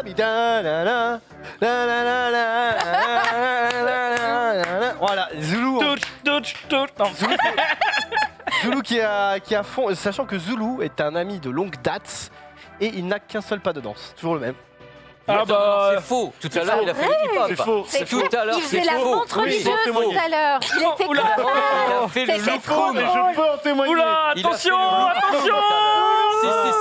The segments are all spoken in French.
ami. Voilà, Zoulou. Non. Zoulou qui a fond, sachant que Zoulou est un ami de longue date et il n'a qu'un seul pas de danse, toujours le même. Ah bah, c'est faux. Tout à l'heure, il a fait le C'est hip-hop. faux. C'est tout à l'heure, Il c'est faisait la faux. montre Oui, religieuse c'est tout faux. à l'heure. Il était oula. Il a fait le C'est loufou. faux. Mais je peux en témoigner. Oula, Il a attention, fait le attention.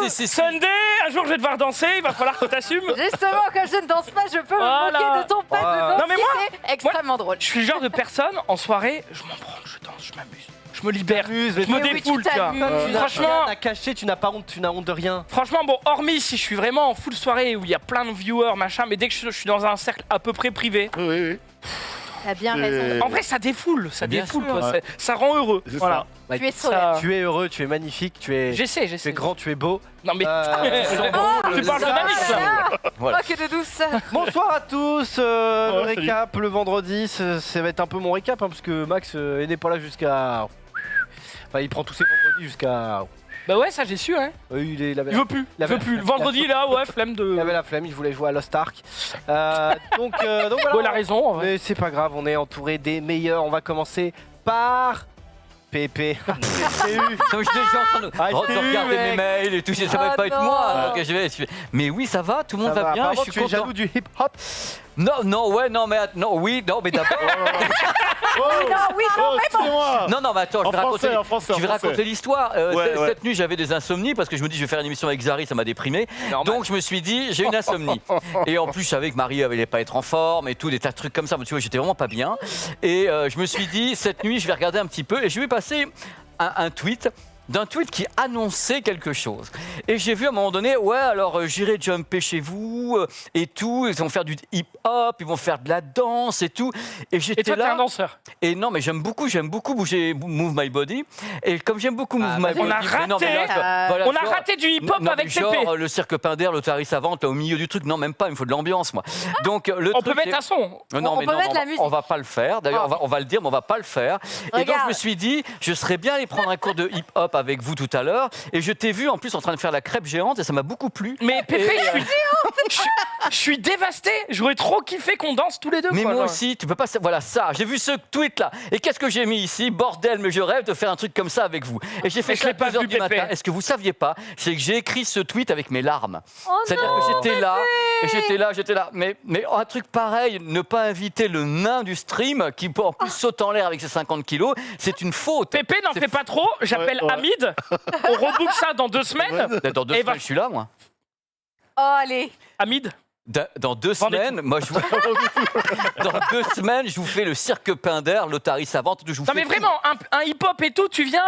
Si. Sunday, un jour je vais devoir danser, il va falloir que t'assumes. Justement, quand je ne danse pas, je peux Voilà. me moquer de ton pas de danse. Non, mais moi- c'est extrêmement drôle. Je suis le genre de personne, en soirée, je m'en branle, je danse, je m'amuse. Je me libère, je me Mais oui, défoule, tu tu vois. t'amuses. Tu n'as Franchement- rien à cacher, tu n'as pas honte, tu n'as honte de rien. Franchement, bon, hormis si je suis vraiment en full soirée où il y a plein de viewers, machin, mais dès que je suis dans un cercle à peu près privé, Oui. T'as bien raison. en vrai, ça défoule, Bien sûr, quoi, ouais. ça rend heureux. C'est Voilà. Tu es sauvé. Ça- Tu es heureux, tu es magnifique, tu es J'essaie. grand, tu es beau. Non mais tu parles de Ah Manix, là là. là. Voilà. Oh, que de douce. Bonsoir à tous, le récap, le vendredi, ça va être un peu mon récap, parce que Max n'est pas là jusqu'à... Enfin, il prend tous ses vendredis jusqu'à... Bah ouais, ça j'ai su, hein. Il avait Il veut plus, Il avait- Le vendredi, là, ouais, flemme de... il avait la flemme, il voulait jouer à Lost Ark. Donc voilà. Bon, il a raison, en vrai. Mais c'est pas grave, on est entouré des meilleurs. On va commencer par Pépé. Comme je suis déjà en train de, Ah, je t'ai de vu, regarder mes mec. mails et tout, ça va Ah pas être non. moi. Donc mais oui, ça va, tout le monde va bien. Apparemment, Je suis tu es content. jaloux du hip-hop. Non, mais d'abord. Oui, non, C'est moi. Non, mais attends, En français, en français. je vais raconter l'histoire. Ouais, ouais. Cette nuit, j'avais des insomnies parce que je me dis, je vais faire une émission avec Zari, ça m'a déprimé. Donc, je me suis dit, j'ai une insomnie. Et en plus, je savais que Marie allait pas être en forme et tout, des tas de trucs comme ça. Tu vois, j'étais vraiment pas bien. Et je me suis dit, cette nuit, je vais regarder un petit peu et je vais passer un tweet. D'un tweet qui annonçait quelque chose. Et j'ai vu à un moment donné, ouais, alors j'irai jumper chez vous et tout. Ils vont faire du hip-hop, ils vont faire de la danse et tout. Et Et j'étais toi, t'es là. un danseur. Et non, mais j'aime beaucoup bouger, Move My Body. Et comme j'aime beaucoup Move My on Body, a mais non, mais raté. voilà, On a genre- raté du hip-hop non, avec mais genre, Pépé. le cirque Pinder, l'Otari Savante, là, au milieu du truc. Non, même pas, il me faut de l'ambiance, moi. Donc, le On truc, peut mettre un son. non, On mais peut non, mettre la musique. on va pas le faire. D'ailleurs, on va le dire, mais on va pas le faire. Et donc, Regarde. je me suis dit, je serais bien allé prendre un cours de hip-hop avec vous tout à l'heure. Et je t'ai vu en plus en train de faire la crêpe géante et ça m'a beaucoup plu. Mais Pépé, Et, je suis dévasté. J'aurais trop kiffé qu'on danse tous les deux. Mais quoi, moi genre. aussi, tu peux pas. Voilà ça. J'ai vu ce tweet là. Et qu'est-ce que j'ai mis ici? Bordel, mais je rêve de faire un truc comme ça avec vous. Et j'ai fait Mais je ça à l'ai pas 2 heures vu, du Pépé. matin. Est-ce que vous saviez pas? C'est que j'ai écrit ce tweet avec mes larmes. Oh C'est-à-dire que j'étais là, et j'étais là. Mais un truc pareil, ne pas inviter le nain du stream qui en plus saute en l'air avec ses 50 kilos, c'est une faute. Pépé, n'en C'est fais pas trop. J'appelle Ouais. Hamid. On reboucle ça dans 2 semaines. Dans 2 Et semaines, je suis là, moi. Oh, allez. Hamid. Dans 2 Vendez semaines, moi je vous... Dans 2 semaines, je vous fais le cirque Pinder, l'Otari Savante, je vous Non fais mais tout. vraiment, un hip-hop et tout, tu viens...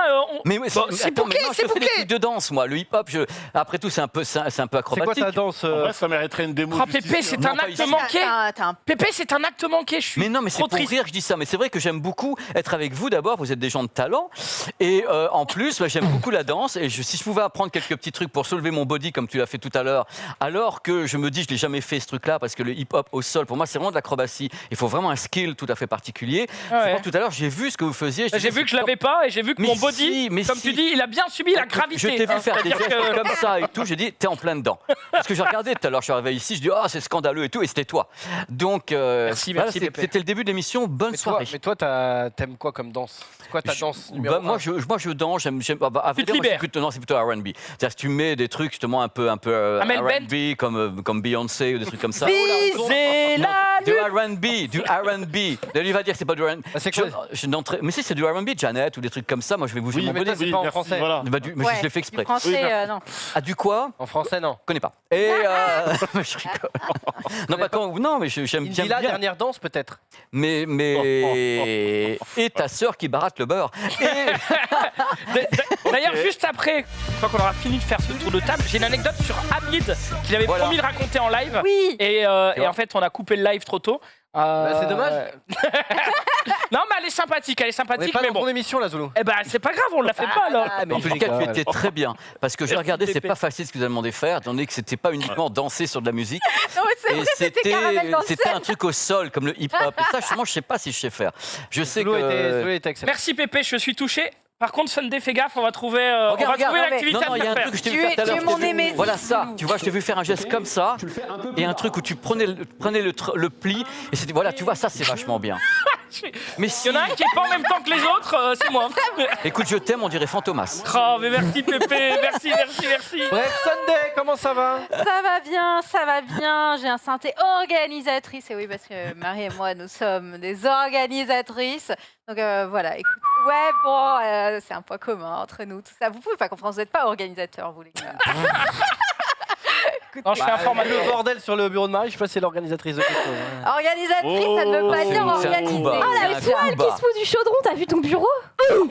Mais ouais, Bon, mais c'est attends, bouclé, mais non, c'est je fais des bouclé. trucs de danse, moi. Le hip-hop, après tout, c'est un peu C'est quoi acrobatique. ta danse En vrai, ça mériterait une démo. Oh, juste Pépé, ici, c'est hein. un pas acte ici. manqué. T'as un Pépé, c'est un acte manqué. Je suis Mais non, mais c'est trop pour triste. rire que je dis ça. Mais c'est vrai que j'aime beaucoup être avec vous d'abord. Vous êtes des gens de talent. Et en plus, bah, j'aime beaucoup la danse. Et si je pouvais apprendre quelques petits trucs pour soulever mon body comme tu l'as fait tout à l'heure, alors que je me dis, je l'ai jamais fait ce truc-là parce que le hip-hop au sol, pour moi, c'est vraiment de l'acrobatie. Il faut vraiment un skill tout à fait particulier. Ah ouais. Je pense, tout à l'heure, j'ai vu ce que vous faisiez. J'ai vu que je l'avais pas et j'ai vu que Mais mon body, si, mais comme si. tu dis, il a bien subi la gravité. Je t'ai vu faire des C'est-à-dire gestes que- comme ça et tout. J'ai dit, t'es en plein dedans. Parce que j'ai regardé tout à l'heure, je suis arrivé ici, je dis, oh, c'est scandaleux et tout, et c'était toi. Donc, Merci, voilà, Pépé. c'était le début de l'émission. Bonne soirée. Mais toi, t'aimes quoi comme danse? C'est quoi ta danse numéro Moi, un? je danse, j'aime. À vrai Tu te dire, moi, libères. c'est plutôt R&B. C'est-à-dire si tu mets des trucs justement un peu Amel Bent. R&B comme Beyoncé ou des trucs comme ça. Viser Non, la du lutte. R&B. Lui va dire que c'est pas du R&B. Bah, c'est quoi? Mais si c'est du R&B, Janet ou des trucs comme ça, moi je vais bouger Oui, mon mais body. toi, c'est pas en merci, français. voilà. Mais je l'ai fait exprès. Du français, non. Ah, du quoi? En français, non. Je connais pas. Et je rigole. Non, bah, non, mais j'aime bien. Indila, dernière danse, peut-être. Mais et ta sœur qui baratte le beurre. D'ailleurs, juste après, une fois qu'on aura fini de faire ce tour de table, j'ai une anecdote sur Hamid qu'il avait Voilà. promis de raconter en live. Oui. Et en fait, on a coupé le live trop tôt. Bah, c'est dommage. Non, mais elle est sympathique, On n'est pas mais dans bon. ton émission, là, Zoulou. Eh ben, c'est pas grave, on la fait pas alors. Ah, mais En tout cas, tu étais très bien. Parce que j'ai Merci, regardé, c'est Pépé. pas facile ce que vous avez demandé de faire, étant donné que c'était pas uniquement danser sur de la musique. Non, mais c'est Et vrai, c'était caramel dans le c'était sel. un truc au sol, comme le hip-hop. Et ça, justement, je sais pas si je sais faire. Je sais Zoulou que. était excellent. Merci Pépé, je suis touché. Par contre, Sunday, fais gaffe, on va trouver, Regarde, l'activité non, à il y a un faire. truc que je t'ai Tu vu es- faire tout à tu es l'heure. mon Je t'ai vu- némésis. Voilà ça, tu vois, je t'ai vu faire un geste comme ça, et un truc où tu prenais le pli, et c'était, voilà, tu vois, ça c'est vachement bien. Mais si, Il y en a un qui est pas en même temps que les autres, c'est moi. écoute, je t'aime, on dirait Fantomas. Oh, mais merci Pépé, merci. Bref, Sunday, comment ça va? Ça va bien, ça va bien. J'ai un synthé organisatrice. Et oui, parce que Marie et moi, nous sommes des organisatrices. Donc voilà, écoute. Ouais, bon, c'est un point commun entre nous, tout ça. Vous pouvez pas comprendre, vous n'êtes pas organisateur, vous les gars. Écoute, Non, je fais un format Le bordel sur le bureau de Marie, je sais pas si c'est l'organisatrice de quelque chose. hein. organisatrice, ça ne veut pas Oh, dire c'est un organiser. coup bas, Ah, c'est la un toile coup bas. qui se fout du chaudron, t'as vu ton bureau? Oh,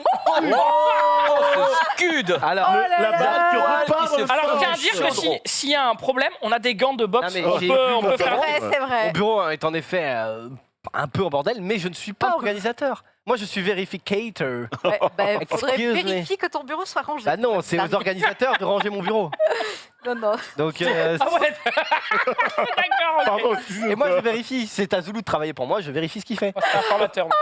ce scud. Alors, Oh là La là. balle qui repart qui se dans le Alors, je Oh, tiens à dire que chaudron. s'il y a un problème, on a des gants de boxe. Ah, mais on j'ai peut, vu on peut C'est faire. vrai, c'est mon vrai. bureau est en effet un peu en bordel, mais je ne suis pas organisateur. Moi, je suis vérificateur. Ouais, bah, faudrait Excuse me. vérifier que ton bureau soit rangé. Bah non, c'est aux organisateurs de ranger mon bureau. Non, non. Donc, Ah ouais. D'accord. ok. Pardon, et excusez-moi. moi, je vérifie. C'est à Zoulou de travailler pour moi, je vérifie ce qu'il fait. C'est un formateur. moi.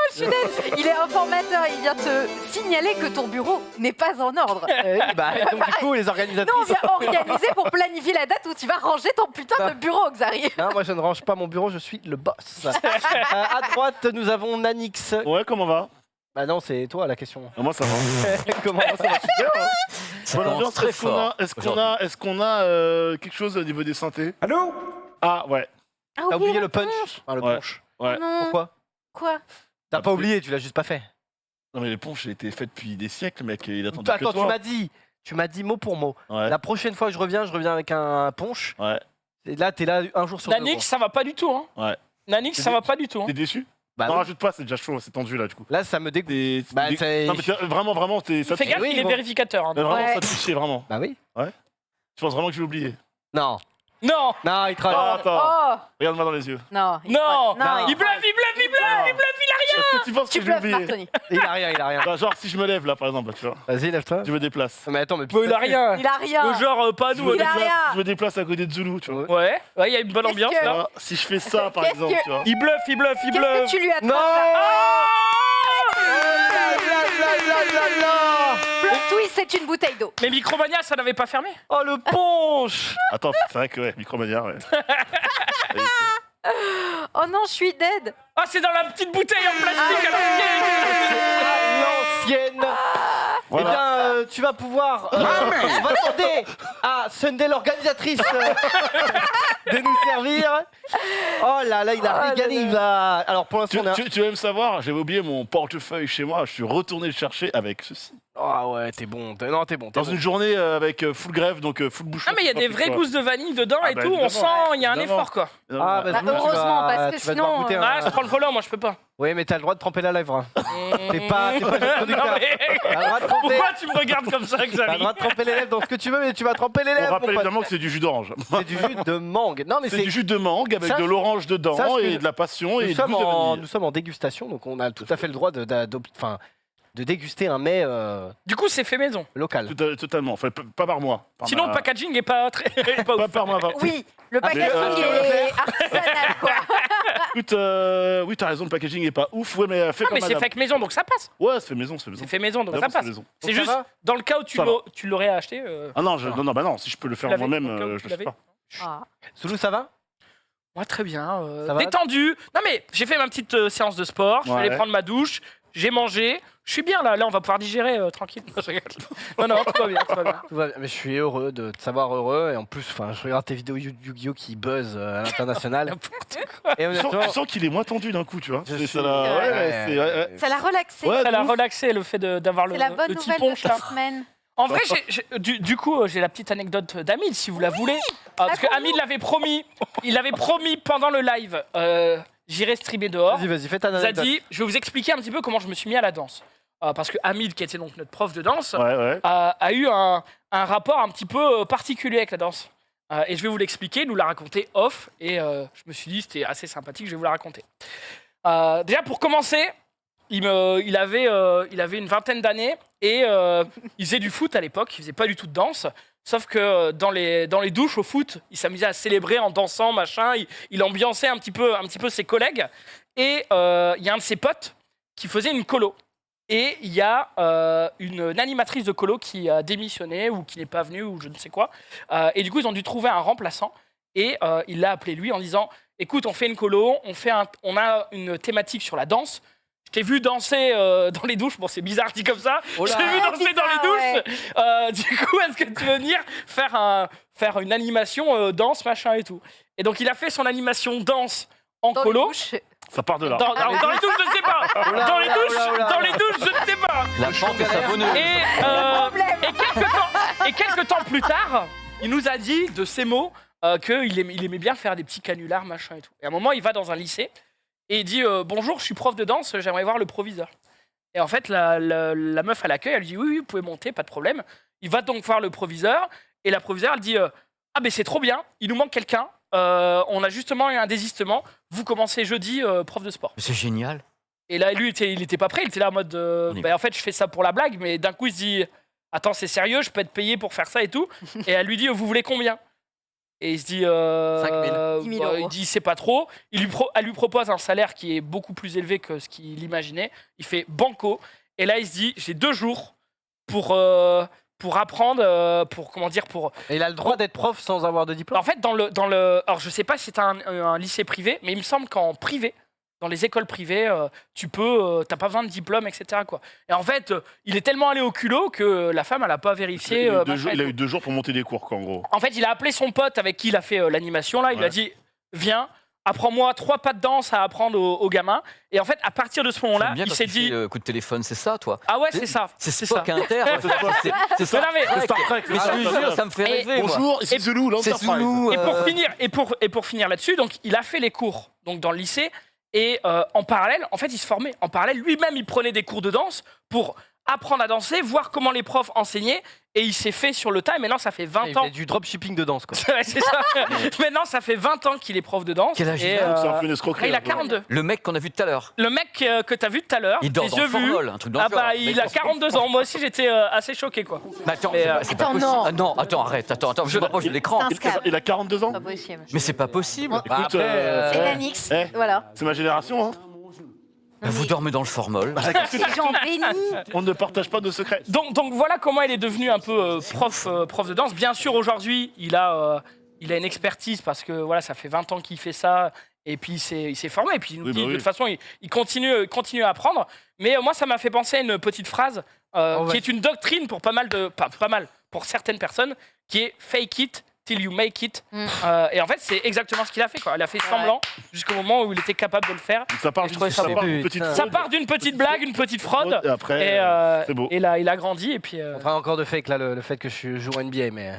Il est informateur, il vient te signaler que ton bureau n'est pas en ordre. Bah, donc, du coup, les Nous, on organisatrices. vient organiser pour planifier la date où tu vas ranger ton putain de bureau, Xari. Non, moi, je ne range pas mon bureau, je suis le boss. À droite, nous avons Nanix. Ouais, comment va? Bah non, c'est toi la question. Moi, ça va. Comment Ça va super. Hein. Ça Bonne commence ambiance. très Est-ce qu'on fort. a, est-ce qu'on aujourd'hui. a, est-ce qu'on a quelque chose au niveau des synthés? Allô? Ah ouais, T'as oublié le punch Enfin, le Ouais. punch. ouais. Non. Pourquoi Quoi? T'as pas oublié, tu l'as juste pas fait. Non mais les ponches, j'ai été fait depuis des siècles, mec. Il attendait que Attends, toi. tu m'as dit mot pour mot. Ouais. La prochaine fois que je reviens avec un punch. Ouais. Et là, t'es là un jour sur deux. Nanix, gros. ça va pas du tout. Hein. Ouais. Nanix, ça va pas du tout. Hein. T'es déçu? Bah Non, oui. rajoute pas, c'est déjà chaud, c'est tendu là du coup. Là, ça me dégoûte. T'es- Bah, t'es- c'est- Non mais vraiment, ça Fais te gaffe, oui, il est bon. vérificateur. hein. vraiment, Ouais. ça te fait chier, vraiment. Bah oui. Je pense vraiment que je vais oublier. Non. Non, Non, il Oh, travaille. attends, Oh! regarde-moi dans les yeux. Non. non, Non, il bluffe, Est-ce que tu penses Tu que je vais bluffes, oublier? Martoni. Il a rien, il a rien. Bah, genre si je me lève là par exemple, là, tu vois, Vas-y, lève-toi. je me déplace. Mais attends, mais il a rien. Il a rien. Le genre, pas Je nous. me Il a déplace, rien. je me déplace à côté de Zulu, tu vois. Ouais, il y a une bonne Qu'est-ce ambiance que- là. Alors, si je fais ça par Qu'est-ce exemple, que- tu vois. Il bluffe, il bluffe. Qu'est-ce que tu lui as Non. Plot twist, c'est une bouteille d'eau. Mais Micromania, ça n'avait pas fermé. Oh, le punch. Attends, c'est vrai que ouais, Micromania, ouais. Oh non, je suis dead. Ah, c'est dans la petite bouteille en plastique à l'ancienne. À l'ancienne. Voilà. Eh bien, tu vas pouvoir. On va demander à Sunday, l'organisatrice, de nous servir. Oh là là, il a Oh régalé. là là. Il va. Alors, pour l'instant, on a. Tu veux même savoir, j'avais oublié mon portefeuille chez moi, je suis retourné le chercher avec ceci. Ah ouais, t'es bon. Non, t'es bon. Dans une journée avec full grève, donc full bouchon. Ah, mais il y a des vraies gousses de vanille dedans Ah et bah, tout. On évidemment. sent, il y a un Évidemment. effort quoi. Ah, bah, Bah, Zoulou, tu heureusement, vas- parce que tu vas devoir sinon, goûter Ah, un- je prends le volant, moi je peux pas. Oui, mais t'as le droit de tremper la lèvre. T'es pas jeune Non, conducteur. mais- T'as le droit de tremper. Pourquoi tu me regardes comme ça, T'as le Xavier? droit de tremper les lèvres dans ce que tu veux, mais tu vas tremper les On lèvres. rappelle mon pote. évidemment que c'est du jus d'orange. C'est du jus de mangue. Non, mais C'est c'est. du jus de mangue avec Sache- de l'orange dedans sache que et de la passion et Nous du sommes, goût de en, vanille. nous sommes en dégustation, donc on a tout à fait le droit de déguster un mets Du coup, c'est fait maison. local. Totalement, enfin pas par moi. Par Sinon, ma- le packaging est pas très. pas Pas ouf. par moi. Oui, le packaging mais, est artisanal, quoi. Écoute, oui, t'as raison, le packaging est pas ouf, ouais, mais fait Ah, comme mais c'est madame. fait maison, donc ça passe. Ouais, c'est fait maison, c'est fait maison. C'est fait maison, donc Ouais, ça c'est fait passe. maison. C'est Donc ça juste va dans le cas où Ça va. tu l'aurais acheté. Ah non, non, bah non, si je peux le faire Tu l'avais moi-même, dans le cas où je tu le fais l'avais pas. Ah. Zoulou, ça va? Moi, très bien. Ça va Détendu. Non, mais j'ai fait ma petite séance de sport. Je suis allé Ouais. prendre ma douche. J'ai mangé. Je suis bien là. Là, on va pouvoir digérer tranquille. Non, je rigole. non, tout va bien. Tout va bien. Tout va bien. Mais je suis heureux de te savoir heureux. Et en plus, je regarde tes vidéos Yu-Gi-Oh qui buzzent à l'international. N'importe quoi. Et honnêtement, Tu sens qu'il est moins tendu d'un coup, tu vois. je C'est suis- ça, là. Ouais, ouais, c'est- ouais. Ça l'a relaxé. Ouais, Ça de l'a ouf. relaxé le fait d'avoir le C'est la bonne le petit nouvelle de punch là. la semaine. En vrai, du coup, j'ai la petite anecdote d'Amid, si vous la voulez. Parce que Amid l'avait promis. Il l'avait promis pendant le live. J'irai streamer dehors. vas-y, fais ta Il a anecdote. dit, je vais vous expliquer un petit peu comment je me suis mis à la danse. Parce que Hamid, qui était donc notre prof de danse, Ouais, ouais. a eu un rapport un petit peu particulier avec la danse. Et je vais vous l'expliquer, il nous l'a raconté off, et je me suis dit c'était assez sympathique, je vais vous la raconter. Déjà pour commencer, il avait une vingtaine d'années, et il faisait du foot à l'époque, il faisait pas du tout de danse. Sauf que dans les douches au foot, il s'amusait à célébrer en dansant, machin. Il ambiançait un petit peu ses collègues. Et il y a un de ses potes qui faisait une colo. Et il y a une animatrice de colo qui a démissionné ou qui n'est pas venue ou je ne sais quoi. Et du coup, ils ont dû trouver un remplaçant. Et il l'a appelé lui en disant « Écoute, on fait une colo, on a une thématique sur la danse. Je t'ai vu danser dans les douches. » Bon, c'est bizarre dit comme ça. Oh là. Je t'ai vu danser dans les douches. Du coup, est-ce que tu veux venir faire une animation danse, machin et tout. Et donc, il a fait son animation danse en Dans les colo. douches. Ça part de là. Dans les douches, je ne sais pas. là, Dans les oh là, douches, oh là, oh là. dans les douches, je ne sais pas. La pente est savonneuse. Et quelques temps plus tard, il nous a dit de ces mots qu'il aimait bien faire des petits canulars, machin et tout. Et à un moment, il va dans un lycée et il dit bonjour, je suis prof de danse, j'aimerais voir le proviseur. Et en fait, la meuf à l'accueil, elle lui dit oui, vous pouvez monter, pas de problème. Il va donc voir le proviseur et la proviseure, elle dit ah, ben c'est trop bien, il nous manque quelqu'un. On a justement eu un désistement. Vous commencez jeudi, prof de sport. C'est génial. Et là, lui, il était pas prêt. Il était là en mode en fait, je fais ça pour la blague, mais d'un coup, il se dit attends, c'est sérieux, je peux être payé pour faire ça et tout. Et elle lui dit vous voulez combien? Et il se dit 10 000 euros. il dit c'est pas trop. Elle lui propose un salaire qui est beaucoup plus élevé que ce qu'il imaginait. Il fait banco. Et là, il se dit j'ai 2 jours pour apprendre, Et il a le droit d'être prof sans avoir de diplôme. En fait, alors je sais pas si c'est un lycée privé, mais il me semble qu'en privé, dans les écoles privées, t'as pas besoin de diplôme, etc. quoi. Et en fait, il est tellement allé au culot que la femme, elle a pas vérifié. Il a eu 2 jours pour monter des cours, quoi, en gros. En fait, il a appelé son pote avec qui il a fait l'animation là. Il lui a dit viens. Apprends-moi 3 pas de danse à apprendre aux gamins. Et en fait, à partir de ce moment-là, il s'est dit coup de téléphone, c'est ça, toi? ah ouais, c'est ça. C'est ça. Spock Inter. C'est ça. Mais non, mais- Star Trek, Mais je te jure, ça me fait rêver. moi. Bonjour, c'est Zulu, C'est l'Enterprise. Zoulou. Et pour finir là-dessus, donc il a fait les cours donc dans le lycée et en parallèle, en fait, il se formait. En parallèle, lui-même, il prenait des cours de danse pour apprendre à danser, voir comment les profs enseignaient, et il s'est fait sur le tas. Et maintenant, ça fait 20 Il ans. fait du dropshipping de danse, quoi. Ouais, c'est ça. Maintenant, ça fait 20 ans qu'il est prof de danse. Quel âge et, il a Donc, c'est un peu une escroquerie. il a un peu. 42. Le mec qu'on a vu tout à l'heure. Le mec que t'as vu tout à l'heure, Il dort les dans yeux le vus. formol, un truc dans le Ah bah, genre. il a 42 ans. Moi aussi, j'étais assez choqué, quoi. Mais attends, Mais, c'est pas attends, possible. non. Ah non, attends, arrête, attends, je m'approche de l'écran. C'est un scam. Il a 42 ans. Pas possible. Mais c'est pas possible. Bon. Bah, après, C'est eh, Nanix. eh. Voilà. C'est ma génération, hein. Vous dormez dans le formol. C'est des gens bénis. On ne partage pas de secrets. Donc voilà comment il est devenu un peu prof de danse. Bien sûr, aujourd'hui, il a une expertise parce que voilà, ça fait 20 ans qu'il fait ça. Et puis il s'est formé. Et puis il nous Oui, dit bah de oui. toute façon, il continue à apprendre. Mais moi, ça m'a fait penser à une petite phrase qui est une doctrine pour pour certaines personnes, qui est fake it till you make it. Et en fait, c'est exactement ce qu'il a fait, quoi. Il a fait semblant jusqu'au moment où il était capable de le faire. Ça part Et je trouvais ça d'une beau. petite Putain. Ça fraude. part d'une petite blague, une petite fraude. Et après, Et, c'est beau. et là, il a grandi. Et puis, On fera encore de fake là, le fait que je joue en NBA, mais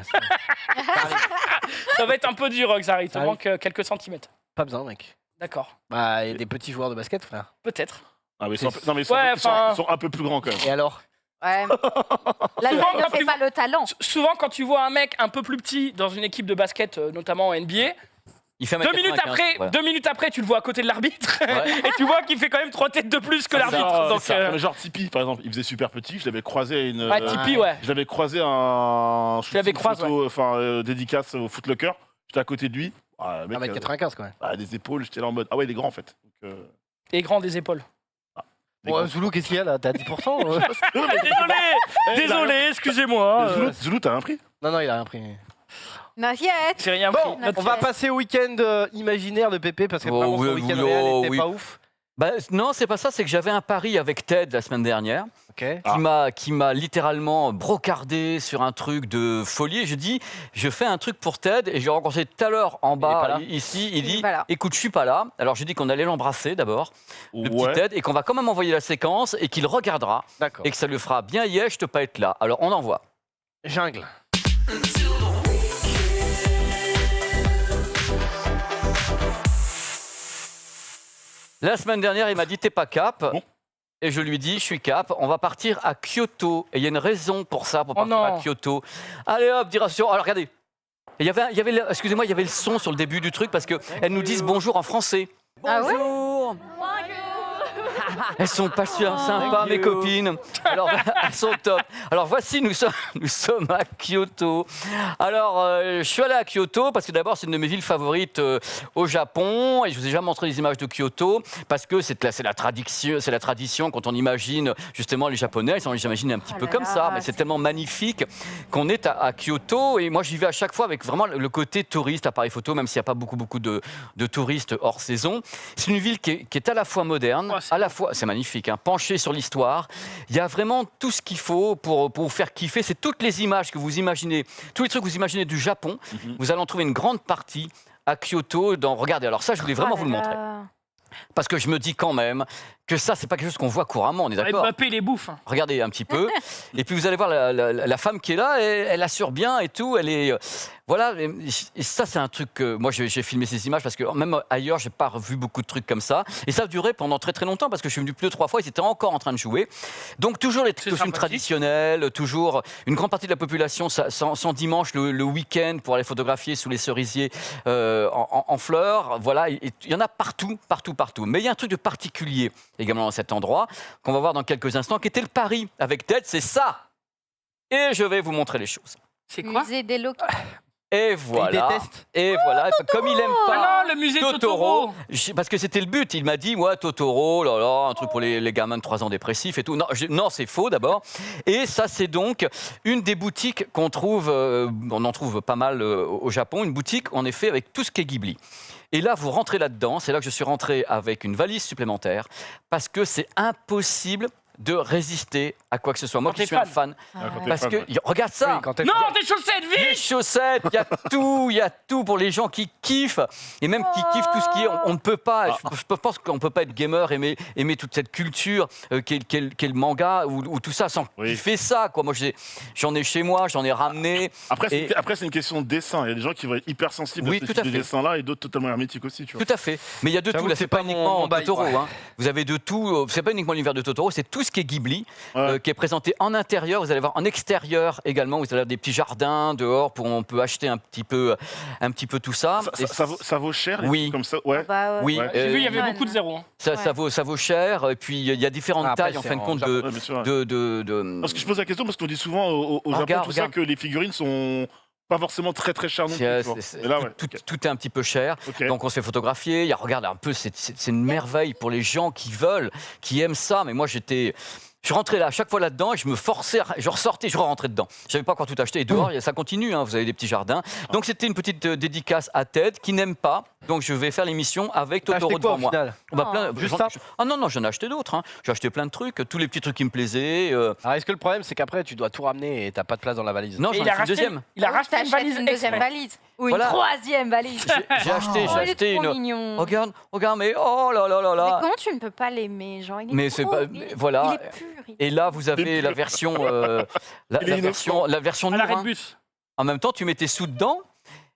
ça va être un peu dur, Xari. Il te Ah oui. manque quelques centimètres. pas besoin, mec. D'accord. Bah, il y a des petits joueurs de basket, frère. Peut-être. Ah, mais ils sont un peu- non, mais ils sont- Ouais, ils sont- enfin- ils sont un peu plus grands, quand même. Et alors? Ouais. Là, Souvent, il ne quand fait tu pas le talent. Souvent, quand tu vois un mec un peu plus petit dans une équipe de basket, notamment en NBA, Il fait 2 minutes 1m95, après, voilà. 2 minutes après, tu le vois à côté de l'arbitre. Ouais. Et tu vois qu'il fait quand même 3 têtes de plus que l'arbitre. Genre, Donc, c'est ça. Mais genre Tipeee, par exemple, il faisait super petit. Je l'avais croisé à une. ouais, Tipeee, ouais. Je l'avais croisé à un. Tu l'avais croisé, dédicace au Footlocker. J'étais à côté de lui. Ah, le mec, 1m95 quand même. des épaules. J'étais là en mode. Ah ouais, il est grand en fait. Donc, Et grand des épaules. des Ouais, grands. Zoulou, qu'est-ce qu'il y a là? T'as 10%? Désolé, excusez-moi. Zulu, t'as un prix? Non, non, il a rien pris. N'inquiète. J'ai rien Bon, pris. on va passer au week-end imaginaire de Pépé parce que Oh, vraiment, son oui, week-end oui, réel oh, était oui. pas ouf. Bah, non, c'est pas ça, c'est que j'avais un pari avec Ted la semaine dernière. Ok. Qui m'a littéralement brocardé sur un truc de folie. Et je dis, je fais un truc pour Ted. Et j'ai rencontré tout à l'heure en est pas bas, là. ici. Il Il est dit, pas là. écoute, je suis pas là. Alors je dis qu'on allait l'embrasser d'abord, le petit Ouais. Ted, et qu'on va quand même envoyer la séquence et qu'il regardera D'accord. et que ça lui fera bien yesh de pas être là. Alors on envoie. Jungle. La semaine dernière, il m'a dit, t'es pas cap. Bon. Et je lui dis, je suis cap, on va partir à Kyoto. Et il y a une raison pour ça, pour Oh partir non. à Kyoto. Allez hop, direction. Alors regardez. Et il y avait excusez-moi, il y avait le son sur le début du truc parce qu'elles nous disent bonjour en français. Ah ouais Bonjour. Elles sont pas super sympas, mes copines. Alors, elles sont top. Alors, voici, nous sommes à Kyoto. Alors, je suis allé à Kyoto parce que d'abord, c'est une de mes villes favorites au Japon. Et je vous ai déjà montré des images de Kyoto parce que c'est la tradition quand on imagine justement les Japonais. On les imagine un petit peu comme ça. Mais c'est tellement magnifique qu'on est à Kyoto. Et moi, j'y vais à chaque fois avec vraiment le côté touriste, appareil photo, même s'il n'y a pas beaucoup de touristes hors saison. C'est une ville qui est à la fois moderne, à la fois, c'est magnifique, hein, penchée sur l'histoire. Il y a vraiment tout ce qu'il faut pour vous faire kiffer. C'est toutes les images que vous imaginez, tous les trucs que vous imaginez du Japon. Vous allez en trouver une grande partie à Kyoto. Regardez, alors ça, je voulais vraiment vous le montrer. Parce que je me dis quand même que ça, c'est pas quelque chose qu'on voit couramment, on est d'accord? Mbappé les bouffe. Regardez un petit peu. Et puis vous allez voir la femme qui est là, elle assure bien et tout. Elle est voilà. Et ça, c'est un truc que moi j'ai filmé ces images parce que même ailleurs, j'ai pas vu beaucoup de trucs comme ça. Et ça a duré pendant très très longtemps parce que je suis venu 2 ou 3 fois, ils étaient encore en train de jouer. Donc toujours les costumes traditionnels, toujours une grande partie de la population sans dimanche le week-end pour aller photographier sous les cerisiers en fleurs. Voilà, il y en a partout. Mais il y a un truc de particulier également dans cet endroit, qu'on va voir dans quelques instants, qui était le pari avec Ted, c'est ça. Et je vais vous montrer les choses. C'est quoi? Musée des Loki. Et voilà. Et voilà. Comme il aime pas Ah non, le musée Totoro. Parce que c'était le but. Il m'a dit, ouais, Totoro, là, là, un truc pour les gamins de 3 ans dépressifs et tout. Non, c'est faux d'abord. Et ça, c'est donc une des boutiques qu'on trouve, on en trouve pas mal au Japon, une boutique en effet avec tout ce qui est Ghibli. Et là, vous rentrez là-dedans. C'est là que je suis rentré avec une valise supplémentaire parce que c'est impossible de résister à quoi que ce soit. Moi qui suis un fan. Parce que, regarde ça. Non, tes chaussettes, vite. Les chaussettes, il y a tout pour les gens qui kiffent. Et même qui kiffent tout ce qui est. On ne peut pas, je pense qu'on ne peut pas être gamer, aimer toute cette culture qu'est le manga ou tout ça sans kiffer ça. Quoi. Moi, j'en ai chez moi, j'en ai ramené. Après, c'est une question de dessin. Il y a des gens qui vont être hyper sensibles à ce type de dessin-là et d'autres totalement hermétiques aussi. Tu vois. Tout à fait. Mais il y a de tout. Là, c'est pas uniquement Totoro. Hein. Vous avez de tout. C'est pas uniquement l'univers de Totoro, c'est tout ce qui est Ghibli, qui est présenté en intérieur. Vous allez voir en extérieur également. Vous allez avoir des petits jardins dehors pour on peut acheter un petit peu tout ça. Ça vaut cher. Oui. Comme ça. Ouais. Oui. J'ai vu, il y avait beaucoup de zéros. Hein. Ça vaut cher. Et puis il y a différentes tailles en fin de compte Parce que je pose la question parce qu'on dit souvent au Japon tout ça que les figurines sont pas forcément très très chères non plus. Tout est un petit peu cher. Donc on se fait photographier. Regarde un peu, c'est une merveille pour les gens qui veulent, qui aiment ça. Mais moi je rentrais là, à chaque fois là-dedans, et je me forçais, je ressortais, je rentrais dedans. Je n'avais pas encore tout acheté. Et dehors, ça continue, hein, vous avez des petits jardins. Donc c'était une petite dédicace à Ted, qui n'aime pas. Donc je vais faire l'émission avec Totoro devant moi. Non, j'en ai acheté d'autres. Hein. J'ai acheté plein de trucs, tous les petits trucs qui me plaisaient. Alors est-ce que le problème, c'est qu'après, tu dois tout ramener et t'as pas de place dans la valise? Non, j'en ai acheté une deuxième. Il a racheté une deuxième valise. Ou une troisième valise. J'ai acheté une. Mignon. Regarde, mais oh là là là là. Mais comment tu ne peux pas l'aimer, genre il est mais c'est pas, voilà. Il est pur. Et là, vous avez la version, la version à noire. En même temps, tu mets tes sous dedans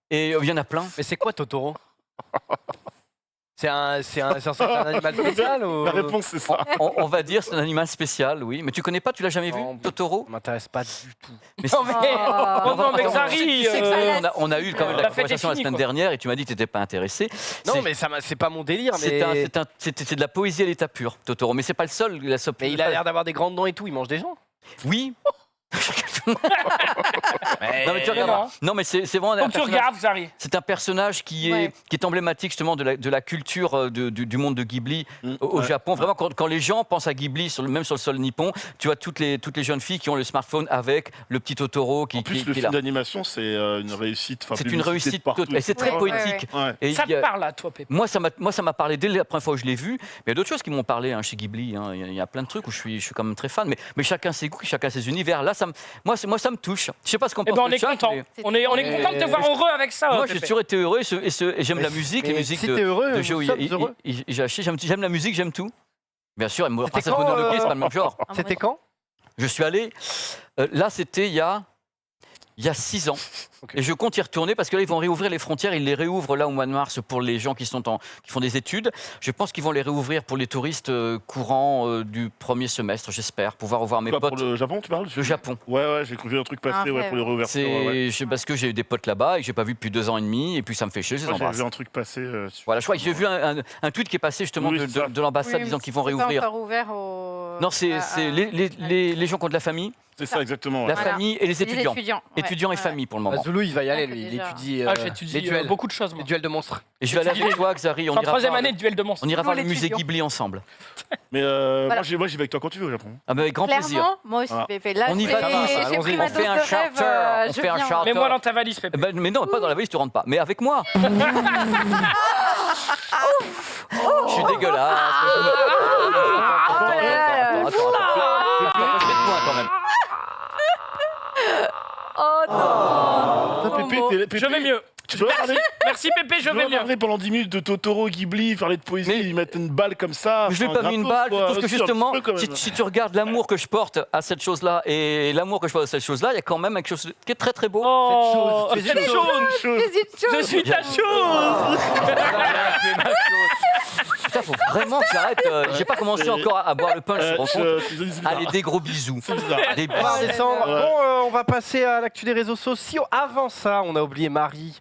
et il y en a plein. Mais c'est quoi Totoro? C'est un animal spécial ou... La réponse, c'est ça. On va dire c'est un animal spécial, oui. Mais tu connais pas, tu l'as jamais vu, Totoro? Ça m'intéresse pas du tout. Mais mais Xari, on a eu quand même la conversation la semaine dernière et tu m'as dit que tu n'étais pas intéressé. Non, mais c'est pas mon délire. C'est de la poésie à l'état pur, Totoro. Mais c'est pas le seul. Mais il a l'air d'avoir des grandes dents et tout. Il mange des gens. Oui. Non mais c'est vraiment un personnage, c'est un personnage qui est emblématique justement de la culture du monde de Ghibli au Japon. Vraiment quand les gens pensent à Ghibli, même sur le sol nippon, tu vois toutes les jeunes filles qui ont le smartphone avec le petit Totoro qui en plus le film d'animation c'est une réussite. C'est une réussite et c'est très poétique. Et ça te parle à toi, Pépé? Moi ça m'a parlé dès la première fois où je l'ai vu. Mais il y a d'autres choses qui m'ont parlé chez Ghibli. Il y a plein de trucs où je suis quand même très fan. Mais chacun ses goûts, chacun ses univers. Là moi, ça me touche. Je sais pas ce qu'on pense. On est content. On est content de te voir heureux avec ça. Moi, j'ai toujours été heureux et j'aime la musique, les musiques de Joe. J'aime la musique, j'aime tout. Bien sûr, le pied, c'est pas le même genre. C'était quand? Je suis allé. Là, c'était il y a il y a 6 ans. Ok. Et je compte y retourner parce que là, ils vont réouvrir les frontières. Ils les réouvrent là au mois de mars pour les gens qui font des études. Je pense qu'ils vont les réouvrir pour les touristes courants du premier semestre, j'espère, pouvoir revoir mes potes. Pour le Japon, tu parles? Le Japon. Ouais, j'ai vu un truc passer pour les réouvertures. Parce que j'ai eu des potes là-bas et que j'ai pas vu depuis 2 ans et demi. Et puis ça me fait chier, je les J'ai embrasse. vu un truc passer. Voilà, je crois que j'ai vu un tweet qui est passé justement de l'ambassade disant qu'ils vont réouvrir. Pas encore ouvert au... Non, c'est les gens qui ont de la famille. C'est ça, exactement. La Voilà. famille et les étudiants. Étudiants, Et famille pour le moment. Zulu, il va y aller, Ah, lui. Il déjà. étudie J'étudie les duels. beaucoup de choses, moi. Les duels de monstres. Et je vais aller avec toi, Xari. Je On suis en ira 3e voir année de duel de monstres. on ira voir le Nous, musée l'étudiant. Ghibli ensemble. Mais Voilà. moi, j'y vais avec toi quand tu veux au Japon. Ah bah, avec grand plaisir. Clairement, moi aussi, Voilà. Pépé. Là, On y va, ça va, j'ai allons-y. pris On ma fait dose un de rêve, charter, on je fait un viens. charter. Mets-moi dans ta valise, Pépé. Mais non, pas dans la valise, tu rentres pas. Mais avec moi. Je suis dégueulasse. Attends, faites-moi quand même. Oh non Pépé, Je vais mieux. Tu dois parler. Merci, Pépé, je vais mieux. parler pendant 10 minutes de Totoro, Ghibli, parler de poésie, Mais- ils mettent une balle comme ça. Je lui ai enfin, pas mis une gratos, balle, je quoi. trouve que Aussi, un justement, petit peu, quand même. si tu regardes l'amour que je porte à cette chose-là et l'amour que je porte à cette chose-là, il y a quand même quelque chose qui est très très beau. Oh, Cette chose, cette chose. Les Je suis ta chose. Putain, faut vraiment que j'arrête. J'ai pas commencé encore à boire le punch, je me rends compte. Allez, des gros bisous. C'est bizarre. Des On va bisous. redescendre. Ouais. Bon, on va passer à l'actu des réseaux sociaux. Avant ça, on a oublié Marie.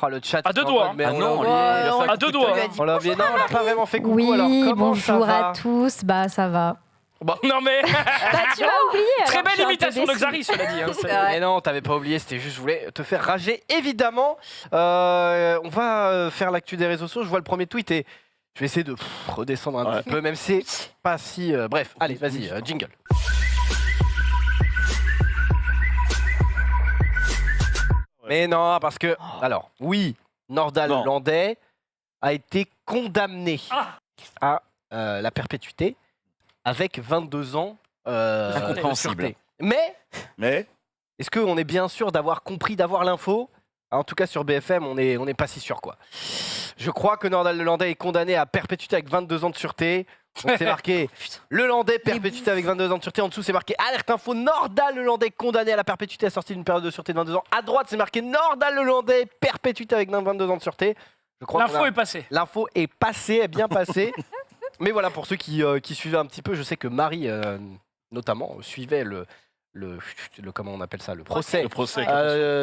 Oh, le chat. À deux en doigts, mode, mais Ah on non, l'a oublié. on À deux doigts. On l'a oublié. Non, on l'a pas vraiment fait coucou. Oui, Alors, comment ça bonjour va à tous. Bah, ça va. Non mais, Bah, tu m'as oublié. très alors je belle suis un peu imitation de déçue. Xari, cela dit. Hein, c'est- Mais non, t'avais pas oublié, c'était juste, je voulais te faire rager. Évidemment, on va faire l'actu des réseaux sociaux. Je vois le premier tweet et je vais essayer de redescendre un petit peu, même si c'est pas si. Bref, allez, vas-y, jingle. Mais non, parce que. Alors, oui, Nordal Non. Landais a été condamné à la perpétuité avec 22 ans de Incompréhensible. sûreté. Mais. Est-ce qu'on est bien sûr d'avoir compris, d'avoir l'info? En tout cas, sur BFM, on n'est pas si sûr, quoi. Je crois que Nordal Lelandais est condamné à perpétuité avec 22 ans de sûreté. Donc c'est marqué Lelandais perpétuité avec 22 ans de sûreté. En dessous, c'est marqué alerte info Nordal Lelandais condamné à la perpétuité assortie d'une période de sûreté de 22 ans. À droite, c'est marqué Nordal Lelandais perpétuité avec 22 ans de sûreté. Je crois L'info est passée. L'info est passée, est bien passée. Mais voilà, pour ceux qui suivaient un petit peu, je sais que Marie, notamment, suivait le comment on appelle ça, le procès, Le procès.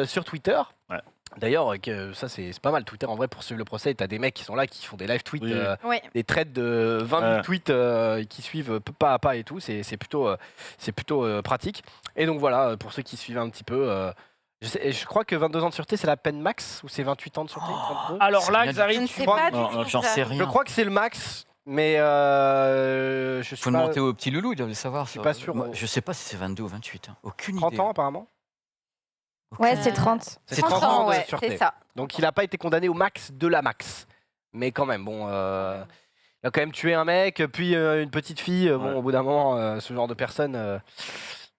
sur Twitter. Ouais. D'ailleurs, ça c'est pas mal Twitter en vrai pour suivre le procès. T'as des mecs qui sont là, qui font des live tweets, Oui. Oui. des threads de 20 000 tweets qui suivent pas à pas et tout. C'est plutôt pratique. Et donc voilà, pour ceux qui suivaient un petit peu. Je crois que 22 ans de sûreté, c'est la peine max ou c'est 28 ans de sûreté 32 Alors là, rien Xari, Je ne tu sais crois- pas du Non, tout. j'en ça. sais rien. Je crois que c'est le max, mais je suis Faut pas demander au petit loulou, il doit le savoir. suis pas sûr. Moi, je sais pas si c'est 22 ou 28. Hein. Aucune 30 idée. ans apparemment. Ouais, c'est 30. C'est 30 30 ans de ouais, sûreté. c'est ça. Donc il n'a pas été condamné au max de la max. Mais quand même, bon, il a quand même tué un mec, puis une petite fille. Bon, Ouais. au bout d'un moment, ce genre de personne,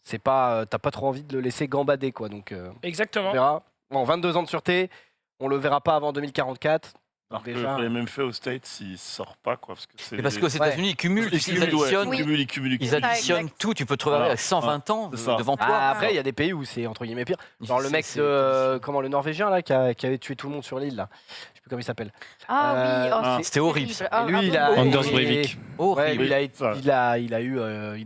c'est pas, t'as pas trop envie de le laisser gambader, quoi. Donc on exactement. verra. Bon, 22 ans de sûreté, on le verra pas avant 2044. Alors que Déjà. les mêmes faits aux States, s'il sort pas, quoi. Parce que c'est Et parce qu'aux États-Unis, ils cumulent, tu sais, ils additionnent. Oui. Ils cumulent. Ils additionnent exact. tout. Tu peux te retrouver Voilà. avec 120 ans C'est ça. devant toi. Ah, après, il y a des pays où c'est entre guillemets pire. Genre le mec de comment le Norvégien là qui avait tué tout le monde sur l'île là. Je sais plus comment il s'appelle. Ah oui, oh, c'est C'était horrible, ça. Ah, Et lui, il ah a bon. Anders et- Breivik. Ouais, Horrible. lui, ça. il a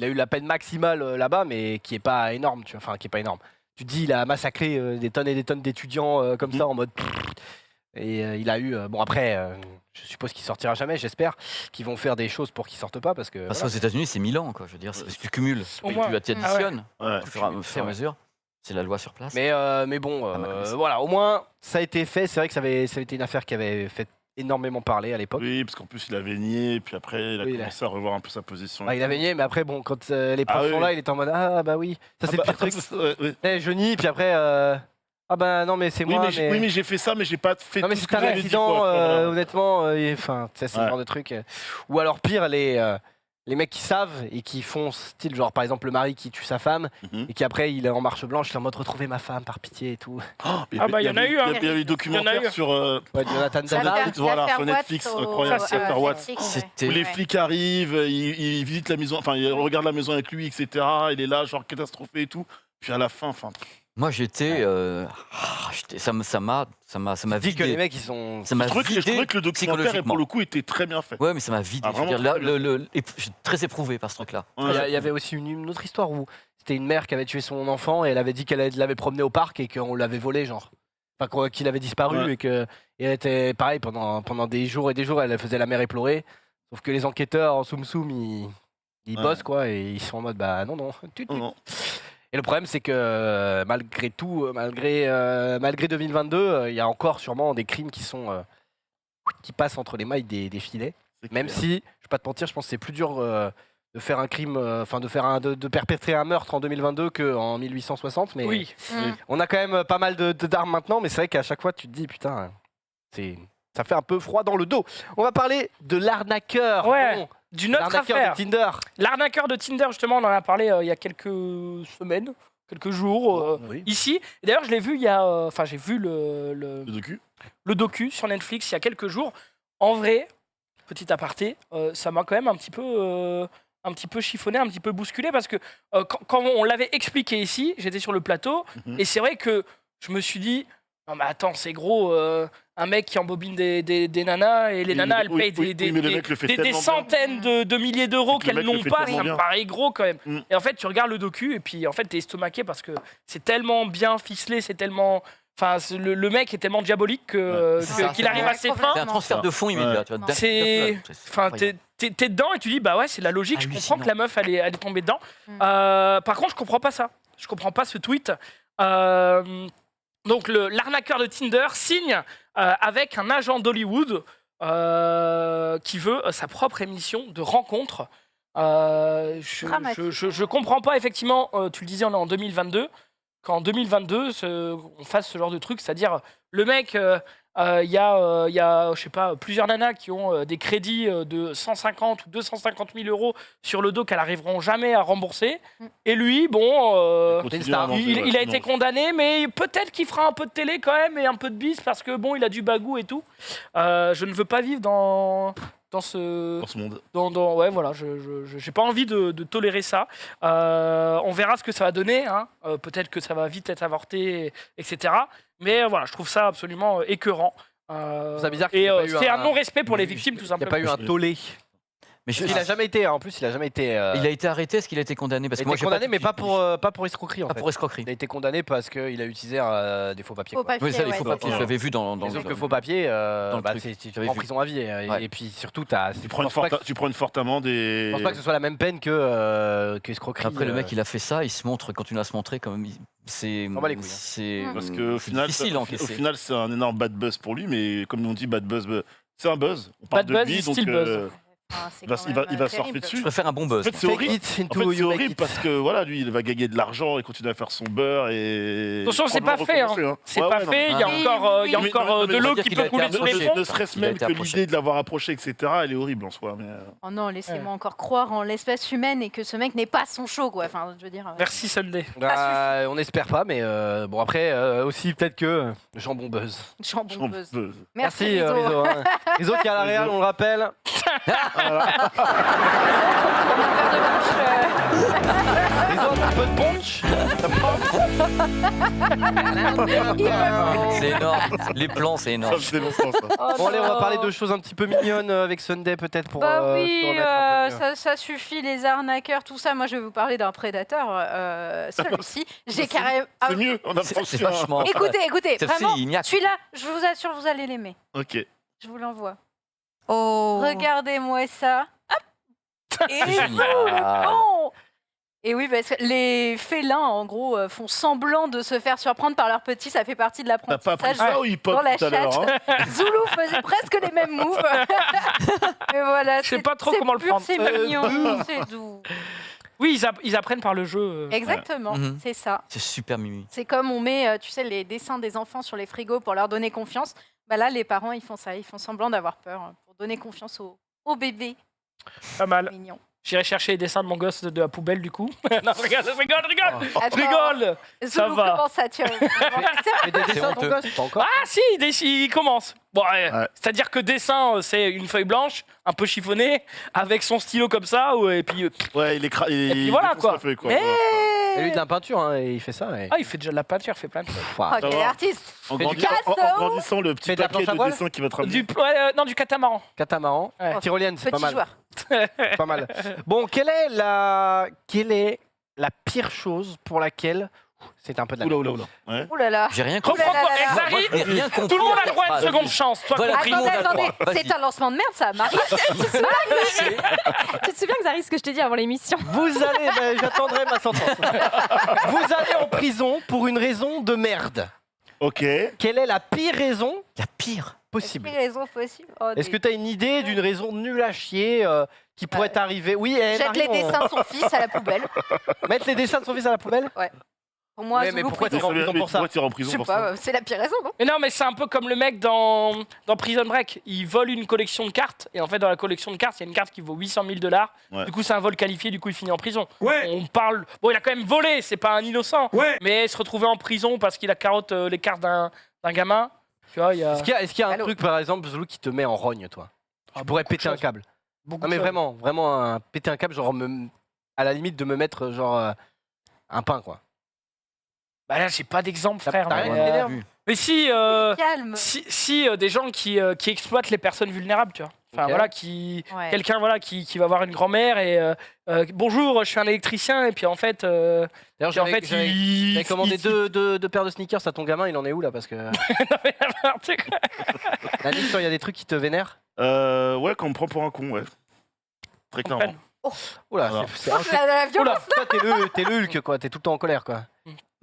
eu la peine maximale là-bas, mais qui est pas énorme, tu vois. Enfin, qui est pas énorme. Tu te dis, il a massacré des tonnes et des tonnes d'étudiants comme ça en mode. Et il a eu. Bon, après, je suppose qu'il sortira jamais, j'espère qu'ils vont faire des choses pour qu'il sorte pas parce que. Parce voilà. qu'aux États-unis, c'est 1000 ans, quoi. Je veux dire, c'est parce que tu cumules. Au Et moins. tu additionnes Ouais. au fur et à C'est vrai. mesure. C'est la loi sur place. Mais bon, Ah, ma connaissance. voilà, au moins, ça a été fait. C'est vrai que ça avait été une affaire qui avait fait énormément parler à l'époque. Oui, parce qu'en plus, il avait nié, et puis après, il a Oui, commencé à revoir un peu sa position. Bah, il avait nié, mais après, bon, quand les preuves Ah, sont oui, là, oui. il était en mode ah bah oui, ça c'est le pire truc. Oui, Je nie, puis après ah bah non mais c'est moi. mais j'ai fait ça, mais j'ai pas fait Non mais tout ce c'est que un j'avais dit. accident, quoi. Voilà. honnêtement, enfin, tu sais, c'est Ouais. ce genre de truc. Ou alors pire, les mecs qui savent et qui font style, genre par exemple le mari qui tue sa femme Mhm. et qui après il est en marche blanche, il est en mode retrouver ma femme par pitié et tout. Ah bah, il y en a eu, hein. Il y a eu des Il y en a eu. documentaires sur Ouais, Jonathan Ça David. fait- voilà, ça sur fait Netflix, Watts au- incroyable, ça, c'est faire Watts. Netflix, C'était- Où les ouais. flics arrivent, ils visitent la maison, enfin ils regardent la maison avec lui, etc. Il est là, genre catastrophé et tout. Puis à la fin, enfin, Moi, j'étais. Ça m'a Dit que vidé. les mecs, ils sont. Ça m'a Je trouvais vidé que le documentaire, psychologiquement. pour le coup, était très bien fait. Ouais, mais ça m'a vidé. Ah, Je veux dire, vraiment là, je suis très éprouvé par ce truc-là. Ouais. Il y avait aussi une autre histoire où c'était une mère qui avait tué son enfant et elle avait dit qu'elle l'avait promené au parc et qu'on l'avait volé, genre. Enfin, qu'il avait disparu Ouais. et elle était pareil pendant des jours et des jours, elle faisait la mère éplorée. Sauf que les enquêteurs en soum ils Ouais. bossent quoi et ils sont en mode bah non. Non. Et le problème c'est que malgré tout, malgré 2022, il y a encore sûrement des crimes qui passent entre les mailles des filets. C'est Même clair. si, je vais pas te mentir, je pense que c'est plus dur de faire un crime, de perpétrer un meurtre en 2022 qu'en 1860. Mais Oui. on a quand même pas mal d'armes maintenant, mais c'est vrai qu'à chaque fois tu te dis putain, ça fait un peu froid dans le dos. On va parler de l'arnaqueur. Ouais. Bon, D'une autre l'arnaqueur affaire. de Tinder. L'arnaqueur de Tinder, justement, on en a parlé il y a quelques semaines, quelques jours, Oui. ici. Et d'ailleurs, je l'ai vu j'ai vu le docu sur Netflix il y a quelques jours. En vrai, petit aparté, ça m'a quand même un petit peu chiffonné, un petit peu bousculé, parce que quand on l'avait expliqué ici, j'étais sur le plateau, et c'est vrai que je me suis dit, non mais attends, c'est gros, un mec qui embobine des nanas, et les nanas, elles payent mais le mec le fait des tellement bien. centaines de milliers d'euros C'est que le qu'elles mec le n'ont fait pas, tellement ça me bien. paraît gros quand même. Mm. Et en fait, tu regardes le docu, et puis en fait, t'es estomaqué, parce que c'est tellement bien ficelé, c'est tellement... Enfin, le mec est tellement diabolique qu'il arrive à ses fins. C'est un transfert de fonds immédiat. Ouais. Tu vois, C'est... Enfin, t'es dedans et tu dis, bah ouais, c'est la logique, je comprends que la meuf, elle est tombée dedans. Par contre, je comprends pas ça. Je comprends pas ce tweet. Donc, l'arnaqueur de Tinder signe avec un agent d'Hollywood qui veut sa propre émission de rencontre. Je comprends pas, effectivement, tu le disais, on est en 2022, qu'en 2022, on fasse ce genre de truc, c'est-à-dire le mec, il y a, je sais pas, plusieurs nanas qui ont des crédits de 150 ou 250 000 euros sur le dos qu'elles n'arriveront jamais à rembourser. Et lui, bon, Continue à avancer, il a ouais, été non. condamné, mais peut-être qu'il fera un peu de télé quand même et un peu de bis parce que bon, il a du bagou et tout. Je ne veux pas vivre dans ce monde. ouais, voilà, j'ai pas envie de tolérer ça. On verra ce que ça va donner. Hein. Peut-être que ça va vite être avorté, etc. Mais voilà, je trouve ça absolument écœurant. C'est bizarre qu'il y Et ait pas eu c'est un non-respect pour les victimes, tout Il n'y a simplement. pas eu un tollé. Mais Il a jamais été, en plus, il a jamais été. Il a été arrêté, est-ce qu'il a été condamné? Parce il que a moi, été j'ai condamné, tout mais de suite- pas pour escroquerie en Ah, fait. pour escroquerie. Il a été condamné parce qu'il a utilisé des faux papiers. Faux quoi. papier, Oui, ça, les ouais, faux c'est papiers, ça. je l'avais vu dans Mais sauf le- que faux papier, dans le truc. tu J'avais prends vu. prison à vie. Ouais. Et puis surtout, Tu prends une forte amende et. Je pense pas que ce soit la même peine que escroquerie. Après, le mec, il a fait ça, il se montre, continue à se montrer comme c'est. On bat les couilles, hein. C'est Parce que au c'est final, difficile à au encaisser. final, c'est un énorme bad buzz pour lui, mais comme on dit, bad buzz, c'est un buzz. On parle Bad de buzz, lui, donc style buzz. Enfin, c'est il va- quand il va- même, il va terrible. surfer dessus. Je préfère un bon En buzz. fait, c'est Fake horrible. it En into fait, you c'est make horrible it. parce que voilà, lui, il va gagner de l'argent et continuer à faire son beurre et. Attention, c'est pas probablement fait. recommencer, C'est Ouais, pas ouais, non, fait. Il y a mais- encore, il y a Mais- encore mais- de mais- l'eau on va qui dire peut qu'il a couler été sous les approché. ponts. Ne serait-ce Il a même été que approché. l'idée de l'avoir approché, etc., elle est horrible en soi. Mais... Oh non, laissez-moi encore croire en l'espèce humaine et que ce mec n'est pas son show, quoi. Enfin, je veux dire. Merci Sunday. Bah, on espère pas, mais bon après aussi peut-être que jambon buzz. Jambon buzz. Buzz. Merci, Rizzo. Rizzo. Hein. Rizzo qui est à la Real, on le rappelle. Rizzo, un peu de punch. C'est énorme. Les plans, c'est Ça énorme. faisait longtemps, ça. Oh Bon allez, on va non. parler de choses un petit peu mignonnes avec Sunday peut-être pour Bah se oui, remettre un peu mieux. ça suffit, les arnaqueurs, tout ça. Moi, je vais vous parler d'un prédateur. Celui-ci, j'ai carrément. Ah, C'est mieux, on a C'est franchi vachement. écoutez, C'est vraiment, ignaque. celui-là, je vous assure, vous allez l'aimer. Ok. Je vous l'envoie. Oh. Regardez-moi ça. Hop. Et génial. bon. Et oui, parce que les félins, en gros, font semblant de se faire surprendre par leurs petits. Ça fait partie de T'as pas appris l'apprentissage. ça ou hip-hop dans la tout à l'heure hein Zoulou faisait presque les mêmes moves. Mais voilà, Je sais c'est- pas trop c'est comment le pur, prendre. C'est mignon, c'est doux. Oui, ils apprennent par le jeu. Exactement, Mhm. c'est ça. C'est super mimi. C'est comme on met, tu sais, les dessins des enfants sur les frigos pour leur donner confiance. Bah là, les parents, ils font ça. Ils font semblant d'avoir peur pour donner confiance au bébé Pas mal. mignon. J'irai chercher les dessins de mon gosse de la poubelle du coup. Non, regarde, rigole. Attends, Rigole. Zoulou, va. comment ça, tu vois Mais des dessins ton honteux. gosse, pas encore. Ah si, il commence. Bon, c'est-à-dire que dessin, c'est une feuille blanche, un peu chiffonnée, avec son stylo comme ça, et puis... Ouais, il écrase. Et puis voilà, quoi. Feuille, quoi. Mais... Et lui de la peinture, hein, et il fait ça. Et... Ah, il fait déjà de la peinture, il fait plein de choses. Oh, quel artiste. En Fais du grandissant, le petit Fais de la paquet planche à de voile dessin qui va te ramener. Non, du catamaran. Catamaran. Ouais. Tyrolienne, c'est pas Petit mal. joueur. Pas mal. Bon, quelle est la pire chose pour laquelle... C'est un peu de la... Oula. Ouais. Ouh là là. J'ai rien Comprends compris. quoi, là là. Zari, Moi, je n'ai rien compris. tout le monde a le droit à une Vas-y. seconde chance. Toi, Voilà. compris. Tout le monde a le Attendez, droit. Vas-y. c'est un lancement de merde ça, Marie. Tu te souviens, Xaris, ce que je t'ai dit avant l'émission? Vous allez... ben, j'attendrai ma sentence. Vous allez en prison pour une raison de merde. Ok. Quelle est la pire raison La pire. possible? Quelle raison possible. Est-ce que tu as une idée d'une raison nulle à chier qui pourrait t'arriver? Oui, Jette les dessins de son fils à la poubelle. Mettre les dessins de son fils à la poubelle? Pour moi, Mais Zoulou pourquoi prison. t'es en prison pour ça? Pourquoi tu es en Je prison sais pour ça? pas, c'est la pire raison, non? Mais non, mais c'est un peu comme le mec dans Prison Break. Il vole une collection de cartes, et en fait, dans la collection de cartes, il y a une carte qui vaut $800 000. Ouais. Du coup, c'est un vol qualifié, du coup, il finit en prison. Ouais. On parle. Bon, il a quand même volé, c'est pas un innocent. Ouais. Mais se retrouver en prison parce qu'il a carotte les cartes d'un gamin, tu vois, il y a. Est-ce qu'il y a un Allô? truc, par exemple, Zoulou, qui te met en rogne, toi? Tu pourrais beaucoup de péter un choses. câble. Beaucoup Non, mais de choses. vraiment, péter un câble, genre, à la limite de me mettre, genre, un pain, quoi. Bah là, j'ai pas d'exemple, frère. T'as rien Mais, qui t'énerve? mais si, Calme. des gens qui exploitent les personnes vulnérables, tu vois. Enfin, Ok. voilà, Ouais. quelqu'un voilà, qui va voir une grand-mère et bonjour, je suis un électricien, et puis en fait, D'ailleurs, puis en fait j'avais commandé il- deux paires de sneakers à ton gamin, il en est où, là? Parce que... Non, mais n'importe quoi. Nannick, toi, il y a des trucs qui te vénèrent? Ouais, quand on me prend pour un con, ouais. Très clairement. Oula, Alors. c'est Oh, la violence. Toi, t'es le Hulk, quoi. T'es tout le temps en colère, quoi.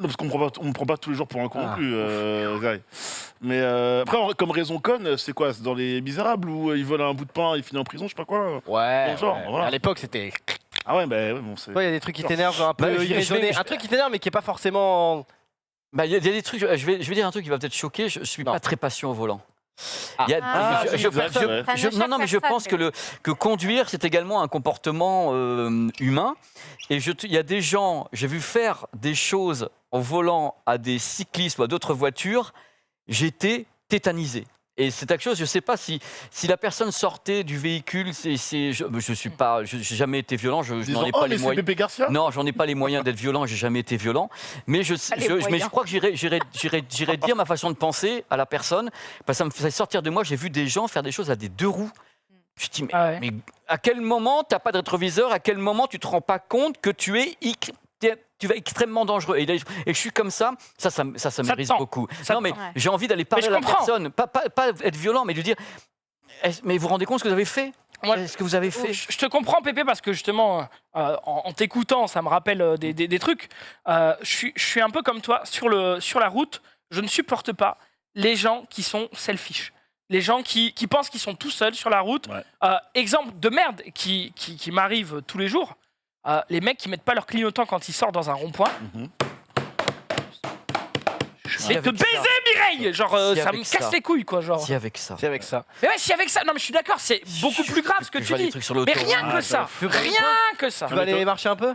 Non, parce qu'on me prend pas tous les jours pour un con Ah. non plus, Zari. Mais après, comme raison conne, c'est quoi? C'est dans Les Misérables où ils volent un bout de pain, ils finissent en prison, je sais pas quoi. Ouais. Genre, ouais. voilà. À l'époque, c'était... Ah ouais, bah ouais, bon, c'est. Toi, il y a des trucs qui t'énervent, genre un peu Bah, je vais- irraisonnés. Un truc qui t'énerve, mais qui est pas forcément... Bah, il y a des trucs, je vais dire un truc qui va peut-être choquer, je suis Non. pas très patient au volant. Ah. Il y a- Ah, je- oui, je- exact, je- ouais. Ça ne non, non, mais je choque pense personne, que conduire, c'est également un comportement humain. Et il y a des gens, j'ai vu faire des choses en volant à des cyclistes ou à d'autres voitures, j'étais tétanisé. Et c'est quelque chose, je ne sais pas si la personne sortait du véhicule, je suis pas, j'ai jamais été violent, je Disant, n'en ai oh, pas mais les c'est moyens. Pépé Garcia? Non, j'en ai pas les moyens d'être violent, j'ai jamais été violent. Mais je moyens. crois que j'irai dire ma façon de penser à la personne, parce que ça me faisait sortir de moi. J'ai vu des gens faire des choses à des deux roues. Je me dis, Ah ouais. mais à quel moment tu n'as pas de rétroviseur? À quel moment tu te rends pas compte que tu vas extrêmement dangereux? Et je suis comme ça te mérite tend. beaucoup. Ça Non, te mais tend. Ouais. j'ai envie d'aller parler je à la comprends. personne, pas être violent, mais lui dire, mais vous vous rendez compte ce que vous avez fait? Moi, Est-ce que vous avez fait? Je te comprends, Pépé, parce que justement, en t'écoutant, ça me rappelle des trucs. Je suis un peu comme toi. Sur la route, je ne supporte pas les gens qui sont selfish. Les gens qui pensent qu'ils sont tout seuls sur la route. Ouais. Exemple de merde qui m'arrive tous les jours. Les mecs qui mettent pas leur clignotant quand ils sortent dans un rond-point. Mhm. Je Si vais te avec ça. baiser, Mireille. Genre, Si ça avec me casse ça. les couilles, quoi. Genre. Si avec ça. C'est avec ça. Mais ouais, si avec ça. Non, mais je suis d'accord, c'est beaucoup plus grave ce que Je tu vois des dis. trucs sur Mais l'autoroute. rien que Ah, ça. ça. Rien que ça. Tu vas aller marcher un peu?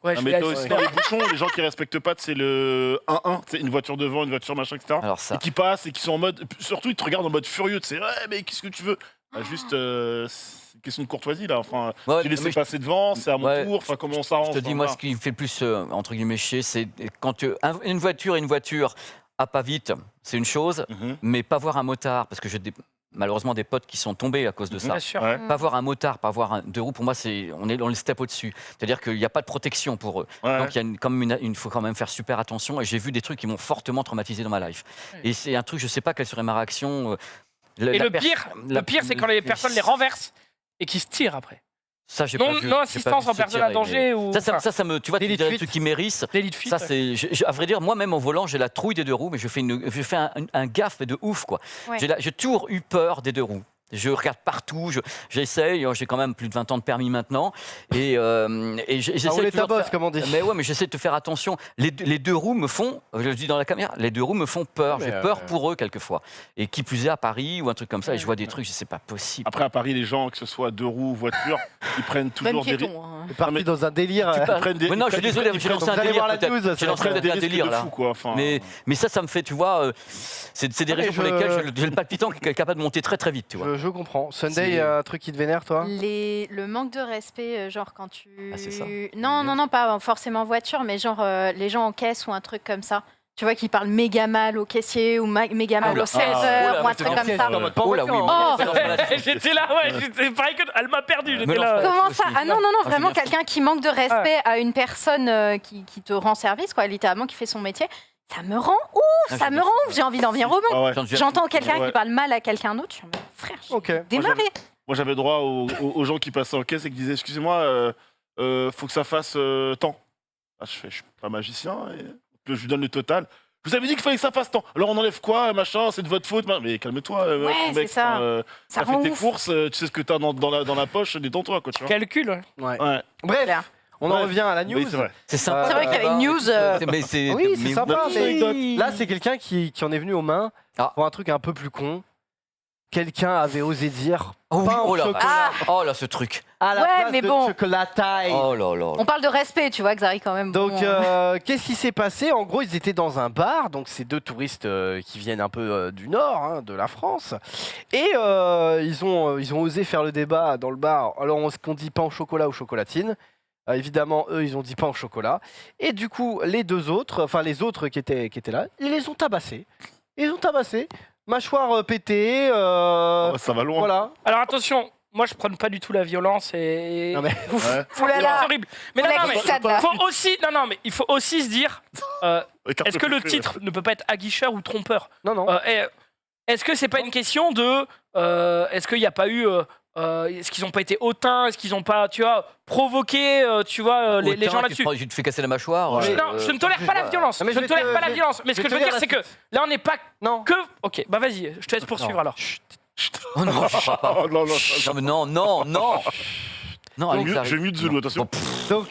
Ouais, Ah, je mais vais t'as aller- aussi dans les bouchons, les gens qui respectent pas, c'est le 1-1, c'est une voiture devant, une voiture machin, etc. Alors ça. Et qui passent et qui sont en mode. Surtout, ils te regardent en mode furieux, tu sais, ouais, mais qu'est-ce que tu veux? Bah, juste, c'est une question de courtoisie là. Enfin, Ouais, j'ai laissé mais passer devant, c'est à mon Ouais. tour, enfin, comment on s'arrange? Je te dis, enfin, moi, voilà. ce qui me fait le plus, entre guillemets, chier, c'est quand une voiture à pas vite, c'est une chose, Mhm. mais pas voir un motard, parce que j'ai malheureusement des potes qui sont tombés à cause de ça. Bien sûr. Ouais. Pas voir un motard, pas voir un deux roues, pour moi, on est dans le step au-dessus. C'est-à-dire qu'il n'y a pas de protection pour eux. Ouais. Donc, il faut quand même faire super attention. Et j'ai vu des trucs qui m'ont fortement traumatisé dans ma life. Et c'est un truc, je ne sais pas quelle serait ma réaction. Et le pire, c'est quand les personnes les renversent et qui se tirent après. Ça, j'ai Non, pas vu. non j'ai assistance pas en vu se personne à tirer, danger mais- ou. Ça me, tu vois, Délit tu de des fuite. trucs qui mérissent. Délit de fuite. Ça, c'est, à vrai dire, moi-même en volant, j'ai la trouille des deux roues, mais je fais un gaffe de ouf, quoi. Ouais. J'ai toujours eu peur des deux roues. Je regarde partout, j'essaye, j'ai quand même plus de 20 ans de permis maintenant, et j'essaie rouler ta toujours de bosse, faire- comme on dit. Mais ouais, mais j'essaie de te faire attention. Les deux roues me font, je le dis dans la caméra, les deux roues me font peur. Mais J'ai peur pour eux quelquefois. Et qui plus est à Paris ou un truc comme ça, et je vois des trucs, je sais pas possible. Après, à Paris, les gens, que ce soit deux roues ou voiture, ils prennent Même toujours des. piéton. Hein. C'est parti dans un délire. Mais non, je suis désolé, j'ai lancé un Vous allez délire voir la peut-être. news, J'ai lancé peut-être un délire là. Mais ça me fait, tu vois, c'est des raisons pour lesquelles j'ai le palpitant qui est capable de monter très très vite, tu vois. Je comprends. Sunday, un truc qui te vénère, toi? Le manque de respect, genre quand tu... Ah, c'est ça. Non, pas forcément voiture, mais genre les gens en caisse ou un truc comme ça. Tu vois, qui parlent méga mal au caissier ou méga mal au serveur ou un truc comme ça. Oh là, oui. J'étais là, ouais, j'étais pareil que. Elle m'a perdu, j'étais là. Comment ça? Ah non, vraiment quelqu'un qui manque de respect à une personne qui te rend service, quoi, littéralement, qui fait son métier. Ça me rend ouf, j'ai envie d'en venir au banc. J'entends quelqu'un qui parle mal à quelqu'un d'autre, je suis en mode, frère, je vais démarrer. Moi, j'avais droit aux gens qui passaient en caisse et qui disaient, excusez-moi, faut que ça fasse tant. Ah, je suis pas magicien, et je lui donne le total. Je vous avais dit qu'il fallait que ça fasse tant. Alors on enlève quoi, machin, c'est de votre faute. Mais calme-toi, ouais, mec. Ça t'as fait tes courses, tu sais ce que t'as dans la poche, détends-toi, quoi, tu vois. Calcul, ouais. Bref, on en revient à la news. Oui, c'est vrai. C'est sympa. C'est vrai qu'il y avait une news. Oui, c'est sympa. Mais là, c'est quelqu'un qui en est venu aux mains pour un truc un peu plus con. Quelqu'un avait osé dire pain au chocolat. Oh là, ce truc. À la place de chocolataille. Oh là là. On parle de respect, tu vois, Xari, quand même. Donc, qu'est-ce qui s'est passé? En gros, ils étaient dans un bar. Donc, c'est deux touristes qui viennent un peu du nord, de la France. Et ils ont osé faire le débat dans le bar. Alors, qu'on dit pain au chocolat ou chocolatine. Évidemment, eux, ils ont dit pain au chocolat. Et du coup, les autres qui étaient là, ils les ont tabassés. Mâchoire pétée. Ça va loin. Voilà. Alors attention, moi je prône pas du tout la violence et. Non mais. C'est horrible. Mais il faut aussi se dire. Est-ce que le titre ne peut pas être aguicheur ou trompeur? Non. Est-ce que c'est pas une question de. Est-ce qu'il n'y a pas eu. Est-ce qu'ils n'ont pas été hautains? Est-ce qu'ils n'ont pas, tu vois, provoqué, tu vois, les gens là-dessus? Je te fais casser la mâchoire. Non, je ne tolère pas la violence. Mais ce que je veux dire, c'est que là, on n'est pas que. Ok, bah vas-y, je te laisse poursuivre alors. Oh non, je ne pas. Non, j'ai mieux de Zulu, attention. Donc,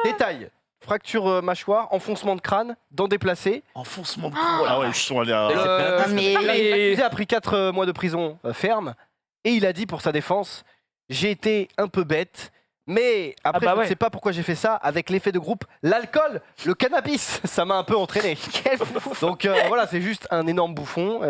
détail. Fracture mâchoire, enfoncement de crâne, dents déplacées. Enfoncement de crâne. Ah ouais, ils sont allés à. L'accusé a pris 4 mois de prison ferme. Et il a dit pour sa défense, j'ai été un peu bête, mais après je ne sais pas pourquoi j'ai fait ça, avec l'effet de groupe, l'alcool, le cannabis, ça m'a un peu entraîné. Donc voilà, c'est juste un énorme bouffon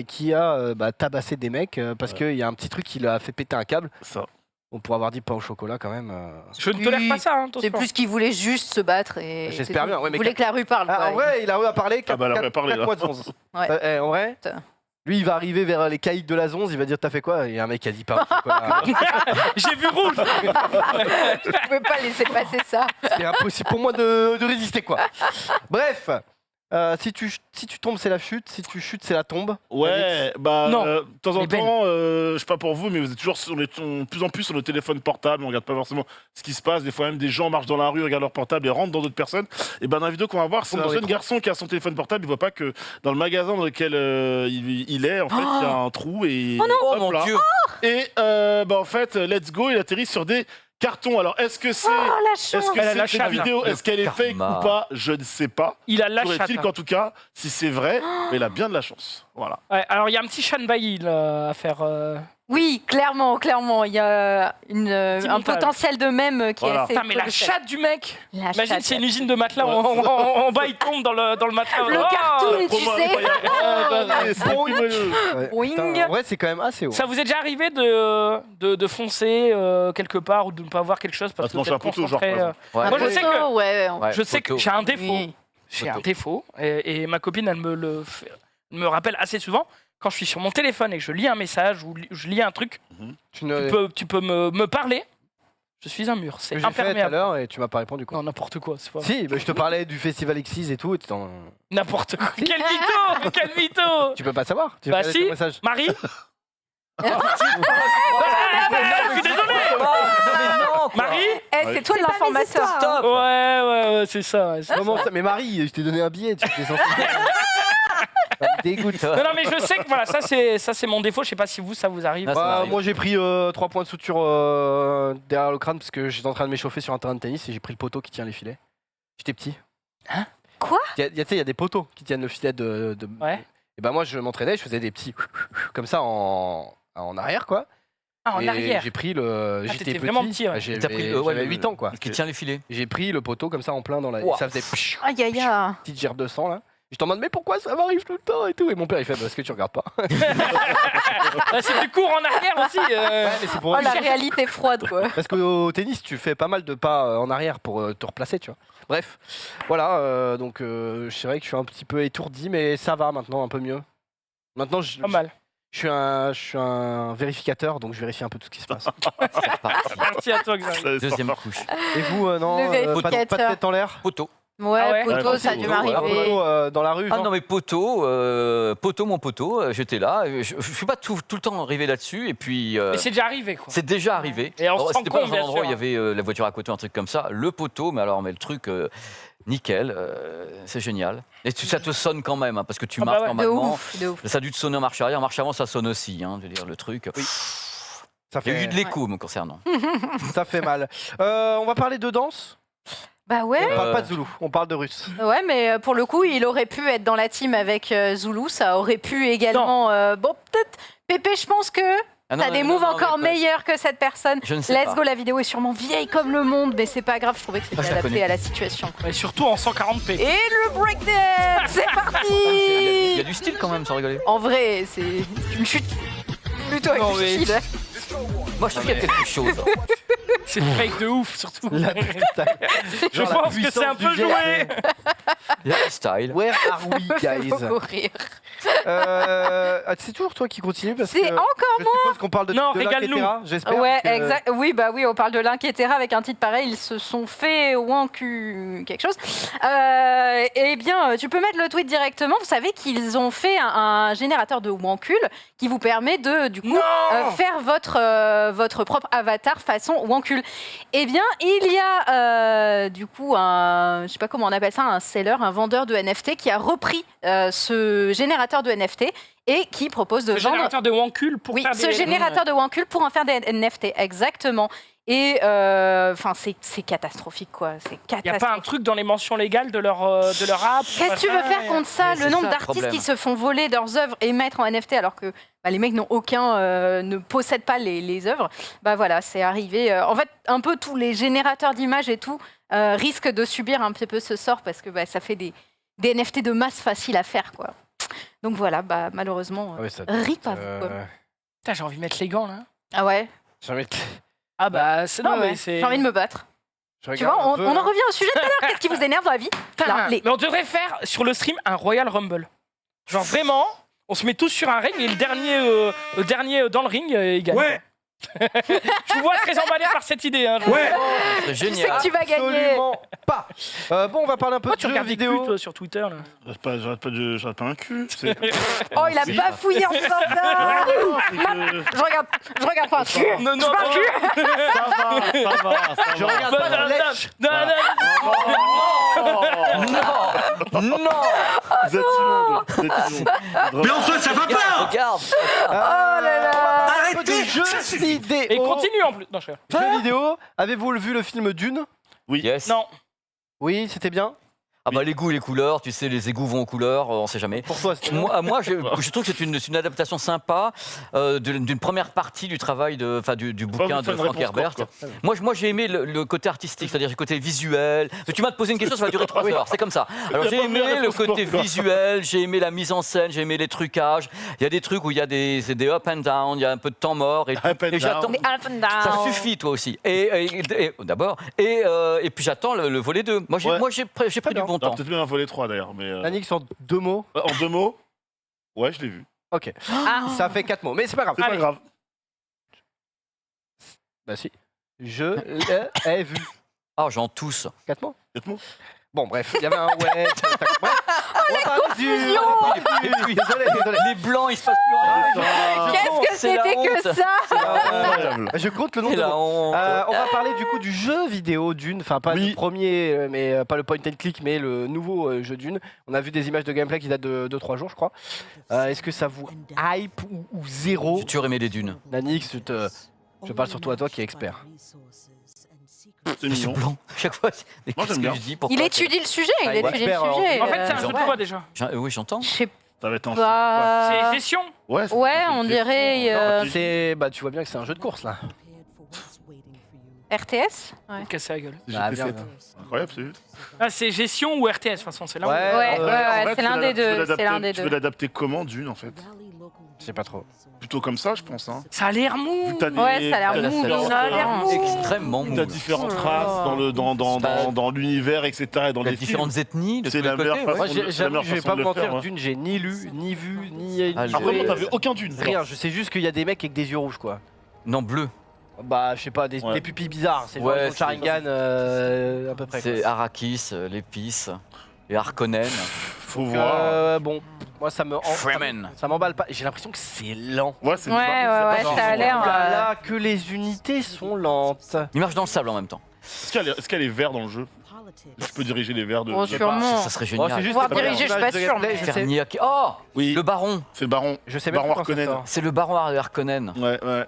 qui a tabassé des mecs parce qu'il y a un petit truc qui l'a fait péter un câble. Ça. On pourrait avoir dit pain au chocolat quand même. Je ne tolère pas ça. C'est plus qu'il voulait juste se battre. J'espère bien. Ouais, il voulait que la rue parle. En vrai, la rue a parlé. 4 mois de 11. Ouais. En vrai. Lui, il va arriver vers les caïds de la Zonze, il va dire t'as fait quoi? Et un mec a dit pas. J'ai vu rouge. Je pouvais pas laisser passer ça. C'est impossible pour moi de résister, quoi. Bref, si tu tombes, c'est la chute. Si tu chutes, c'est la tombe. Ouais, de temps en temps, je sais pas pour vous, mais vous êtes toujours de plus en plus sur le téléphone portable. On regarde pas forcément ce qui se passe. Des fois, même des gens marchent dans la rue, regardent leur portable et rentrent dans d'autres personnes. Et dans la vidéo qu'on va voir, c'est un jeune garçon qui a son téléphone portable. Il voit pas que dans le magasin dans lequel il est, en fait, il y a un trou et. Oh mon Dieu! Et en fait, let's go, il atterrit sur des carton. Alors, est-ce que c'est cette vidéo, est-ce qu'elle est fake ou pas? Je ne sais pas. Il a la chatte. Qu'en tout cas, si c'est vrai, il a bien de la chance. Voilà. Ouais, alors, il y a un petit Shan Bailly à faire. Oui, clairement. Il y a un potentiel de mème qui est assez. Putain, mais la chatte du mec! Imagine, c'est une usine de matelas. Ouais. En bas, il tombe dans le matelas. Le cartoon, tu sais. Putain, en vrai, c'est quand même assez haut. Ça vous est déjà arrivé de foncer quelque part ou de ne pas voir quelque chose parce que vous êtes concentré? Moi, je sais que j'ai un défaut. J'ai un défaut et ma copine, elle me rappelle assez souvent. Quand je suis sur mon téléphone et que je lis un message ou je lis un truc, tu peux me parler. Je suis un mur, c'est imperméable. J'ai fait tout à l'heure et tu m'as pas répondu, quoi. Non, n'importe quoi, c'est pas vrai. Si, je te parlais du festival Xyz et tout. Et N'importe quoi. Quel mytho! Quel mytho! Tu peux pas savoir. Bah si, Marie. Je suis désolé. Marie, c'est toi l'informateur. Stop. Ouais, c'est ça. Comment ça? Mais Marie, je t'ai donné un billet. Tu étais censé. Ça me dégoûte. Non, mais je sais que voilà, ça c'est mon défaut. Je sais pas si ça vous arrive. Moi, j'ai pris 3 points de suture derrière le crâne parce que j'étais en train de m'échauffer sur un terrain de tennis et j'ai pris le poteau qui tient les filets. J'étais petit. Hein? Quoi? Il y a des poteaux qui tiennent le filet de... Ouais. Et moi, je m'entraînais, je faisais des petits comme ça en arrière, quoi. Ah, en Et arrière. J'ai pris le. Ah, J'étais t'étais petit. vraiment petit, ouais. J'avais T'as pris le- ouais, j'avais le- 8 ans, quoi. Qui tient les filets. J'ai pris le poteau comme ça en plein dans la. Wow. Ça faisait psh, Aïe, aïe, aïe. petite gerbe de sang là. J'étais en mode mais pourquoi ça m'arrive tout le temps et tout. Et mon père il fait parce que tu regardes pas. Ah, c'était court en arrière aussi. Ouais, mais c'est pour Oh, la réalité froide, quoi. Parce qu'au tennis tu fais pas mal de pas en arrière pour te replacer, tu vois. Bref, voilà. Donc c'est vrai que je suis un petit peu étourdi, mais ça va maintenant un peu mieux. Maintenant Pas mal. je suis un vérificateur, donc je vérifie un peu tout ce qui se passe. Merci à toi, Xavier. Deuxième couche. Et vous, non, Le pas de vérificateur. tête en l'air. Poteau. Ouais, Ah ouais poteau, Ouais, ça a dû poteau, Un m'arriver. poteau dans la rue. Ah genre. non mais poteau mon poteau, j'étais là, je suis pas tout le temps arrivé là-dessus et puis Mais c'est déjà arrivé, quoi. c'est déjà arrivé. Et on se Alors, rend c'était pas compte, dans un bien endroit où sûr. il y avait la voiture à côté, un truc comme ça, le poteau, mais le truc nickel, c'est génial. Et ça te sonne quand même, hein, parce que tu Ah bah marches ouais. De normalement. ouf, de ouf. Ça a dû te sonner en marche arrière, en marche avant ça sonne aussi, hein, je veux dire le truc. Ça Il y a eu fait, de l'écho me concernant. ça fait mal. On va parler de danse. Bah ouais. On parle pas de Zoulou, on parle de russe. Ouais, mais pour le coup, il aurait pu être dans la team avec Zoulou. Ça aurait pu également. Bon, peut-être. Pépé, je pense que Ah non, t'as non, des non, moves non, encore mais- meilleurs que cette personne. Je ne sais Let's pas. go, la vidéo est sûrement vieille comme le monde, mais c'est pas grave. Je trouvais que c'était je la adapté connais. à la situation. Et surtout en 140p. Et le breakdance, c'est Il y a parti. du style quand même, sans rigoler. En vrai, c'est une chute plutôt avec Non, du mais- style. Moi je trouve qu'il y a quelque chose. C'est fake de ouf, surtout. La putain. Je pense que c'est un peu joué. Il y a du style. Where are we, guys? Faut rire. C'est toujours toi qui continue parce que C'est encore je suppose qu'on parle de, Non, de régale-nous. l'Inquetera, j'espère. Ouais, parce que- exact. Oui, bah oui, on parle de l'Inquetera avec un titre pareil. Ils se sont fait wanku quelque chose. Eh bien, tu peux mettre le tweet directement. Vous savez qu'ils ont fait un générateur de wankul qui vous permet de, du coup, Non faire votre propre avatar façon wankul. Eh bien, il y a du coup je sais pas comment on appelle ça, un seller, un vendeur de NFT qui a repris ce générateur de NFT et qui propose de Le vendre. générateur de Wankul pour Oui, faire ce des... générateur de wankul pour en faire des NFT, exactement. Et enfin, c'est catastrophique, quoi. C'est Il n'y a catastrophique. pas un truc dans les mentions légales de leur app Qu'est-ce que tu veux faire contre ça? Mais Le c'est nombre ça, le d'artistes problème. qui se font voler leurs œuvres et mettre en NFT alors que les mecs n'ont ne possèdent pas les œuvres. Bah voilà, c'est arrivé. En fait, un peu tous les générateurs d'images et tout risquent de subir un petit peu ce sort parce que ça fait des NFT de masse faciles à faire, quoi. Donc voilà, bah malheureusement, Ah ouais, ça- rip à vous, quoi. Putain, j'ai envie de mettre les gants, là. Ah ouais. j'ai envie de- Ah bah, c'est... Non, Ouais, mais ouais. c'est... J'ai envie de me battre. je Tu regarde vois, un peu, on en hein. revient au sujet de tout à l'heure. Qu'est-ce qui vous énerve dans la vie? Putain, Là, les- mais on devrait faire sur le stream un Royal Rumble. Genre vraiment, on se met tous sur un ring et le dernier dans le ring, il gagne. Ouais. Je vous vois très emballé par cette idée. Hein. Ouais. C'est Tu sais génial. que tu vas gagner. Absolument pas. Bon, on va parler un peu Pourquoi de tu jeux regardes des vidéo. culs, toi, sur Twitter là J'arrête pas un cul. C'est- Oh, il a Oui. bafouillé en disant ça. C'est que- Je regarde pas un cul. Non, non, Pas un cul. Ça va. Je regarde pas la lèche. non, Non. Vous êtes immondes. Vous êtes immondes. Mais enfin, ça va pas. Regarde. Oh là là. Un peu de jeux vidéo. Et continue en plus. Non, je... Jeux vidéo. Avez-vous vu le film Dune? Yes. non. Oui, c'était bien. Ah bah les goûts et les couleurs, tu sais, les égouts vont aux couleurs, on sait jamais. Pour toi, c'était bien. Moi je trouve que c'est une adaptation sympa d'une première partie du travail du bouquin de Pas une Frank réponse Herbert. courte, Moi j'ai aimé le côté artistique, c'est-à-dire le côté visuel. Tu m'as posé une question, ça va durer 3 heures, c'est comme ça. Alors Il y a j'ai pas aimé de le réponse côté courte, quoi. visuel, j'ai aimé la mise en scène, j'ai aimé les trucages. Il y a des trucs où il y a des up and down, il y a un peu de temps mort. Et Up and et j'attends. down. Les up and down. Ça suffit, toi aussi. D'abord. Et puis j'attends le volet 2. Moi, Ouais. j'ai pris du bien. bon On va temps. peut-être bien un volet 3 d'ailleurs. Mais Yannick, en 2 mots. en 2 mots, ouais, je l'ai vu. Ok. Ah. Ça fait 4 mots, mais c'est pas grave. C'est pas grave. Bah si. Je l'ai vu. Ah, j'en tousse. 4 mots. 4 mots. Bon, bref, il y avait un ouais. Bref, on va parler du. Désolé. Les blancs, il se passe plus rien. Qu'est-ce que c'est la c'était que honte. ça? Incroyable. Je compte le nombre C'est de la mots. honte. On va parler du coup du jeu vidéo Dune, enfin pas Oui. le premier, mais pas le point and click, mais le nouveau jeu Dune. On a vu des images de gameplay qui datent de 2-3 jours, je crois. Est-ce que ça vous hype ou zéro? Tu aurais aimé les dunes. Nanix, je parle surtout à toi qui est expert. C'est mignon. Blanc. Chaque fois, mais Moi, qu'est-ce j'aime que bien. je dis pourquoi Il étidie le sujet. Il Ah, étudie le expert, sujet. En fait, c'est un jeu de ouais. quoi déjà? Oui, j'entends. Je sais Ça va être un Bah, C'est gestion. Ouais, c'est ouais, un jeu on de dirait C'est, bah, tu vois bien que c'est un jeu de course là. RTS. Ouais. Casser la gueule. gestion. Bah, GT7. bien, bien. Incroyable, c'est Ah, c'est gestion ou RTS, de toute façon, c'est là où... Ouais. Ouais, en ouais, vrai, c'est l'un des deux. C'est l'un des Tu veux deux. l'adapter comment, Dune, en fait? Je sais pas trop. Plutôt comme ça, je pense. Hein. Ça a l'air mou. Vu que t'as des- Ouais, ça a l'air t'as- mou, t'as- ça a l'air mou. Extrêmement mou. T'as différentes Oh. races dans l'univers, etc. Et dans Il y a les différentes films. ethnies de tous C'est les la côtés. meilleure ouais. Moi, façon de- j'avoue, je vais façon pas de me le faire, mentir, ouais. Dune, j'ai ni lu, ni vu, ni. Ah, Ah, vraiment, t'avais aucun Dune. Rien, je sais juste qu'il y a des mecs avec des yeux rouges quoi. Non, bleu. Bah, je sais pas, des Ouais. pupilles bizarres. C'est genre Ouais, ils ont le c'est- Sharingan à peu près. quoi. C'est Arrakis, l'épice, et Harkonnen. Faut voir. Bon, moi ça me. Fremen. Ça m'emballe pas. J'ai l'impression que c'est lent. Ouais, c'est Ouais, ouais, Genre, ça a l'air. oh là là, que les unités sont lentes. Il marche dans le sable en même temps. Est-ce qu'elle est vert dans le jeu? Je peux diriger les verts de. Oh, Je sais pas. sûrement. Ça serait Oh, génial. c'est juste Pouvoir que c'est pas diriger, bien. je suis pas De sûre, gameplay, mais- je sais- Ferniak. Oh, Oui, le baron. c'est le baron. Je sais même Baron pas quand ça Harkonnen. sort. C'est le baron Harkonnen. Ouais, ouais.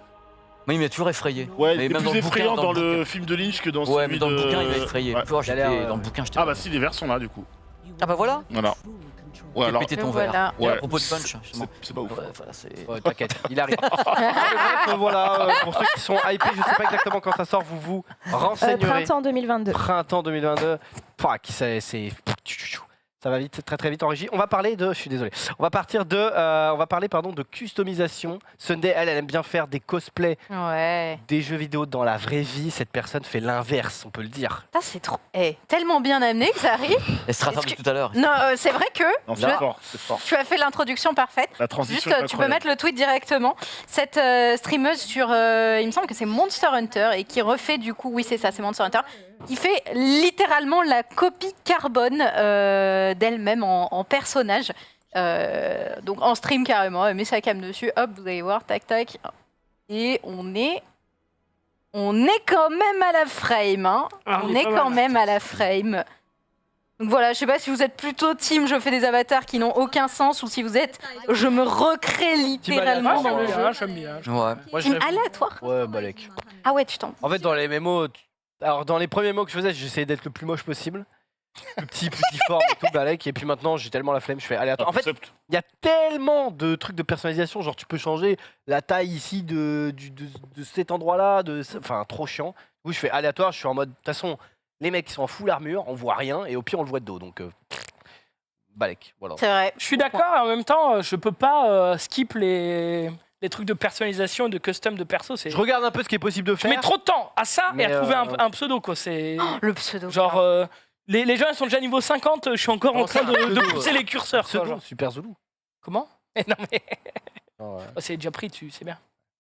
Moi, il m'a toujours effrayé. Ouais, il Mais est même plus le effrayant bouquin, dans le le film de Lynch que dans Ouais, celui mais dans le de- bouquin, il m'a effrayé. Ouais. Oh, Il a l'air, dans le bouquin, j'étais. Ah bah si, les verts sont là du coup. Ah bah voilà. Voilà. Ouais, alors. Péter ton Voilà. verre. Ouais. À propos de punch, justement. C'est pas ouf. Ouais, voilà, c'est- Ouais, t'inquiète, il arrive. Bref, voilà, pour ceux qui sont hypés, je sais pas exactement quand ça sort, vous renseignerez. Printemps 2022. Printemps 2022. Pouah, c'est. Ça va vite, très très vite en régie. On va parler de. Je suis désolé. On va partir de. On va parler pardon de customisation. Sunday, elle aime bien faire des cosplays Ouais. des jeux vidéo dans la vraie vie. Cette personne fait l'inverse, on peut le dire. Ça, c'est trop. Tellement bien amené que ça arrive. Elle se rattrape Est-ce tout à l'heure. Non, c'est vrai que Non, c'est fort, c'est fort. tu as fait l'introduction parfaite. La Juste, transition. tu peux mettre le tweet directement. Cette streameuse sur, il me semble que c'est Monster Hunter et qui refait du coup, oui c'est ça, c'est Monster Hunter, qui fait littéralement la copie carbone d'elle-même en personnage. Donc en stream carrément, elle met sa cam dessus, hop, vous allez voir, tac tac. Et on est quand même à la frame, hein. Ah, on est est pas quand mal. même à la frame. Donc voilà, je sais pas si vous êtes plutôt team je fais des avatars qui n'ont aucun sens ou si vous êtes je me recrée littéralement dans le jeu. J'aime bien. Ouais. Moi, Team je- aléatoire. Ouais, balèque. Ah ouais, tu t'en. En fait, dans les MMO, alors dans les premiers mots que je faisais, j'essayais d'être le plus moche possible. Plus petit, plus difforme et tout, balèque. Et puis maintenant, j'ai tellement la flemme, je fais aléatoire. En fait, il y a tellement de trucs de personnalisation, genre tu peux changer la taille ici de cet endroit-là, enfin trop chiant. Oui, je fais aléatoire, je suis en mode, de toute façon, les mecs ils sont en full armure, on voit rien, et au pire on le voit de dos, donc balèque, voilà. C'est vrai. Je suis d'accord, et en même temps, je peux pas skip les trucs de personnalisation et de custom de perso. C'est... Je regarde un peu ce qui est possible de Je faire. mets trop de temps à ça Mais, et à trouver un pseudo, quoi. C'est Le pseudo. genre... les gens ils sont déjà niveau 50, je suis encore en Oh, train ça, de pseudo, pousser les curseurs. Quoi, Pseudo, genre. Super Zulu. Comment Non mais Oh, ouais, oh, c'est déjà pris dessus, c'est bien.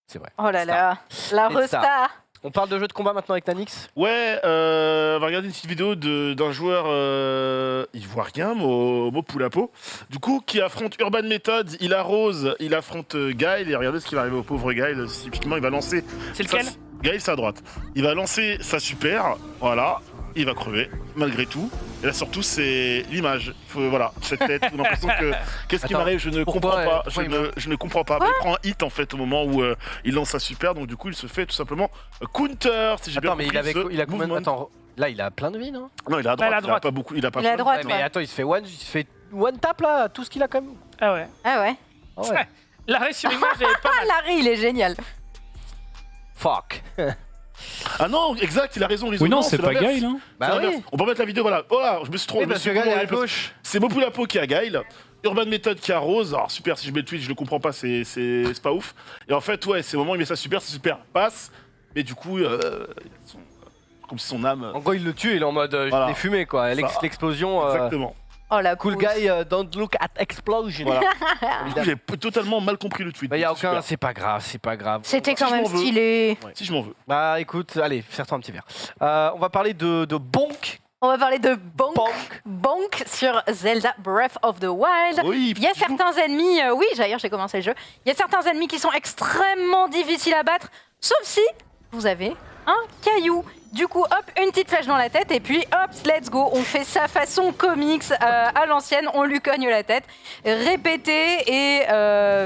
c'est vrai. Oh là là, la Et resta. On parle de jeux de combat maintenant avec Tanix. Ouais, on va regarder une petite vidéo d'un joueur ivoirien, Mopulapo, du coup, qui affronte Urban Methods, il arrose, il affronte Guile, et regardez ce qui va arriver au pauvre Guile, typiquement, il va lancer... C'est lequel Guile, c'est à droite. Il va lancer sa super, voilà, il va crever, malgré tout. Et là, surtout, c'est l'image. Voilà, cette tête, on a l'impression que... Qu'est-ce qui Attends, m'arrive? Je ne pourquoi, comprends pas. pourquoi Je ne comprends pas. Mais il prend un hit, en fait, au moment où il lance sa super, donc du coup, il se fait tout simplement counter, si j'ai bien Attends, mais compris. il a combien de... mouvement. Attends, là il a plein de vie, non? Non, il est à droite. il est à Il a droite. pas beaucoup. Il a pas Il est à plein. droite, Ouais, mais ouais. attends, il se fait one tap là, tout ce qu'il a quand même. Ah ouais. Ah ouais. Ah ouais. L'arrêt sur image est pas Ah, mal. Larry, il est génial. Fuck. Ah non, exact, il a raison. Oui, non, c'est pas l'inverse. Guile. Hein. C'est Bah l'inverse. oui. On peut mettre la vidéo, voilà. Oh là, je me suis trompé. Oui, parce que Gal est à gauche. C'est Mopulapo qui a Guile. Urban Method qui a Rose. Alors super, si je mets le tweet, je le comprends pas, c'est pas ouf. Et en fait, ouais, c'est au moment où il met sa super, c'est super, passe. Mais du coup, comme si son âme. En gros, il le tue, il est en mode Voilà. je l'ai fumé quoi. Ça. L'explosion. Exactement. Oh la Cool pousse. guy, don't look at explosion. Voilà. Du coup, j'ai totalement mal compris le tweet. Bah, y a C'est aucun, super. c'est pas grave, c'est pas grave. C'était Si quand je même m'en veux. stylé. Si je m'en veux. Bah écoute, allez, serre-toi un petit verre. On va parler de Bonk. On va parler de Bonk. Bonk. Bonk sur Zelda Breath of the Wild. Oui, Il y a certains ennemis, oui, d'ailleurs j'ai commencé le jeu, il y a certains ennemis qui sont extrêmement difficiles à battre, sauf si vous avez un caillou. Du coup, hop, une petite flèche dans la tête et puis hop, let's go. On fait ça façon comics à l'ancienne, on lui cogne la tête. Répétez et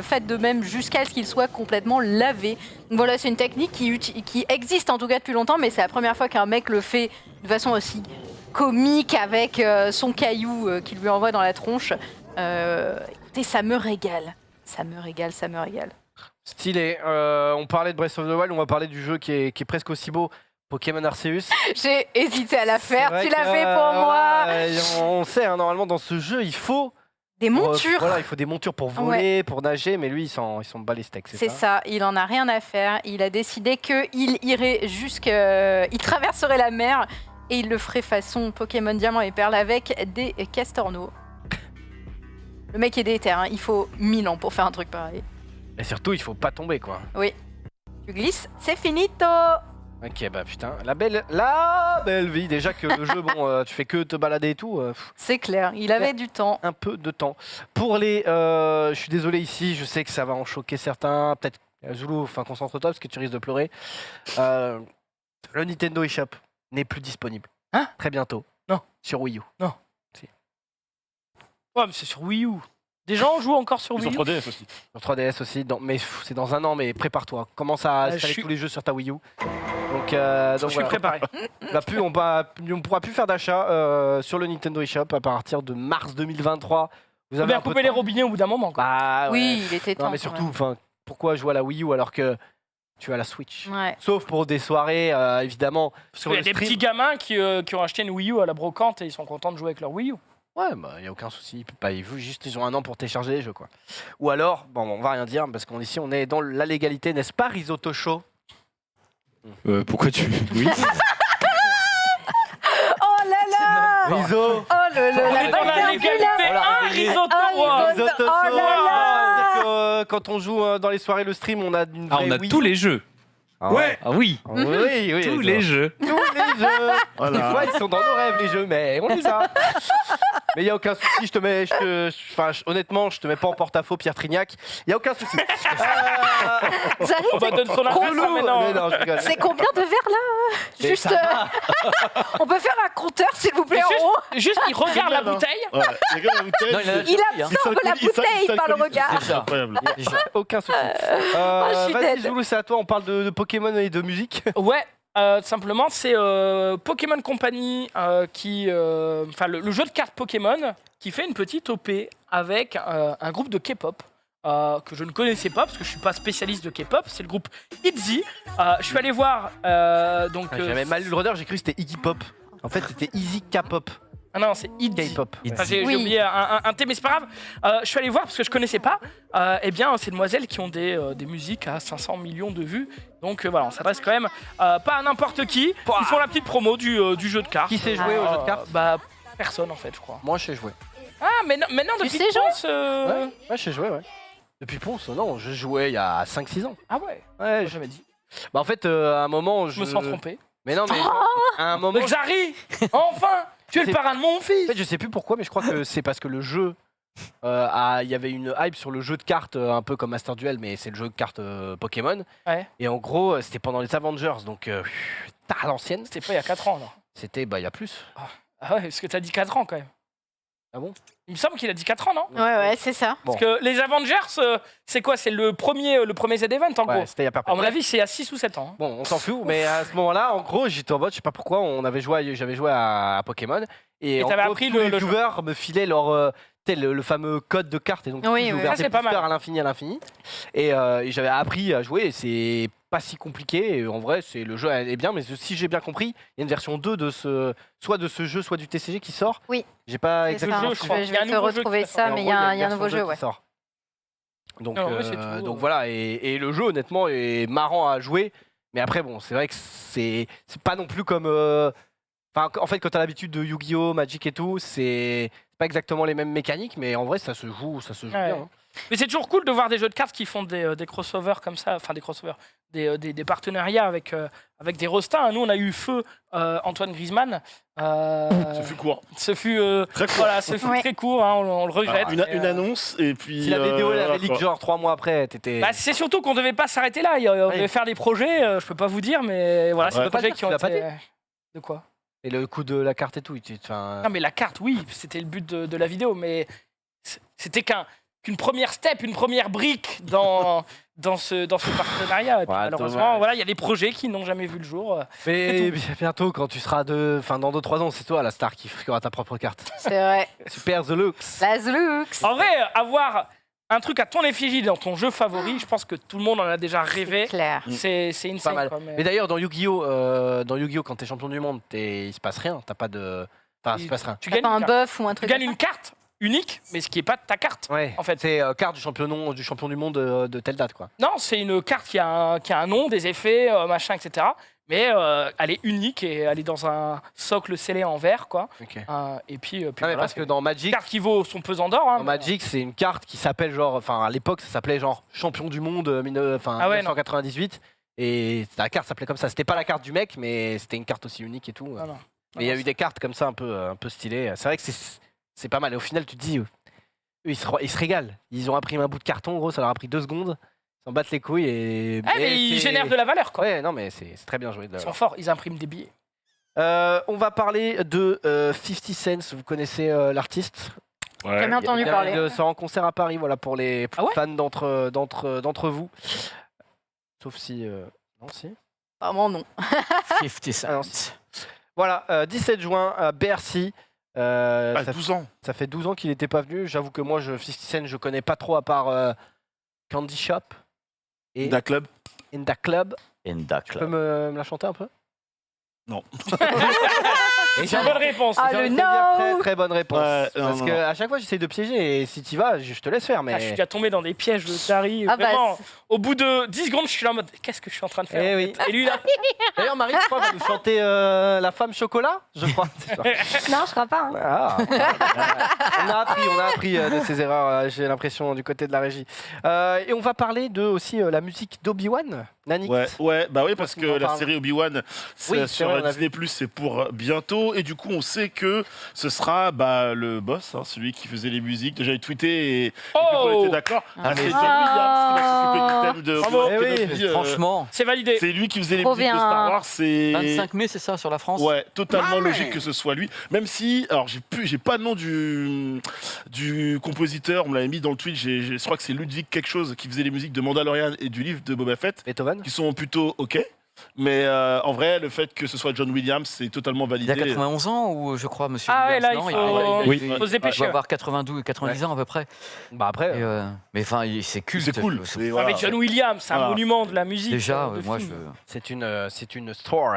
faites de même jusqu'à ce qu'il soit complètement lavé. Donc voilà, c'est une technique qui existe en tout cas depuis longtemps, mais c'est la première fois qu'un mec le fait de façon aussi comique avec son caillou qu'il lui envoie dans la tronche. Écoutez, ça me régale. Ça me régale. Stylé. On parlait de Breath of the Wild, on va parler du jeu qui est presque aussi beau. Pokémon Arceus. J'ai hésité à la faire, C'est vrai tu l'as que, fait pour moi. On sait, hein, normalement, dans ce jeu, il faut... Des montures. Voilà, il faut des montures pour voler, pour nager, mais lui, il s'en bat les steaks, C'est ça, il en a rien à faire. Il a décidé qu'il irait il traverserait la mer et il le ferait façon Pokémon Diamant et Perle avec des castorneaux. Le mec est déter, hein. Il faut 1000 ans pour faire un truc pareil. Et surtout, il faut pas tomber, quoi. Oui. Tu glisses, c'est finito. Ok, bah putain, la belle vie. Déjà que le jeu, bon, tu fais que te balader et tout. C'est clair, il avait du temps. Un peu de temps. Pour les... je suis désolé ici, je sais que ça va en choquer certains. Peut-être, Zoulou, enfin, concentre-toi parce que tu risques de pleurer. Le Nintendo eShop n'est plus disponible. Hein? Très bientôt. Non. Sur Wii U. Ouais, mais c'est sur Wii U. Des gens jouent encore sur Ils Wii sont U. 3DS aussi. Sur 3DS aussi. Mais c'est dans un an, mais prépare-toi. Commence à je installer suis- tous les jeux sur ta Wii U. Donc Je suis voilà. préparé. On pourra plus faire d'achat sur le Nintendo eShop à partir de mars 2023. Vous Faut avez bien un peu de couper les temps. robinets au bout d'un moment. Quoi. Bah, ouais. Oui, il était temps. Non, mais quand surtout, même. enfin, pourquoi jouer à la Wii U alors que tu as la Switch? Ouais. Sauf pour des soirées, évidemment. Parce Sur qu'il y a le des stream. petits gamins qui ont acheté une Wii U à la brocante et ils sont contents de jouer avec leur Wii U. Ouais, bah, y a aucun souci. Ils ont un an pour télécharger les jeux, quoi. Ou alors, bon, on va rien dire parce qu'ici, on est dans la légalité, n'est-ce pas, Risotto Show? Pourquoi tu... Oui. Oh là là. Riso. Oh le On la est dans la bagarre légalité. Voilà, Un réglé. risotto. Ah, ouais. Risotto Oh Show. là là. C'est-à-dire que, quand on joue dans les soirées, le stream, on a une Ah, vraie on a Wii tous U. les jeux. Ah ouais. Ah oui. Oui, oui, Tous Riso. les jeux. Tous les jeux. Voilà. Des fois, ils sont dans nos rêves, les jeux, mais on les a. Mais il n'y a aucun souci, honnêtement, je te mets pas en porte-à-faux, Pierre Trignac. Il n'y a aucun souci. Zari, On va donner son adresse Relou. là, maintenant. Mais non, je rigole. c'est combien de verres là? Mais Juste, ça va. on peut faire un compteur s'il vous plaît Mais en haut. Juste, il regarde la bien, hein. bouteille. Ouais, il regarde la bouteille. Non, il en a Il déjà pris, hein. absorbe la bouteille par le regard. C'est incroyable. Déjà. Aucun souci. je suis Vas-y, dead. Zoulou, c'est à toi. On parle de Pokémon et de musique. Ouais, simplement, c'est Pokémon Company le jeu de cartes Pokémon qui fait une petite OP avec un groupe de K-pop. Que je ne connaissais pas parce que je suis pas spécialiste de K-pop, c'est le groupe ITZY. Je suis allé voir J'avais mal lu le runner, j'ai cru que c'était Iggy Pop. En fait, c'était Easy K-pop. Ah non, c'est ITZY. K-pop. Enfin, j'ai Oui. oublié un T, mais c'est pas grave. Je suis allé voir parce que je connaissais pas. Eh bien, ces demoiselles qui ont des musiques à 500 millions de vues. Donc voilà, on s'adresse quand même pas à n'importe qui. Ils font la petite promo du jeu de cartes. Qui sait jouer au jeu de cartes? Bah, personne en fait, je crois. Moi, je sais jouer. Ah, mais non, maintenant, depuis sais que jouer Ponce, Ouais, je sais jouer, ouais. Depuis Ponce, non, je jouais il y a 5-6 ans. Ah ouais, Ouais, j'ai jamais dit. Bah, en fait, à un moment, Je me sens trompé. Mais non, mais à un moment. Mais Xari, enfin, tu es le C'est- parrain de mon En fils. fait, je sais plus pourquoi, mais je crois que c'est parce que le jeu. Il y avait une hype sur le jeu de cartes, un peu comme Master Duel, mais c'est le jeu de cartes Pokémon. Ouais. Et en gros, c'était pendant les Avengers, donc tard à l'ancienne. C'était pas il y a 4 ans, alors. C'était, bah, il y a plus. Ah ouais, parce que t'as dit 4 ans quand même. Ah bon? Il me semble qu'il a dit 4 ans, non? Ouais, c'est ça. Bon. Parce que les Avengers, c'est quoi? C'est le premier Z-Event en Ouais, gros. c'était il y a pas À mon avis, c'est à 6 ou 7 ans. hein. Bon, on s'en fout, mais à ce moment-là, en gros, j'étais en mode, je sais pas pourquoi, j'avais joué à Pokémon. Et en t'avais gros, appris tous les le jeu. viewers me filaient leur. le fameux code de carte. Et donc, Oui, j'ai oui. ouvert Ça, des c'est pas boosters mal. à l'infini. Et j'avais appris à jouer. Et c'est pas si compliqué. Et en vrai, le jeu est bien. Mais si j'ai bien compris, il y a une version 2 soit de ce jeu, soit du TCG qui sort. Oui. J'ai pas C'est exactement. ça. jeu, je crois. Je Il y a un vais te nouveau jeu qui retrouver va ça, Et en mais il gros, y a un une nouveau version jeu, 2 ouais. qui sort. Donc, Non, mais c'est tout, donc voilà, et le jeu honnêtement est marrant à jouer, mais après bon, c'est vrai que c'est pas non plus comme en fait, quand t'as l'habitude de Yu-Gi-Oh, Magic et tout, c'est pas exactement les mêmes mécaniques, mais en vrai ça se joue Ouais. bien. Hein. Mais c'est toujours cool de voir des jeux de cartes qui font des crossovers comme ça, enfin des crossovers, des partenariats avec des rostins. Nous, on a eu feu Antoine Griezmann. Ça fut court. Ce fut Très court. voilà, ce fut Ouais. très court, hein, on le regrette. Une annonce et puis. Si la vidéo elle avait voilà, leak quoi. genre 3 mois après, t'étais. Bah, c'est surtout qu'on devait pas s'arrêter là. On devait faire des projets. Je peux pas vous dire, mais voilà, c'est Ouais. des projets Tu qui ont l'as pas été. De quoi? Et le coup de la carte et tout, enfin. Non, mais la carte, oui, c'était le but de la vidéo, mais c'était qu'un qu'une première step, une première brique dans ce partenariat. Et puis, Ouais, malheureusement, dommage. voilà, il y a des projets qui n'ont jamais vu le jour. Mais bientôt, quand tu seras dans 2-3 ans, c'est toi la star qui aura ta propre carte. C'est vrai. Super The Lux. La Zlux. En vrai, avoir un truc à ton effigie dans ton jeu favori, je pense que tout le monde en a déjà rêvé. Clair. C'est insane. mal. Quoi, Mais d'ailleurs, dans Yu-Gi-Oh, quand t'es champion du monde, il se passe rien. T'as pas de. Enfin, il se passe rien. tu T'as gagnes, pas un une carte. buff ou un Tu truc gagnes comme une carte unique, mais ce qui n'est pas ta carte. Ouais. En fait. C'est carte du champion du monde de telle date, quoi. Non, c'est une carte qui a un nom, des effets, machin, etc. Mais elle est unique et elle est dans un socle scellé en verre, quoi. Ok. Et puis Non, mais voilà, parce que c'est dans une Magic, carte qui vaut son pesant d'or. Hein, dans Magic, c'est une carte qui s'appelle genre, enfin à l'époque ça s'appelait genre champion du monde Ah ouais, 1998 et la carte s'appelait comme ça. C'était pas la carte du mec, mais c'était une carte aussi unique et tout. Non, non. Mais il y a eu des cartes comme ça un peu stylées. C'est vrai que c'est pas mal. Et au final, tu te dis, eux, ils se régalent. Ils ont imprimé un bout de carton, gros, ça leur a pris 2 secondes. Ils s'en battent les couilles et. Mais ils c'est- génèrent de la valeur, quoi. Ouais, non, mais c'est très bien joué. de Ils leur sont part. forts, ils impriment des billets. On va parler de 50 Cent. Vous connaissez l'artiste? Ouais. Jamais entendu parler. Il sera en concert à Paris, voilà, pour les Ah ouais fans d'entre vous. Sauf si. Non, si. Apparemment, non. 50 Ah non, Cent. Voilà, 17 juin à Bercy. Ah, Ça 12 ans. Ça fait 12 ans qu'il n'était pas venu. J'avoue que moi, 50 Cent, je connais pas trop à part Candy Shop et Da Club. In Da Club. Enda Tu peux Club. me la chanter un peu? Non. C'est une bonne réponse. Ah, J'ai le envie de te dire no très très bonne réponse. Ouais, non, Parce non, que non. à chaque fois, j'essaie de piéger et si tu vas, je te laisse faire. Mais Ah, je suis déjà tombé dans des pièges de Tari. Ah bah, Vraiment, au bout de 10 secondes, je suis là en mode qu'est-ce que je suis en train de faire Eh en oui. fait Et lui, là, D'ailleurs, Marie, je crois, va nous chanter La Femme Chocolat, je crois. C'est ça. Non, je crois pas. Hein. Ah. on a appris de ces erreurs, j'ai l'impression, du côté de la régie. Et on va parler de aussi la musique d'Obi-Wan, Nanix. Ouais, bah oui, parce que On en la parle. série Obi-Wan Oui, c'est sur vrai, on a Disney+, c'est pour bientôt. Et du coup, on sait que ce sera le boss, hein, celui qui faisait les musiques. Déjà, il tweetait et Oh on était d'accord. Ah, c'est mais- John Williams qui va s'occuper du thème de Bravo. Obi-Wan Eh oui, Kenobi, Franchement, c'est validé. c'est lui qui faisait les Trop musiques de bien. Star Wars. C'est 25 mai, c'est ça, sur la France? Ouais, totalement logique que ce soit lui. Même si, alors j'ai pas le nom du compositeur, on me l'avait mis dans le tweet, je crois que c'est Ludwig quelque chose qui faisait les musiques de Mandalorian et du livre de Boba Fett, Beethoven. qui sont plutôt ok. Mais en vrai, le fait que ce soit John Williams, c'est totalement Il a validé. 91 ans ou je crois, monsieur Ah ouais, Williams, là, non, il faut, Oui. faut se il dépêcher. doit avoir 92 90 ans à peu près. Bah après, Et, mais enfin, c'est culte. C'est cool. C'est- c'est- Ah, voilà. mais John Williams, c'est un Voilà. monument de la musique. Déjà, de moi, film. c'est une store.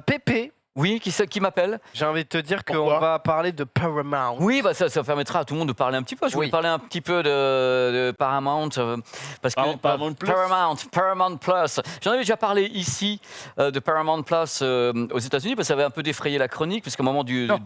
Pépé, Oui, qui m'appelle? j'ai envie de te dire qu'on Pourquoi va parler de Paramount. Oui, bah ça permettra à tout le monde de parler un petit peu. Je voulais Oui. parler un petit peu de Paramount. Parce que Paramount Plus. Paramount Plus. J'en avais déjà parlé ici de Paramount Plus aux États-Unis parce que ça avait un peu défrayé la chronique, puisqu'au moment du Non.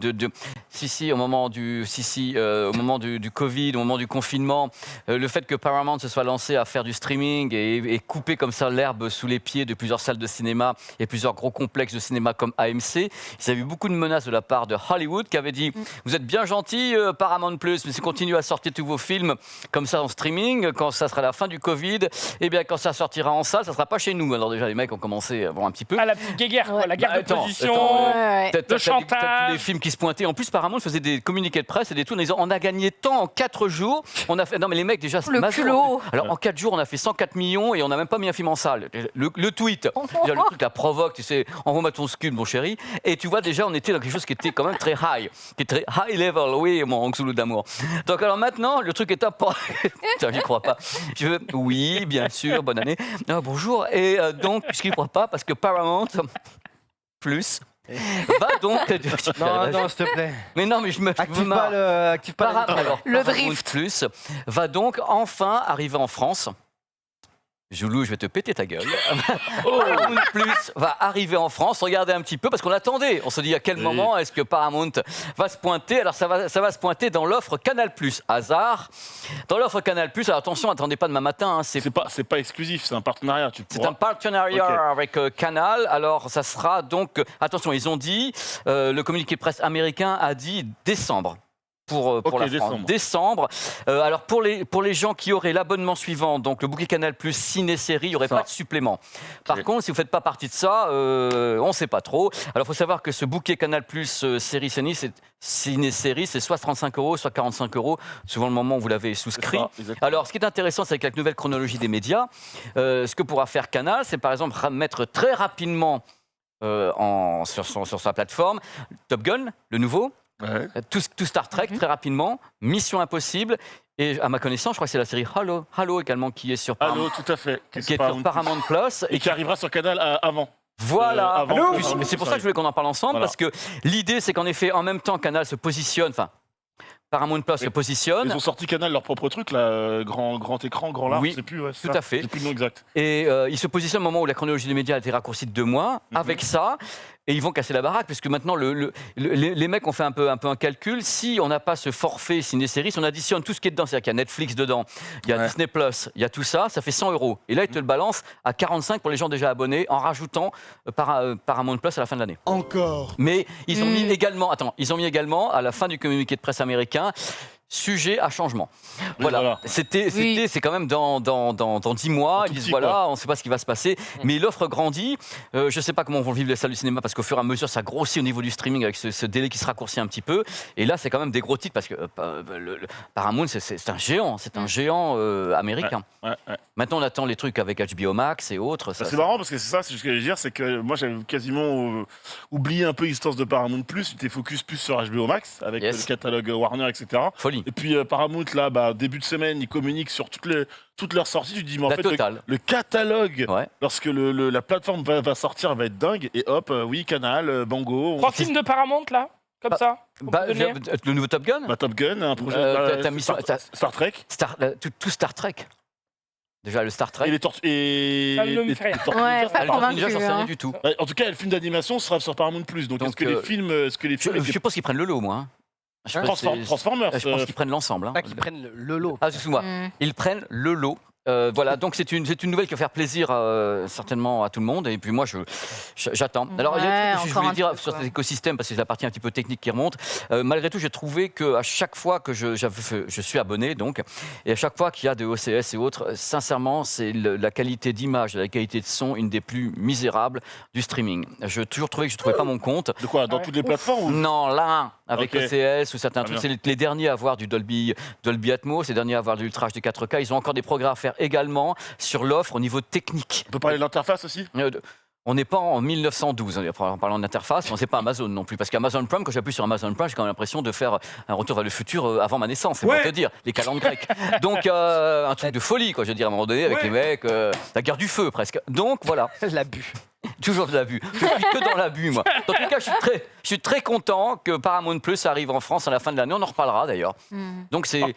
au moment du Covid, au moment du confinement, le fait que Paramount se soit lancé à faire du streaming et couper comme ça l'herbe sous les pieds de plusieurs salles de cinéma et plusieurs gros complexes de cinéma comme AMC, ils avaient eu beaucoup de menaces de la part de Hollywood qui avait dit vous êtes bien gentil Paramount Plus, mais si vous continuez à sortir tous vos films comme ça en streaming, quand ça sera la fin du Covid, et bien quand ça sortira en salle, ça sera pas chez nous. Alors déjà les mecs ont commencé à voir un petit peu. Ah, la petite guéguerre, quoi, la guerre Bah, de attends, position. attends, Ouais. T'as chantage. tous les films qui se pointaient. En plus, Paramount faisait des communiqués de presse et des tours en disant on a gagné tant en 4 jours. On a fait. Non, mais les mecs, déjà, c'est Le majeur. culot. Alors, en 4 jours, on a fait 104 millions et on n'a même pas mis un film en salle. Le tweet, déjà, le truc la provoque, tu sais, envoie-moi ton scud, mon chéri. Et tu vois, déjà, on était dans quelque chose qui était quand même très high, qui est très high level, oui, mon Anxoulou d'amour. Donc, alors maintenant, le truc est à pas. Putain, j'y crois pas. Oui, bien sûr, bonne année. Ah, bonjour. Et donc, je n'y crois pas parce que Paramount Plus va donc. Non, s'il te plaît. Mais non, mais je me Active marre. pas la Alors, Le Paramount drift. Plus va donc enfin arriver en France. Joulou, je vais te péter ta gueule. Paramount Plus va arriver en France. Regardez un petit peu, parce qu'on attendait. On se dit à quel Oui. moment est-ce que Paramount va se pointer. Alors ça va se pointer dans l'offre Canal Plus. Hasard. Dans l'offre Canal Plus. Alors attention, attendez pas demain matin. Hein, C'est pas exclusif, c'est un partenariat. Tu c'est pourras. un partenariat Ok. avec Canal. Alors, ça sera donc. Attention, ils ont dit. Le communiqué presse américain a dit décembre. pour la France. Décembre. Alors pour les gens qui auraient l'abonnement suivant, donc le bouquet Canal Plus ciné-série, il n'y aurait pas de supplément. Par contre, si vous ne faites pas partie de ça, on ne sait pas trop. Alors il faut savoir que ce bouquet Canal Plus ciné-série, c'est soit 35 €, soit 45 €, suivant le moment où vous l'avez souscrit. Alors ce qui est intéressant, c'est qu'avec la nouvelle chronologie des médias, ce que pourra faire Canal, c'est par exemple mettre très rapidement sur sa plateforme Top Gun, le nouveau. Ouais. Tout Star Trek, très rapidement, Mission Impossible, et à ma connaissance, je crois que c'est la série Halo également qui est sur Paramount, Halo, tout à fait. qui est sur Paramount Plus. Et qui arrivera sur Canal avant. Voilà, avant, c'est pour ça que je voulais qu'on en parle ensemble, parce que l'idée, c'est qu'en effet, en même temps, Canal se positionne, enfin, Paramount Plus se positionne. Ils ont sorti Canal leur propre truc, là, grand écran, grand large, Oui, je sais plus. tout à fait. Je sais plus le nom exact. Et ils se positionnent au moment où la chronologie des médias a été raccourcie de 2 mois. Avec ça, et ils vont casser la baraque, puisque maintenant, les mecs ont fait un peu un calcul. Si on n'a pas ce forfait ciné-série, si on additionne tout ce qui est dedans, c'est-à-dire qu'il y a Netflix dedans, il y a Disney+, il y a tout ça, ça fait 100 €. Et là, ils te le balancent à 45 pour les gens déjà abonnés, en rajoutant Paramount Plus à la fin de l'année. Encore. Mais ils ont mis également, à la fin du communiqué de presse américain, sujet à changement. Voilà. C'est quand même dans 10 mois. Ils disent on ne sait pas ce qui va se passer, mais l'offre grandit. Je ne sais pas comment vont vivre les salles du cinéma, parce qu'au fur et à mesure, ça grossit au niveau du streaming avec ce délai qui se raccourcit un petit peu. Et là, c'est quand même des gros titres, parce que Paramount, c'est un géant américain. Ouais. Maintenant, on attend les trucs avec HBO Max et autres. C'est marrant, parce que c'est ce que je veux dire, c'est que moi, j'avais quasiment oublié un peu l'existence de Paramount Plus. J'étais focus plus sur HBO Max, avec le catalogue Warner, etc. Folie. Et puis Paramount, là, début de semaine, ils communiquent sur toutes leurs sorties. Tu te dis, mais en fait, le catalogue, lorsque la plateforme va sortir, va être dingue. Et hop, Canal, Bango. 3 films de Paramount, là, comme ça. Le nouveau Top Gun. Top Gun, un projet. Star Trek. Tout Star Trek. Déjà, le Star Trek. Et les tortues. Ça ne me fait rien. Ouais, pas convaincu. J'en sais rien du tout. En tout cas, le film d'animation sera sur Paramount Plus. Donc est-ce que les films. Je suppose qu'ils prennent le lot, moi. Transformers. Je pense qu'ils prennent l'ensemble. Pas qu'ils prennent le lot. Ah, excuse-moi. Ils prennent le lot. Voilà, donc c'est une nouvelle qui va faire plaisir certainement à tout le monde. Et puis moi, j'attends. Alors, il y a un truc que je voulais dire sur cet écosystème, parce que c'est la partie un petit peu technique qui remonte. Malgré tout, j'ai trouvé qu'à chaque fois que je suis abonné, donc, et à chaque fois qu'il y a des OCS et autres, sincèrement, c'est la qualité d'image, la qualité de son, une des plus misérables du streaming. J'ai toujours trouvé que je ne trouvais pas mon compte. De quoi? Dans toutes les plateformes Non, là, avec OCS ou certains trucs. C'est les derniers à avoir du Dolby Atmos, les derniers à avoir de l'ultra HD 4K. Ils ont encore des progrès à faire également sur l'offre au niveau technique. On peut parler de l'interface aussi? On n'est pas en 1912, en parlant d'interface, on n'est pas Amazon non plus. Parce qu'Amazon Prime, quand j'appuie sur Amazon Prime, j'ai quand même l'impression de faire un retour vers le futur avant ma naissance, c'est pour te dire, les calendes grecques. Donc, un truc de folie, quoi, je veux dire, à un moment donné, avec les mecs, la guerre du feu presque. Donc, voilà. L'abus. Toujours de l'abus. Je suis que dans l'abus, moi. En tout cas, je suis très content que Paramount Plus arrive en France à la fin de l'année. On en reparlera d'ailleurs. Donc c'est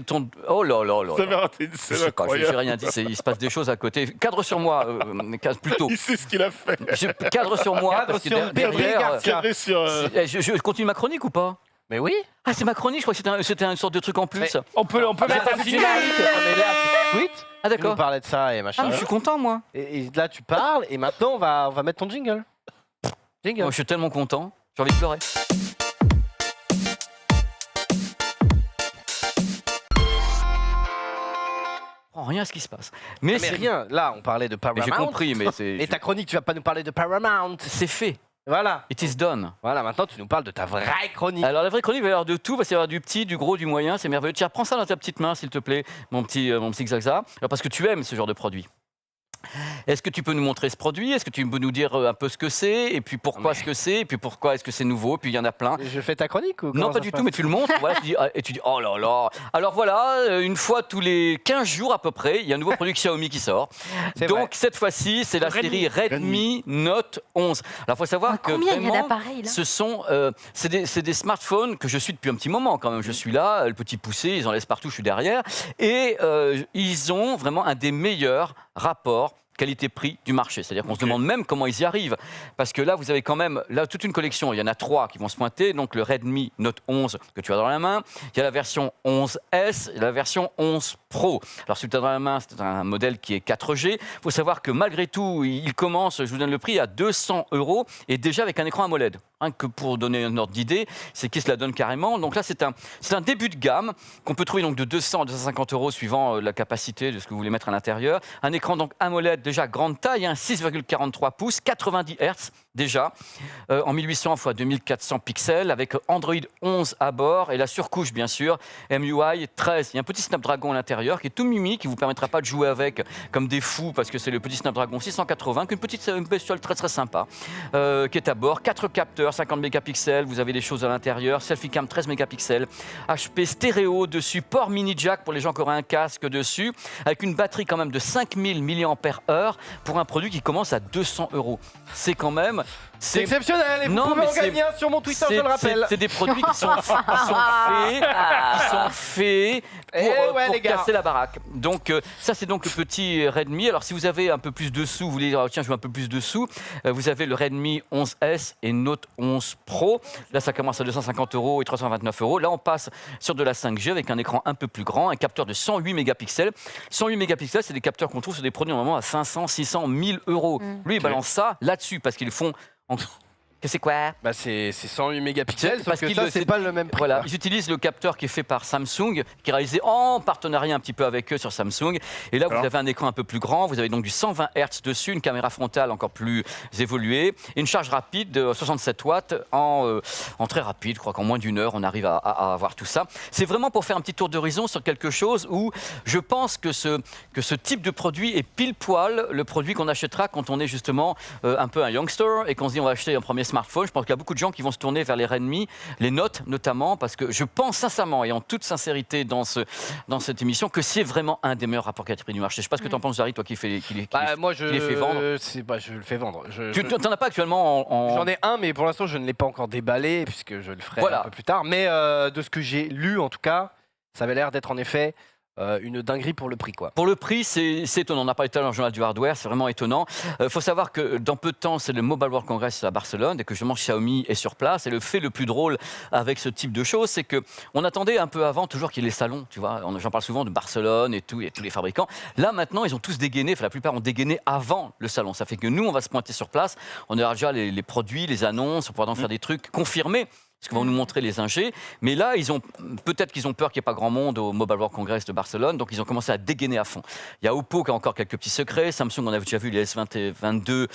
ton. Oh là là là. Ça va rater une scène incroyable. Je n'ai rien dit. Il se passe des choses à côté. Cadre sur moi, plutôt. Il sait ce qu'il a fait. Cadre sur moi. Cadre parce que sur derrière, sur. je continue ma chronique ou pas? Mais oui. Ah, c'est ma chronique. Je crois que c'était une sorte de truc en plus. Mais on peut mettre un générique. Mais là, c'est tweet. Ah Tu nous d'accord. parlais de ça et machin. Ah, mais je suis content, moi. Et là, tu parles, et maintenant, on va mettre ton jingle. Jingle. Moi, je suis tellement content. J'ai envie de pleurer. Rien à ce qui se passe. Mais rien, là, on parlait de Mais Paramount. j'ai compris, mais c'est. Et ta chronique, tu vas pas nous parler de Paramount. C'est fait. Voilà. It is done. Voilà, maintenant, tu nous parles de ta vraie chronique. Alors la vraie chronique, il va y avoir de tout, il va y avoir du petit, du gros, du moyen, c'est merveilleux. Tiens, prends ça dans ta petite main, s'il te plaît, mon petit Xaxa. Alors, parce que tu aimes ce genre de produit. Est-ce que tu peux nous montrer ce produit? Est-ce que tu peux nous dire un peu ce que c'est? Et puis pourquoi ce que c'est? Et puis pourquoi est-ce que c'est nouveau? Puis il y en a plein. Je fais ta chronique ou Non, pas du tout, mais tu le montres, voilà, et tu dis, oh là là. Alors voilà, une fois tous les 15 jours à peu près, il y a un nouveau produit Xiaomi qui sort. Donc cette fois-ci, c'est la série Redmi Note 11. Alors il faut savoir que combien il y a vraiment, d'appareils là? ce sont, c'est des smartphones que je suis depuis un petit moment quand même. Je suis là, le petit poussé, ils en laissent partout, je suis derrière. Et ils ont vraiment un des meilleurs rapports qualité-prix du marché. C'est-à-dire qu'on se demande même comment ils y arrivent. Parce que là, vous avez quand même toute une collection. Il y en a 3 qui vont se pointer. Donc le Redmi Note 11 que tu as dans la main. Il y a la version 11S et la version 11 Pro. Alors, celui que tu as dans la main, c'est un modèle qui est 4G. Il faut savoir que malgré tout, il commence, je vous donne le prix, à 200 € et déjà avec un écran AMOLED. Hein, que pour donner un ordre d'idée, c'est qui se la donne carrément. Donc là, c'est un début de gamme qu'on peut trouver donc de 200 à 250 € suivant la capacité de ce que vous voulez mettre à l'intérieur. Un écran donc AMOLED déjà grande taille, 6,43 pouces, 90 Hz déjà, en 1800 x 2400 pixels avec Android 11 à bord et la surcouche bien sûr, MUI 13. Il y a un petit Snapdragon à l'intérieur qui est tout mimi, qui ne vous permettra pas de jouer avec comme des fous parce que c'est le petit Snapdragon 680, une petite bestiole très très sympa qui est à bord. 4 capteurs, 50 mégapixels, vous avez des choses à l'intérieur, selfie cam 13 mégapixels, HP stéréo dessus, port mini jack pour les gens qui auraient un casque dessus, avec une batterie quand même de 5000 mAh pour un produit qui commence à 200 €. C'est quand même... C'est exceptionnel et vous Non, pouvez mais en c'est- gagner un sur mon Twitter, je le rappelle. C'est des produits qui sont faits pour, Eh ouais, pour les gars. casser la baraque. Donc ça, c'est donc le petit Redmi. Alors si vous avez un peu plus de sous, vous voulez dire, tiens, je veux un peu plus de sous, vous avez le Redmi 11S et Note 11 Pro. Là, ça commence à 250 € et 329 €. Là, on passe sur de la 5G avec un écran un peu plus grand, un capteur de 108 mégapixels. 108 mégapixels, c'est des capteurs qu'on trouve sur des produits normalement à 500, 600, 1000 €. Lui, il balance ça là-dessus parce qu'ils font... Que c'est quoi? Bah c'est 108 mégapixels, Parce parce que qu'il ça, le- c'est pas le même prix. Voilà, quoi. ils utilisent le capteur qui est fait par Samsung, qui est réalisé en partenariat un petit peu avec eux sur Samsung. Et là, vous Alors avez un écran un peu plus grand, vous avez donc du 120 Hz dessus, une caméra frontale encore plus évoluée, et une charge rapide de 67 watts en très rapide. Je crois qu'en moins d'1 heure, on arrive à avoir tout ça. C'est vraiment pour faire un petit tour d'horizon sur quelque chose où je pense que ce type de produit est pile poil le produit qu'on achètera quand on est justement un peu un youngster et qu'on se dit on va acheter un premier smartphone. Je pense qu'il y a beaucoup de gens qui vont se tourner vers les Redmi, les Note notamment, parce que je pense sincèrement et en toute sincérité dans cette émission que c'est vraiment un des meilleurs rapports qualité-prix du marché. Je ne sais pas ce que tu en penses, Zari, toi qui Moi, je les fais vendre. je le fais vendre. Tu n'en as pas actuellement en... J'en ai un, mais pour l'instant, je ne l'ai pas encore déballé, puisque je le ferai Voilà. un peu plus tard. Mais de ce que j'ai lu, en tout cas, ça avait l'air d'être en effet une dinguerie pour le prix, quoi. Pour le prix, c'est étonnant. On n'a pas été dans le journal du hardware, c'est vraiment étonnant. Il faut savoir que dans peu de temps, c'est le Mobile World Congress à Barcelone et que justement Xiaomi est sur place. Et le fait le plus drôle avec ce type de choses, c'est qu'on attendait un peu avant toujours qu'il y ait les salons. Tu vois, j'en parle souvent de Barcelone et tout, et tous les fabricants. Là, maintenant, ils ont tous dégainé. Enfin, la plupart ont dégainé avant le salon. Ça fait que nous, on va se pointer sur place. On aura déjà les produits, les annonces. On pourra donc faire des trucs confirmés. Parce qu'ils vont nous montrer les ingés. Mais là, peut-être qu'ils ont peur qu'il n'y ait pas grand monde au Mobile World Congress de Barcelone. Donc, ils ont commencé à dégainer à fond. Il y a Oppo qui a encore quelques petits secrets. Samsung, on a déjà vu les S22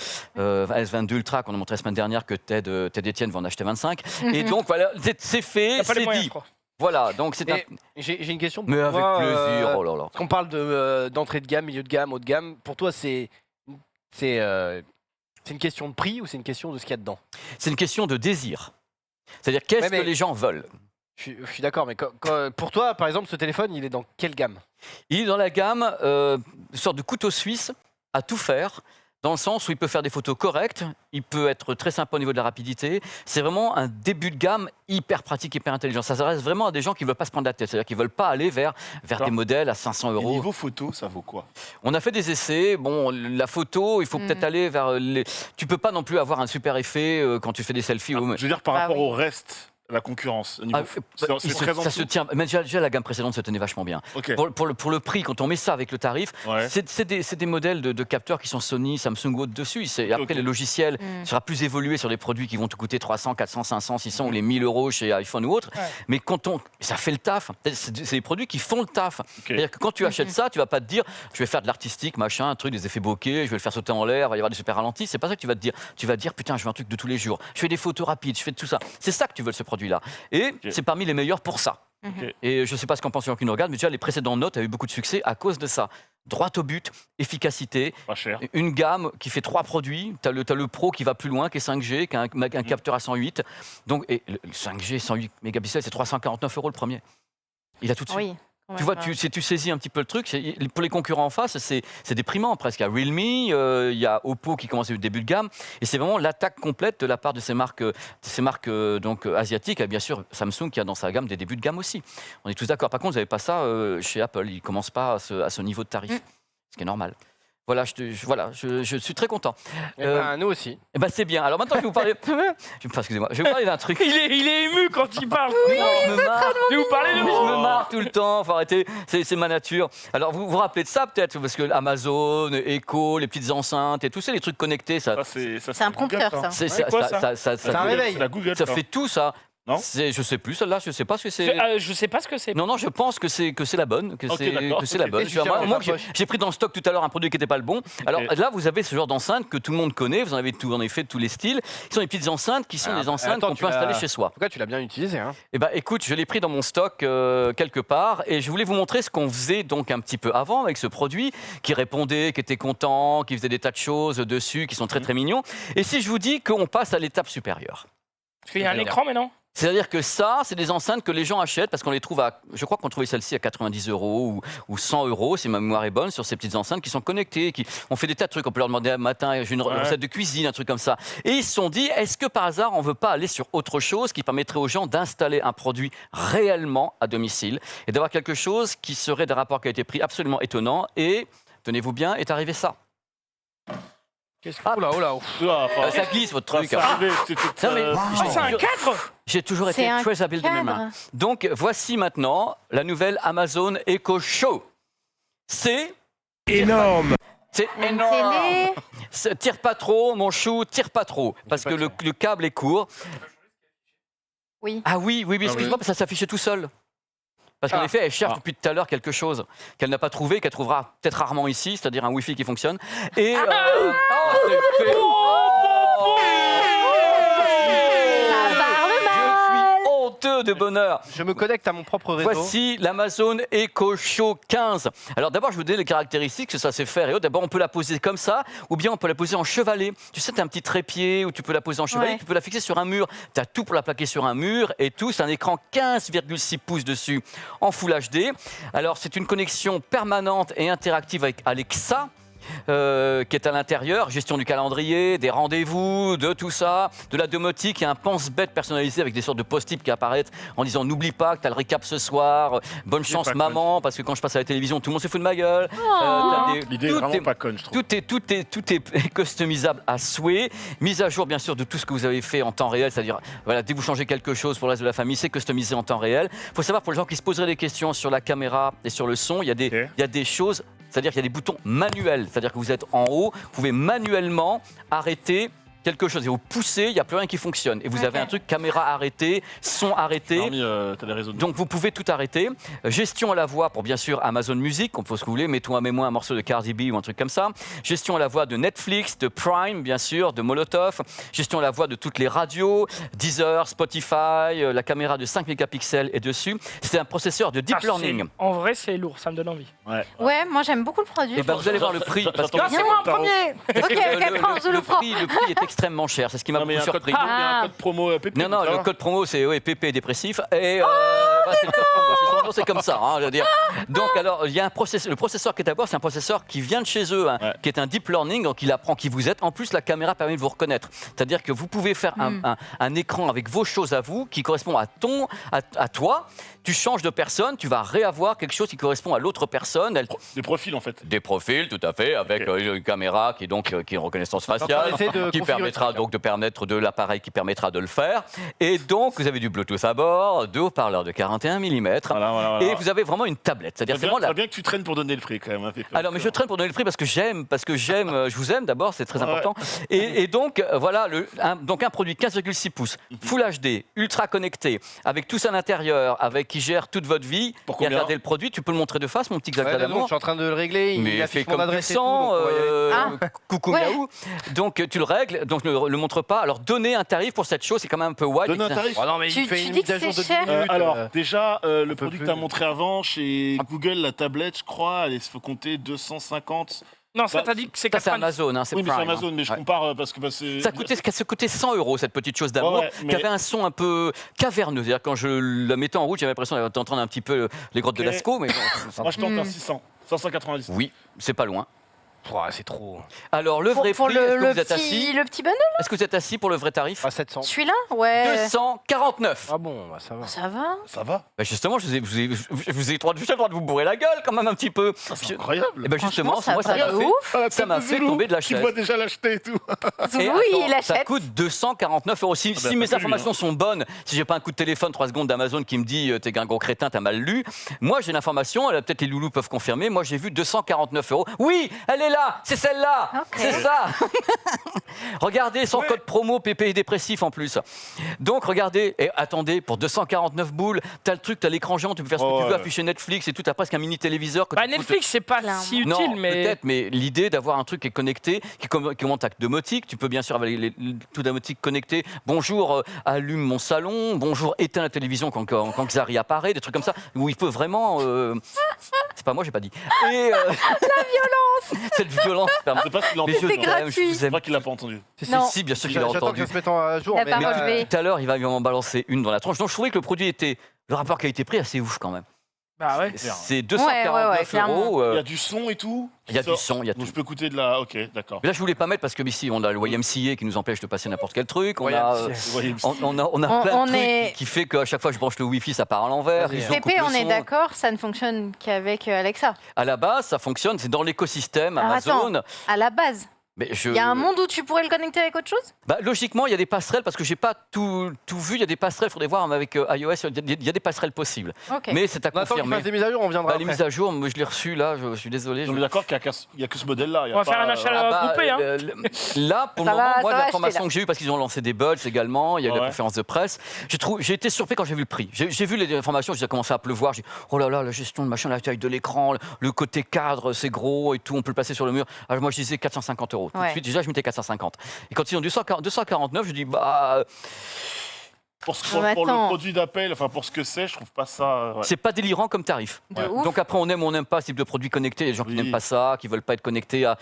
Ultra qu'on a montré la semaine dernière que Ted Etienne va en acheter 25. Et donc, voilà, c'est fait, T'as pas les c'est moyens, dit. je crois. Voilà, donc c'est un... Et j'ai une question pour Mais avec toi. plaisir, oh là là. On parle d'entrée de gamme, milieu de gamme, haut de gamme. Pour toi, c'est une question de prix ou c'est une question de ce qu'il y a dedans? C'est une question de désir. C'est-à-dire, qu'est-ce Ouais, mais- que les gens veulent? Je suis d'accord, mais pour toi, par exemple, ce téléphone, il est dans quelle gamme? Il est dans la gamme, une sorte de couteau suisse à tout faire, dans le sens où il peut faire des photos correctes, il peut être très sympa au niveau de la rapidité. C'est vraiment un début de gamme hyper pratique, hyper intelligent. Ça s'adresse vraiment à des gens qui ne veulent pas se prendre la tête, c'est-à-dire qu'ils ne veulent pas aller vers des modèles à 500 Et €. niveau photo, ça vaut quoi? On a fait des essais. Bon, la photo, il faut peut-être aller vers les... Tu peux pas non plus avoir un super effet quand tu fais des selfies. Je veux dire, par Ah rapport oui. au reste, la concurrence. Au niveau c'est il se- très en ça se dessous. tient. Mais déjà, la gamme précédente se tenait vachement bien. Ok. Pour le prix, quand on met ça avec le tarif, Ouais. c'est des modèles de capteurs qui sont Sony, Samsung ou autres dessus. Après, ok. le logiciel sera plus évolué sur des produits qui vont te coûter 300, 400, 500, 600 ou les 1000 € chez iPhone ou autre. Ouais. Mais ça fait le taf. C'est des produits qui font le taf. C'est-à-dire que quand tu achètes ça, tu vas pas te dire je vais faire de l'artistique, machin, un truc, des effets bokeh, je vais le faire sauter en l'air, il va y avoir des super ralentis. C'est pas ça que tu vas te dire. Tu vas te dire putain, je veux un truc de tous les jours. Je fais des photos rapides, je fais tout ça. C'est ça que tu veux de ce produit-là. Et c'est parmi les meilleurs pour ça. Ok. Et je ne sais pas ce qu'en pense qui nous regarde, mais déjà les précédentes notes avaient eu beaucoup de succès à cause de ça. Droit au but, efficacité, Pas cher. une gamme qui fait 3 produits. Tu as le Pro qui va plus loin, qui est 5G, qui a un capteur à 108. Donc, et le 5G, 108 mégapixels, c'est 349 € le premier. Il a tout de suite. Oui. Tu vois, si tu saisis un petit peu le truc, pour les concurrents en face, c'est déprimant presque. Il y a Realme, il y a Oppo qui commence au début de gamme, et c'est vraiment l'attaque complète de la part de ces marques, donc asiatiques, et bien sûr Samsung qui a dans sa gamme des débuts de gamme aussi. On est tous d'accord. Par contre, vous n'avez pas ça chez Apple. Ils ne commencent pas à ce niveau de tarif, ce qui est normal. Voilà, je suis très content. Eh ben, nous aussi. Eh ben, c'est bien. Alors maintenant, je vais vous parler. Excusez-moi, je vais vous parler d'un truc. Il est ému quand il parle. Je me marre. Je vais vous parler de Je me marre tout le temps, faut arrêter, c'est ma nature. Alors vous vous rappelez de ça peut-être, parce que Amazon, Echo, les petites enceintes et tout ça, les trucs connectés, ça, C'est un prompteur, ça. c'est quoi, C'est un réveil. C'est la Google. ça fait tout ça. Non Je sais plus, celle-là, je sais pas ce que c'est. Je sais pas ce que c'est. Non, je pense que c'est la bonne, que Ok, c'est d'accord. la bonne. Et tu tiens dans ta poche. J'ai pris dans le stock tout à l'heure un produit qui n'était pas le bon. Alors là, vous avez ce genre d'enceinte que tout le monde connaît. Vous en avez en effet de tous les styles. Ce sont des petites enceintes qui sont des enceintes attends, qu'on tu peut installer l'as- chez soi. En tout cas, tu l'as bien utilisé. Hein. Eh ben, écoute, je l'ai pris dans mon stock quelque part et je voulais vous montrer ce qu'on faisait donc un petit peu avant avec ce produit qui répondait, qui était content, qui faisait des tas de choses dessus, qui sont très très mignons. Et si je vous dis qu'on passe à l'étape supérieure, Parce qu'il y a un écran, mais non. c'est-à-dire que ça, c'est des enceintes que les gens achètent parce qu'on les trouve à, je crois qu'on trouvait celle-ci à 90 € ou 100 €, si ma mémoire est bonne, sur ces petites enceintes qui sont connectées, on fait des tas de trucs, on peut leur demander un matin, j'ai une recette de cuisine, un truc comme ça. Et ils se sont dit, est-ce que par hasard, on ne veut pas aller sur autre chose qui permettrait aux gens d'installer un produit réellement à domicile et d'avoir quelque chose qui serait des rapports qualité-prix absolument étonnants et, tenez-vous bien, est arrivé ça. Oula, oula. Ça glisse votre truc. Ça arrivait, c'était, Non, mais C'est un cadre. j'ai toujours été C'est un très habile de mes mains. cadre. Donc voici maintenant la nouvelle Amazon Echo Show. C'est Énorme. c'est Une énorme. télé. Tire pas trop, mon chou, tire pas trop, parce que le câble est court. Oui. Ah oui, excuse-moi, parce que ça s'affichait tout seul. Parce qu'en effet, elle cherche depuis tout à l'heure quelque chose qu'elle n'a pas trouvé, qu'elle trouvera peut-être rarement ici, c'est-à-dire un Wi-Fi qui fonctionne. Et c'est fait. Ça parle Je mal. suis honteux de bonheur. Je me connecte à mon propre réseau. Voici l'Amazon Echo Show 15. Alors d'abord, je vous donne les caractéristiques, que ça sait faire et autres. D'abord, on peut la poser comme ça, ou bien on peut la poser en chevalet. Tu sais, tu as un petit trépied où tu peux la poser en chevalet, Ouais. tu peux la fixer sur un mur. Tu as tout pour la plaquer sur un mur et tout. C'est un écran 15,6 pouces dessus en Full HD. Alors, c'est une connexion permanente et interactive avec Alexa. Qui est à l'intérieur, gestion du calendrier, des rendez-vous, de tout ça, de la domotique, il y a un pense-bête personnalisé avec des sortes de post-it qui apparaissent en disant n'oublie pas que tu as le récap ce soir, bonne chance pas maman, parce que quand je passe à la télévision, tout le monde se fout de ma gueule. L'idée est vraiment pas conne, je trouve. Tout est customisable à souhait, mise à jour bien sûr de tout ce que vous avez fait en temps réel, c'est-à-dire voilà, dès que vous changez quelque chose pour le reste de la famille, c'est customisé en temps réel. Il faut savoir pour les gens qui se poseraient des questions sur la caméra et sur le son, il y a des choses. C'est-à-dire qu'il y a des boutons manuels. C'est-à-dire que vous êtes en haut, vous pouvez manuellement arrêter quelque chose. Et vous poussez, il n'y a plus rien qui fonctionne. Et vous avez un truc caméra arrêtée, son arrêté. T'as des réseaux de... Donc vous pouvez tout arrêter. Gestion à la voix pour bien sûr Amazon Music, on peut ce que vous voulez, mets-toi un morceau de Cardi B ou un truc comme ça. Gestion à la voix de Netflix, de Prime bien sûr, de Molotov. Gestion à la voix de toutes les radios, Deezer, Spotify, la caméra de 5 mégapixels est dessus. C'est un processeur de deep learning. En vrai, c'est lourd, ça me donne envie. Ouais, moi j'aime beaucoup le produit. Et ben vous allez voir le prix. Parce que Non, c'est moi en premier. Ok, ok, prends, je le prends. le prix est extrêmement cher, c'est ce qui m'a Non, mais il y beaucoup a un code surpris. promo, il y a un code promo PP. Non, non, ça le va code promo, c'est PP dépressif. Et bah, c'est le code promo, c'est son nom, c'est comme ça. Hein, je veux dire. Donc, alors, il y a le processeur qui est à bord, c'est un processeur qui vient de chez eux, hein, qui est un deep learning, donc il apprend qui vous êtes. En plus, la caméra permet de vous reconnaître. C'est-à-dire que vous pouvez faire un écran avec vos choses à vous, qui correspond à toi. Tu changes de personne, tu vas réavoir quelque chose qui correspond à l'autre personne. Des profils, en fait. Des profils, tout à fait, avec une caméra qui est donc qui est une reconnaissance faciale, qui permettra donc de permettre de l'appareil qui permettra de le faire. Et donc vous avez du Bluetooth à bord, deux haut-parleurs de 41 mm, Voilà. et vous avez vraiment une tablette. C'est-à-dire c'est vraiment bien que tu traînes pour donner le prix quand même. Hein, Alors mais je traîne pour donner le prix parce que j'aime, je vous aime d'abord, c'est très important. Et donc voilà, donc un produit 15,6 pouces, Full HD, ultra connecté, avec tout ça à l'intérieur, avec qui gère toute votre vie. Et regardez le produit, tu peux le montrer de face, mon petit Xac Ouais, Adamo. je suis en train de le régler. Mais Il fait affiche mon comme adresse et tout. puissant, donc on va y aller. coucou Ouais. miaou. Donc tu le règles, donc ne le montre pas. Alors donner un tarif pour cette chose, c'est quand même un peu wide. Donner un tarif. Oh non, mais Tu- il fait tu une dis mise que à jour de c'est 10 cher minutes. Alors, déjà, le produit que plus. tu as montré avant, chez Google, la tablette, je crois, elle se fait compter 250. Non, ça Bah, t'as dit que c'est Ça, c'est 90. Amazon, hein, c'est Oui, mais c'est Prime, Amazon, hein. mais je Ouais. compare parce que c'est. Ça coûtait 100 € cette petite chose d'amour, Ouais, qui mais- avait un son un peu caverneux. C'est-à-dire quand je la mettais en route, j'avais l'impression d'entendre un petit peu les grottes de Ok. Lascaux, mais bon, Moi, je tente un 600. 590. oui, c'est pas loin. C'est trop. Alors, le vrai Pour prix, est-ce que le vous êtes assis le petit bundle. Est-ce que vous êtes assis pour le vrai tarif À 700. Celui-là, ouais. 249. Ah bon, bah, ça va. Ça va. Ça va? Bah justement, je vous ai le droit de vous bourrer la gueule quand même un petit peu. C'est incroyable. Et ben justement, Franchement, moi, ça va m'a de fait, ouf. Ah, la ça tête m'a de fait Zoulou, tomber de la Tu chaise. vois déjà l'acheter et tout. Zoulou, Et il attends, ça achète. coûte 249 €. Si, ben, si mes pas informations lui, sont bonnes, si j'ai pas un coup de téléphone 3 secondes d'Amazon qui me dit t'es un gros crétin, t'as mal lu, moi j'ai l'information, peut-être les loulous peuvent confirmer, moi j'ai vu 249 €. Oui, elle est là, c'est celle-là, Ok. c'est ça. Regardez, sans code promo, PP dépressif en plus. Donc regardez, et attendez, pour 249 boules, t'as le truc, t'as l'écran géant, tu peux faire ce que tu veux, Ouais. afficher Netflix et tout, t'as presque un mini téléviseur. que Bah, tu peux te- Netflix, c'est pas Clairement. si Non, utile, mais. peut-être, mais l'idée d'avoir un truc qui est connecté, qui commente avec domotique, tu peux bien sûr avoir tout domotique connecté. Bonjour, allume mon salon. Bonjour, éteins la télévision quand Xari apparaît, des trucs comme ça, où il peut vraiment. C'est pas moi, j'ai pas dit. Et, la violence. Cette violence. Je sais pas s'il l'a Mais entendu. je C'était t'aime, je gratuit. vous C'est aime. vrai qu'il l'a pas entendu. Non. Si, bien sûr qu'il a J'attends que entendu. ça se mette à jour. Il a mais, pas Mais relevé. tout à l'heure, il va m'en balancer une dans la tronche. Donc je trouvais que le produit était. Le rapport qualité-prix est assez ouf quand même. Bah ouais. C'est 249 clairement. €. Il y a du son et tout. Il y a du son, il y a Donc tout. je peux écouter de la. Ok, d'accord. Mais là, je voulais pas mettre parce que ici, on a le YMCA qui nous empêche de passer n'importe quel truc. On a, YMCA. Vous voyez, on a On- plein on de trucs est- qui fait qu'à chaque fois que je branche le Wi-Fi, ça part à l'envers. Vas-y, Ils ont Pépé, coupé le on est son. d'accord, ça ne fonctionne qu'avec Alexa. À la base, ça fonctionne, c'est dans l'écosystème Alors, Amazon. À la base. Mais Il y a un monde où tu pourrais le connecter avec autre chose? Bah, logiquement, il y a des passerelles parce que j'ai pas tout vu. Il y a des passerelles, il faudrait voir mais avec iOS, il y a des passerelles possibles. Ok. Mais c'est à On attend qu'il confirmer. fasse des mises à jour, on viendra Bah, les après. mises à jour, moi, je l'ai reçu là, je suis désolé. On est d'accord qu'il n'y a que ce modèle-là. il y a On va pas, faire un achat Ah bah, groupé, hein. Là, pour le Ça va, moment, ça moi, va l'information acheter, que j'ai eue, parce qu'ils ont lancé des buds également, il y a eu la Ouais. conférence de presse, j'ai été surpris quand j'ai vu le prix. J'ai vu les informations, j'ai commencé à pleuvoir, j'ai dit, oh là là, la gestion de machin, la taille de l'écran, le côté cadre, c'est gros et tout, on peut le placer sur le mur. Alors moi, je disais 450 €. Tout de Ouais. suite, déjà, je mettais 450. Et quand ils ont 249, je dis, bah, Pour Mais le attends. produit d'appel, enfin pour ce que c'est, je trouve pas ça. Ouais. c'est pas délirant comme tarif. De Ouais. ouf. Donc après, on aime ou on n'aime pas ce type de produit connecté. Il y a des gens qui Oui. n'aiment pas ça, qui veulent pas être connectés à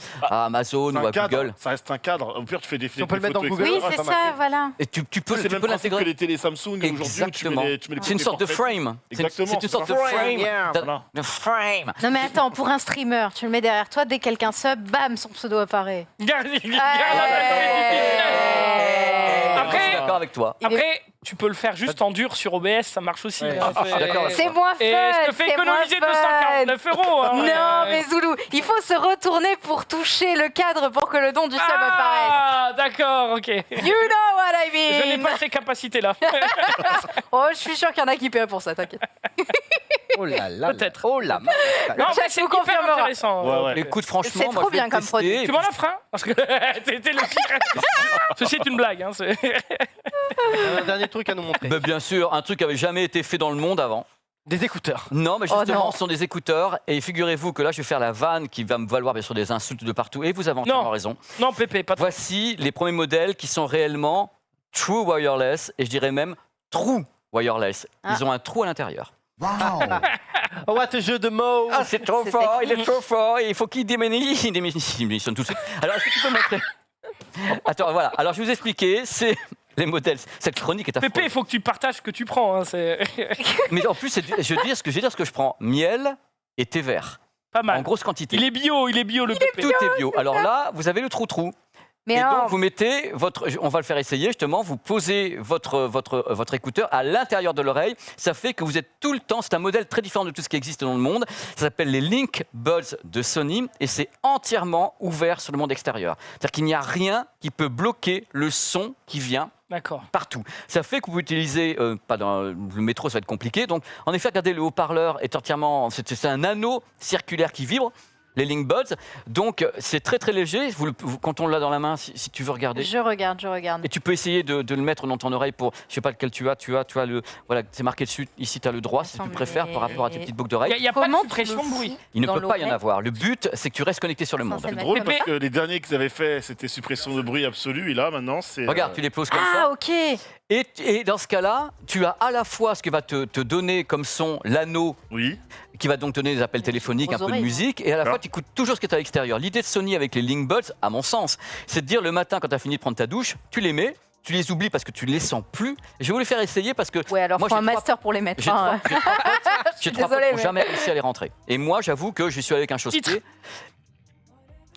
Amazon C'est ou un à cadre, Google. ça reste un cadre. Au pire, tu fais des on peut le mettre dans photos, Google, Oui, etc. c'est pas ça, mal. voilà. Et tu peux C'est le même principe que l'intégrer. les télé Samsung aujourd'hui où tu Exactement. mets les C'est une sorte de portraits. frame. Exactement, C'est une c'est sorte ça. de frame. Yeah. Voilà. De frame. Non mais attends, pour un streamer, tu le mets derrière toi, dès que quelqu'un sub, bam, son pseudo apparaît. Regarde, Eh, regarde la Je suis d'accord avec toi. Après, tu peux le faire juste en dur sur OBS, ça marche aussi. Ouais, hein. je suis d'accord avec C'est moins fun. Et je te fais c'est moins économiser fun. 249 €. hein. Non mais Zoulou, il faut se retourner pour toucher le cadre pour que le don du sub apparaisse. Ah, d'accord, ok. You know what I Je n'ai mean. pas ces capacités-là. Oh, je suis sûre qu'il y en a qui paient pour ça, t'inquiète. Oh là là. Peut-être. Oh là. Non, mais Chat c'est vous hyper confirmera. intéressant. Ouais, ouais. Écoute, franchement, C'est moi, trop je vais bien le comme tester, produit. et Tu puis- m'en offres un Parce que c'était le pire. Ceci est une blague. Hein, c'est- Un dernier truc à nous montrer. Bah, bien sûr, un truc qui avait jamais été fait dans le monde avant. Des écouteurs. Non, mais Oh justement, non. ce sont des écouteurs. Et figurez-vous que là, je vais faire la vanne qui va me valoir bien sûr des insultes de partout. Et vous avez entièrement Non. raison. Non, Pépé, pas trop. Voici les premiers modèles qui sont réellement true wireless. Et je dirais même true wireless. Ils Ah. ont un trou à l'intérieur. Oh, what a jeu de mots. Ah, c'est trop C'est fort, sexy. il est trop fort, il faut qu'il démissionne tout de suite. Alors, est-ce que tu peux montrer Attends, voilà. Alors, je vais vous expliquer, c'est les modèles. Cette chronique est affreuse. Pépé, il faut que tu partages ce que tu prends. Hein, c'est Mais en plus, je vais dire ce que je prends. Miel et thé vert, pas en mal. grosse quantité. Il est bio le Pépé. Tout est bio. Alors là, vous avez le trou-trou. Mais Et non, donc, vous mettez on va le faire essayer justement, vous posez votre écouteur à l'intérieur de l'oreille. Ça fait que vous êtes tout le temps, c'est un modèle très différent de tout ce qui existe dans le monde. Ça s'appelle les Link Buds de Sony et c'est entièrement ouvert sur le monde extérieur. C'est-à-dire qu'il n'y a rien qui peut bloquer le son qui vient D'accord. partout. Ça fait que vous pouvez utiliser, pas dans le métro, ça va être compliqué. Donc, en effet, regardez, le haut-parleur est entièrement, c'est un anneau circulaire qui vibre. Les Link Buds, donc c'est très très léger. Quand on l'a dans la main, si tu veux regarder, je regarde. et tu peux essayer de le mettre dans ton oreille pour, je sais pas lequel tu as le, voilà, c'est marqué dessus. Ici, tu as le droit si tu Attends, préfères mais- par rapport à tes petites boucles Il d'oreille. n'y a pas de Comment tu suppression le de bruit. fous Il ne dans peut pas y en l'oreille? avoir. Le but, c'est que tu restes connecté sur le monde. Censé C'est mettre drôle comme parce ça. que les derniers qu'ils avaient fait, c'était suppression de bruit absolue. Et là, maintenant, c'est. Regarde, tu les poses comme Ah ça. ok. Et dans ce cas-là, tu as à la fois ce qui va te donner comme son l'anneau, Oui. qui va donc donner des appels téléphoniques, Aux un peu de oreilles, musique, et à la D'accord. fois, tu écoutes toujours ce qui est à l'extérieur. L'idée de Sony avec les Link Buds, à mon sens, c'est de dire le matin, quand tu as fini de prendre ta douche, tu les mets, tu les oublies parce que tu ne les sens plus. Je voulais faire essayer parce que Ouais, alors moi, faut j'ai un trois- master pour les mettre. j'ai hein. trois potes suis qui n'ont désolée, mais- jamais réussi à les rentrer. Et moi, j'avoue que je suis allé avec un chausse-pied.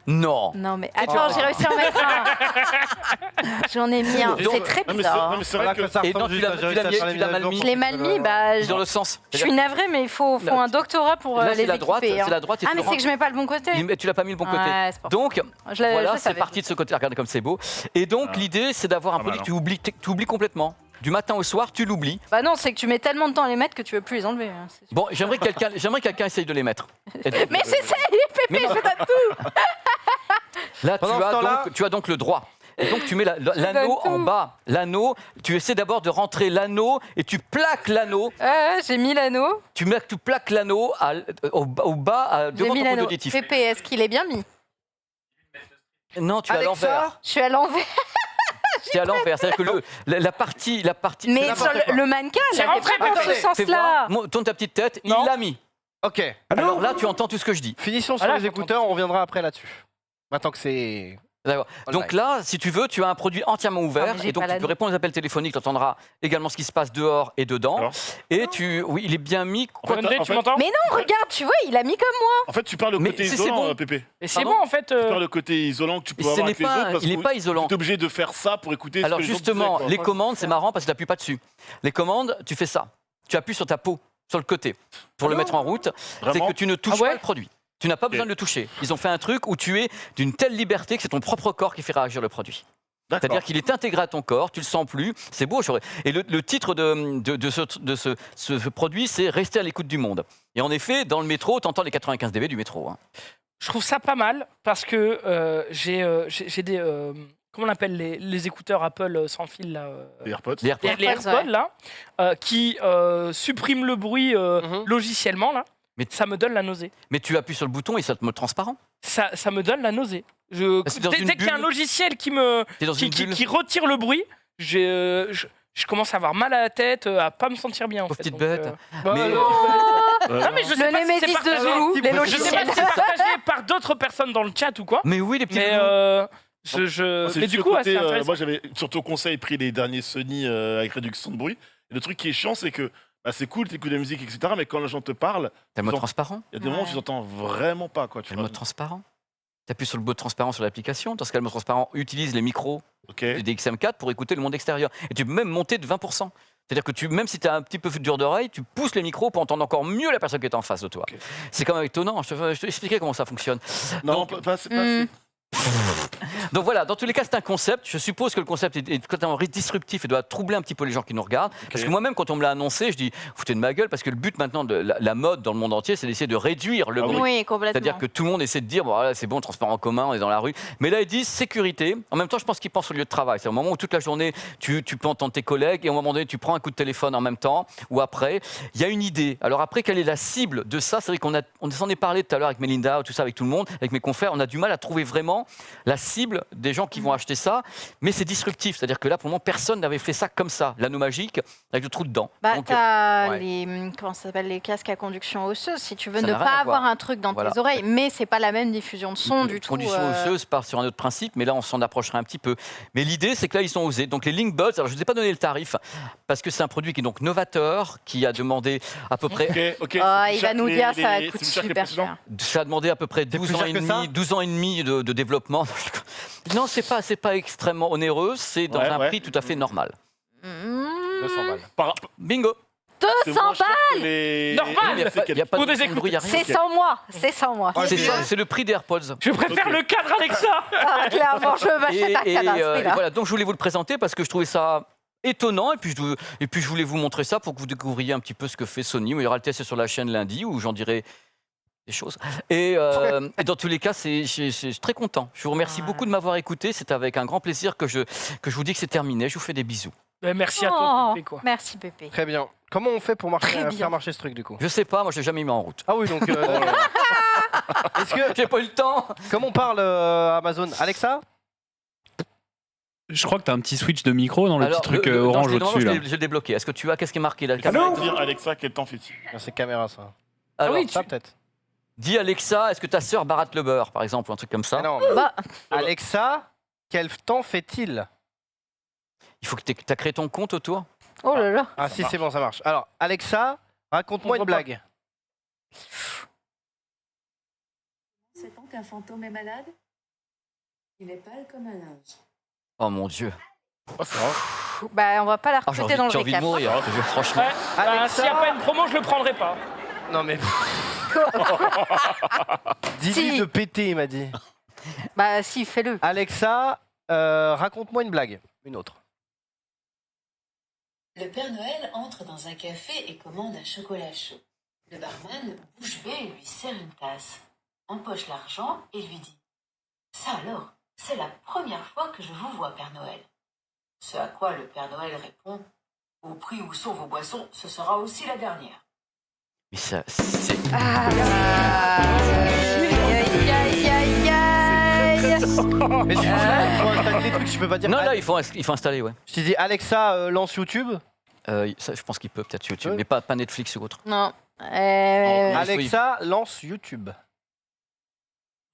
Non. Non, mais attends, j'ai réussi à en mettre un. J'en ai mis un. C'est très Non, mais bizarre. c'est vrai que... ça Et non, ressemble tu juste à l'as j'ai réussi à faire les mal mises à mis. Je l'ai mal mis, bah. Dans le sens. Je suis navrée, mais il faut Là, un doctorat pour Là, les c'est la droite. équiper, hein. C'est la droite. et Ah, tu mais le c'est que je mets pas le bon côté. Mais tu l'as pas mis le bon côté. Ouais, c'est pour ça. Donc, Je voilà, c'est savais. parti de ce côté. Regardez comme c'est beau. Et donc, l'idée, c'est d'avoir un Pas produit mal, que tu oublies complètement. Du matin au soir, tu l'oublies. Bah non, c'est que tu mets tellement de temps à les mettre que tu veux plus les enlever. Hein, c'est sûr. Bon, j'aimerais que quelqu'un essaye de les mettre. Mais j'essaye, Pépé, je donne tout. Là, Pendant ce temps-là- tu as donc le droit. Et donc, tu mets l'anneau donne en tout. bas. L'anneau, tu essaies d'abord de rentrer l'anneau et tu plaques l'anneau. J'ai mis l'anneau. Tu plaques l'anneau au bas J'ai devant mis ton l'anneau. auditif. Pépé, est-ce qu'il est bien mis? Non, tu es à Alexa, l'envers. Je suis à l'envers. Tu es à l'envers. C'est-à-dire que la partie. Mais c'est sur n'importe quoi. le mannequin, C'est elle avait rentré, pas dans Pépé. ce Fais sens-là. voir. Tourne ta petite tête. Non. Il l'a mis. Ok, Alors là, tu entends tout ce que je dis. finissons sur Voilà, les écouteurs, on reviendra après là-dessus. Maintenant que c'est... D'accord. Online. Donc là, si tu veux, tu as un produit entièrement ouvert mais j'ai et donc pas tu peux l'anneau. répondre aux appels téléphoniques. Tu entendras également ce qui se passe dehors et dedans. Alors Et oui, il est bien mis. En fait, Condé, en tu fait- m'entends? Mais non, regarde, tu vois, il a mis comme moi. En fait, tu parles le Mais côté c'est isolant, bon. Pépé. Et c'est Pardon bon en fait. Tu parles le côté isolant que tu peux Ce avoir n'est avec les autres pas, parce il n'est que pas isolant. tu es obligé de faire ça pour écouter Alors ce que les autres justement, disaient, quoi. les commandes, c'est marrant parce que tu n'appuies pas dessus. Les commandes, tu fais ça. Tu appuies sur ta peau, sur le côté, pour le mettre en route. C'est Vraiment que tu ne touches Ah ouais pas le produit. Tu n'as pas besoin de le toucher. Ils ont fait un truc où tu es d'une telle liberté que c'est ton propre corps qui fait réagir le produit. D'accord. C'est-à-dire qu'il est intégré à ton corps, tu le sens plus, c'est beau. Et le titre de ce produit, c'est Rester à l'écoute du monde. Et en effet, dans le métro, tu entends les 95 dB du métro. Hein. Je trouve ça pas mal parce que j'ai des. Comment on appelle les écouteurs Apple sans fil là Les AirPods. Les AirPods. les AirPods, AirPods là, qui suppriment le bruit logiciellement là. Mais- Ça me donne la nausée. Mais tu appuies sur le bouton et ça te mode transparent. Ça me donne la nausée. Parce que dans Dès une dès qu'il y a un bulle- logiciel qui T'es dans une bulle. qui retire le bruit, je commence à avoir mal à la tête, à pas me sentir bien en Pauvre fait. petite Donc, bête. bah, Mais- non, mais je sais Le pas si c'est Némésis de partagé. Zoulou, les Je sais pas logiciels. si c'est partagé par d'autres personnes dans le chat ou quoi. Mais oui, les petits Mais loulous. C'est mais juste du le coup, ouais, côté, c'est intéressant. moi, j'avais sur ton conseil pris les derniers Sony avec réduction de bruit. Et le truc qui est chiant, c'est que bah, c'est cool, t'écoutes de la musique, etc. Mais quand les gens te parlent, T'as le mode ils ont- transparent. il y a des moments où tu n'entends vraiment pas. Quoi, tu T'as le vois. mode transparent. T'appuies sur le mode transparent sur l'application. Dans ce cas, le mode transparent utilise les micros Ok. des XM4 pour écouter le monde extérieur. Et tu peux même monter de 20%. C'est-à-dire que même si tu as un petit peu dur d'oreille, tu pousses les micros pour entendre encore mieux la personne qui est en face de toi. Ok. C'est quand même étonnant. Je te expliquer comment ça fonctionne. Non, Donc- pas, c'est pas, Hmm. Donc voilà, dans tous les cas, c'est un concept. Je suppose que le concept est totalement disruptif et doit troubler un petit peu les gens qui nous regardent. Parce que moi-même, quand on me l'a annoncé, je dis foutez de ma gueule, parce que le but maintenant de la mode dans le monde entier, c'est d'essayer de réduire le Ah bruit. Oui, complètement. C'est-à-dire que tout le monde essaie de dire, bon, voilà, c'est bon, le transport en commun, on est dans la rue. Mais là, ils disent sécurité. En même temps, je pense qu'ils pensent au lieu de travail. C'est au moment où toute la journée, tu peux entendre tes collègues et à un moment donné, tu prends un coup de téléphone en même temps ou après. Il y a une idée. Alors après, quelle est la cible de ça? C'est vrai on s'en est parlé tout à l'heure avec Melinda, tout ça, avec tout le monde, avec mes confrères. On a du mal à trouver vraiment la cible des gens qui vont acheter ça. Mais c'est disruptif. C'est-à-dire que là, pour le moment, personne n'avait fait ça comme ça. L'anneau magique avec le trou dedans. Bah, Donc, t'as ouais. les, comment ça s'appelle, les casques à conduction osseuse, si tu veux Ça ne n'a rien pas à avoir voir. un truc dans Voilà. tes oreilles, mais c'est pas la même diffusion de son du tout. Condition osseuse part sur un autre principe, mais là on s'en approcherait un petit peu. Mais l'idée c'est que là ils sont osés. Donc les Link Buds, alors je ne vous ai pas donné le tarif parce que c'est un produit qui est donc novateur, qui a demandé à peu près, Ok. Ah, c'est il plus va cher nous que dire les- ça les- coûte c'est plus cher que les super précédents cher. ça a demandé à peu près plus 12 ans cher et que ça demi, 12 ans et demi de développement. Non, c'est pas extrêmement onéreux, c'est dans Ouais, un ouais. prix tout à fait normal. 200 balles. Bingo. C'est 200 moins cher balles. que les- Normal. les RC4. Il n'y a pas Pour de des son de bruit, il y a rien. C'est sans moi, c'est sans moi. C'est le prix des AirPods. Je préfère Ok. le cadre Alexa. Ah, clairement, je m'achète un Et cadre à ce prix-là. voilà, donc je voulais vous le présenter parce que je trouvais ça étonnant et puis je voulais vous montrer ça pour que vous découvriez un petit peu ce que fait Sony. Il y aura le test sur la chaîne lundi où j'en dirai des choses. Et dans tous les cas, je suis très content. Je vous remercie Ah. beaucoup de m'avoir écouté. C'est avec un grand plaisir que je vous dis que c'est terminé. Je vous fais des bisous. Merci à toi, Oh, Pépé, quoi. merci Pépé. Très bien. Comment on fait pour Très bien. faire marcher ce truc du coup? Je sais pas, moi je l'ai jamais mis en route. Ah oui, donc... Est-ce que... J'ai pas eu le temps. Comment on parle Amazon? Alexa? Je crois que t'as un petit switch de micro dans le petit truc non, orange normalement, au-dessus là. je l'ai débloqué. Est-ce que tu as qu'est-ce qui est marqué là? Ça veut dire, Alexa, quel temps fait-il? Ah, c'est caméra ça. Alors, oui, Ça peut-être. dis Alexa, est-ce que ta sœur baratte le beurre, par exemple, ou un truc comme ça? Ah non, mais- Bah, Alexa, quel temps fait-il? Il faut que tu as créé ton compte autour. oh là là. Ah si, c'est bon, ça marche. Alors, Alexa, raconte-moi une blague. Sait-on qu'un fantôme est malade? Il est pâle comme un linge. Oh mon Dieu. Oh, ça va. Bah, on va pas la Ah, j'ai recruter dans le envie de récap. mourir, franchement. Ouais. S'il n'y a pas une promo, je le prendrai pas. Non mais. Dis-lui Si. de péter, il m'a dit. Bah, si, fais-le. Alexa, raconte-moi une blague. Une autre. Le Père Noël entre dans un café et commande un chocolat chaud. Le barman, bouche bée, lui sert une tasse, empoche l'argent et lui dit « Ça alors, c'est la première fois que je vous vois, Père Noël. » Ce à quoi le Père Noël répond « Au prix où sont vos boissons, ce sera aussi la dernière. Mais ça, c'est. Aïe, aïe, aïe, aïe. Mais du coup, là, il faut installer les trucs, je peux pas dire. Non, là, il faut installer, ouais. Je t'ai dit, Alexa, lance YouTube. Ça, je pense qu'il peut peut-être YouTube, Ouais. mais pas Netflix ou autre. Non. Alexa, lance YouTube. »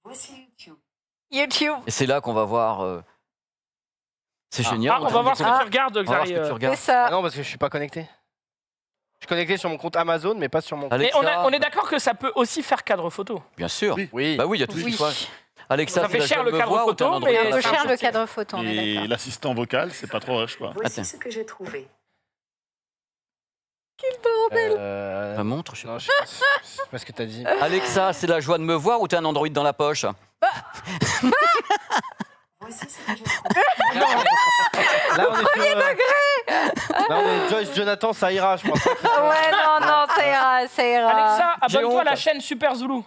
Voici YouTube. YouTube. Et c'est là qu'on va voir. C'est génial. Ah, on va voir ce que tu regardes, On va voir ce Xari. que tu C'est regardes. Ah ça. non, parce que je suis pas connecté. Je suis connecté sur mon compte Amazon, mais pas sur mon compte. Mais Alexa, on est d'accord que ça peut aussi faire cadre photo. bien sûr. Oui. Oui. Bah oui, il y a tout ce Oui. qu'il faut. Alexa, Ça fait tu cher la le me cadre voir ou photo, t'as un mais- Android Un dans peu la cher chambre le cadre photo, on est Et d'accord. l'assistant vocal, c'est pas trop rush, quoi. Voici Attends. ce que j'ai trouvé. Ma montre, je sais Non, pas. je sais pas ce que t'as dit. Alexa, c'est la joie de me voir ou t'as un Android dans la poche? Voici ce que j'ai trouvé. Là, on est sur. Là, on est Joyce Jonathan, ça ira, je pense. Ouais, non, ça ira, ça ira. Alexa, J'ai abonne-toi à la honte. chaîne Super Zulu.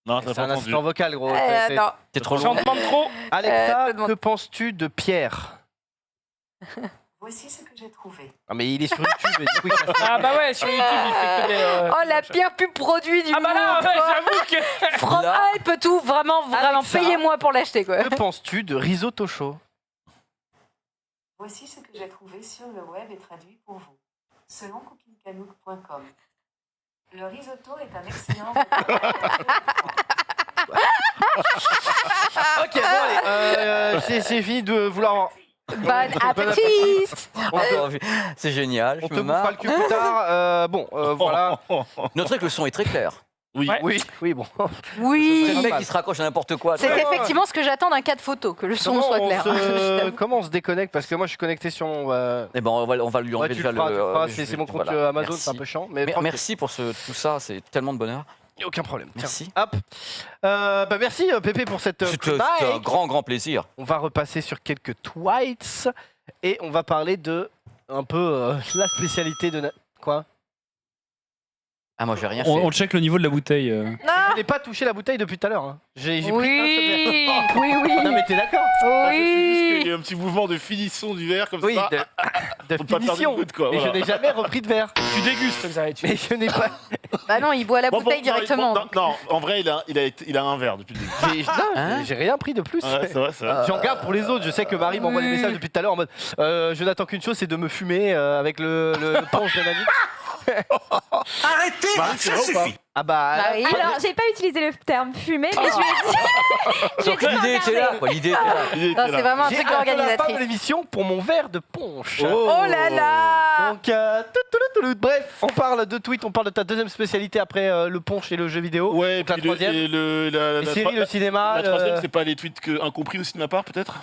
Non, C'est t'as un pas entendu. assistant vocal, gros. Non. T'es trop J'en long. demande trop. Alexa, demande. que penses-tu de Pierre? Voici ce que j'ai trouvé. Ah, mais il est sur YouTube. Et du coup, il casse la- Ah bah ouais, sur YouTube, il fait que des... Oh, la pire pub produit du Ah bah là, monde. ouais, j'avoue que... From Là. Hype, tout, vraiment, Alexa. payez-moi pour l'acheter, quoi. Que penses-tu de risotto chaud? Voici ce que j'ai trouvé sur le web et traduit pour vous. Selon cookingcanook.com. Le risotto est un excellent... Ok, bon, allez. C'est fini de vouloir. Bon appétit. Encore vu. C'est génial. On Je te me bouffera marre. le cul plus tard. Bon, voilà. Notre le son est très clair. Oui. Ouais. Oui, oui, bon. C'est Oui. le mec qui se raccroche à n'importe quoi. C'est Ouais. effectivement ce que j'attends d'un cas de photo, que le son soit clair. Comment on se déconnecte? Parce que moi, je suis connecté sur mon. Eh ben, on va lui Ouais, enlever tu déjà le feras, tu le feras. je C'est vais- mon compte voilà. Amazon, Merci. c'est un peu chiant. Mais tranquille. Merci pour tout ça, c'est tellement de bonheur. Y a aucun problème. Tiens. Merci. Hop. Bah merci Pépé pour cette C'était chronique. un grand plaisir. On va repasser sur quelques tweets et on va parler de un peu la spécialité de quoi? Ah, moi j'ai rien On fait. check le niveau de la bouteille. Je n'ai pas touché la bouteille depuis tout à l'heure. Hein. J'ai pris un seul Oui, verre. oui, oui. Non mais t'es d'accord? C'est juste qu'il Oui. y a un petit mouvement de finition du verre comme Oui, ça. de Faut pas perdre finition. une goutte, quoi, Et voilà. je n'ai jamais repris de verre. Tu dégustes, Xari, tu... Mais je n'ai pas. Bah non, il boit la Bon, bouteille bon, directement. non, non, en vrai, il a un verre depuis le début. Non, Hein j'ai rien pris de plus. Ouais, c'est vrai, c'est vrai. J'en garde pour les autres. Je sais que Marie m'envoie des Oui. messages depuis tout à l'heure en mode je n'attends qu'une chose, c'est de me fumer avec le punch d'analyse. Arrêtez, Marie, c'est ça vrai ou pas suffit. Ah bah. Marie. Alors, j'ai pas utilisé le terme fumer, mais je lui ai dit. Donc l'idée était là, quoi. L'idée était là. Il était Non, là. c'est vraiment un J'ai truc hâte de la fin de d'organisatrice. l'émission pour mon verre de punch. Oh là là. Donc, bref, on parle de tweet, on parle de ta deuxième spécialité après le punch et le jeu vidéo. Ouais, Donc, la puis troisième. la séries, le cinéma. La troisième, c'est pas les tweets incompris aussi de ma part, peut-être?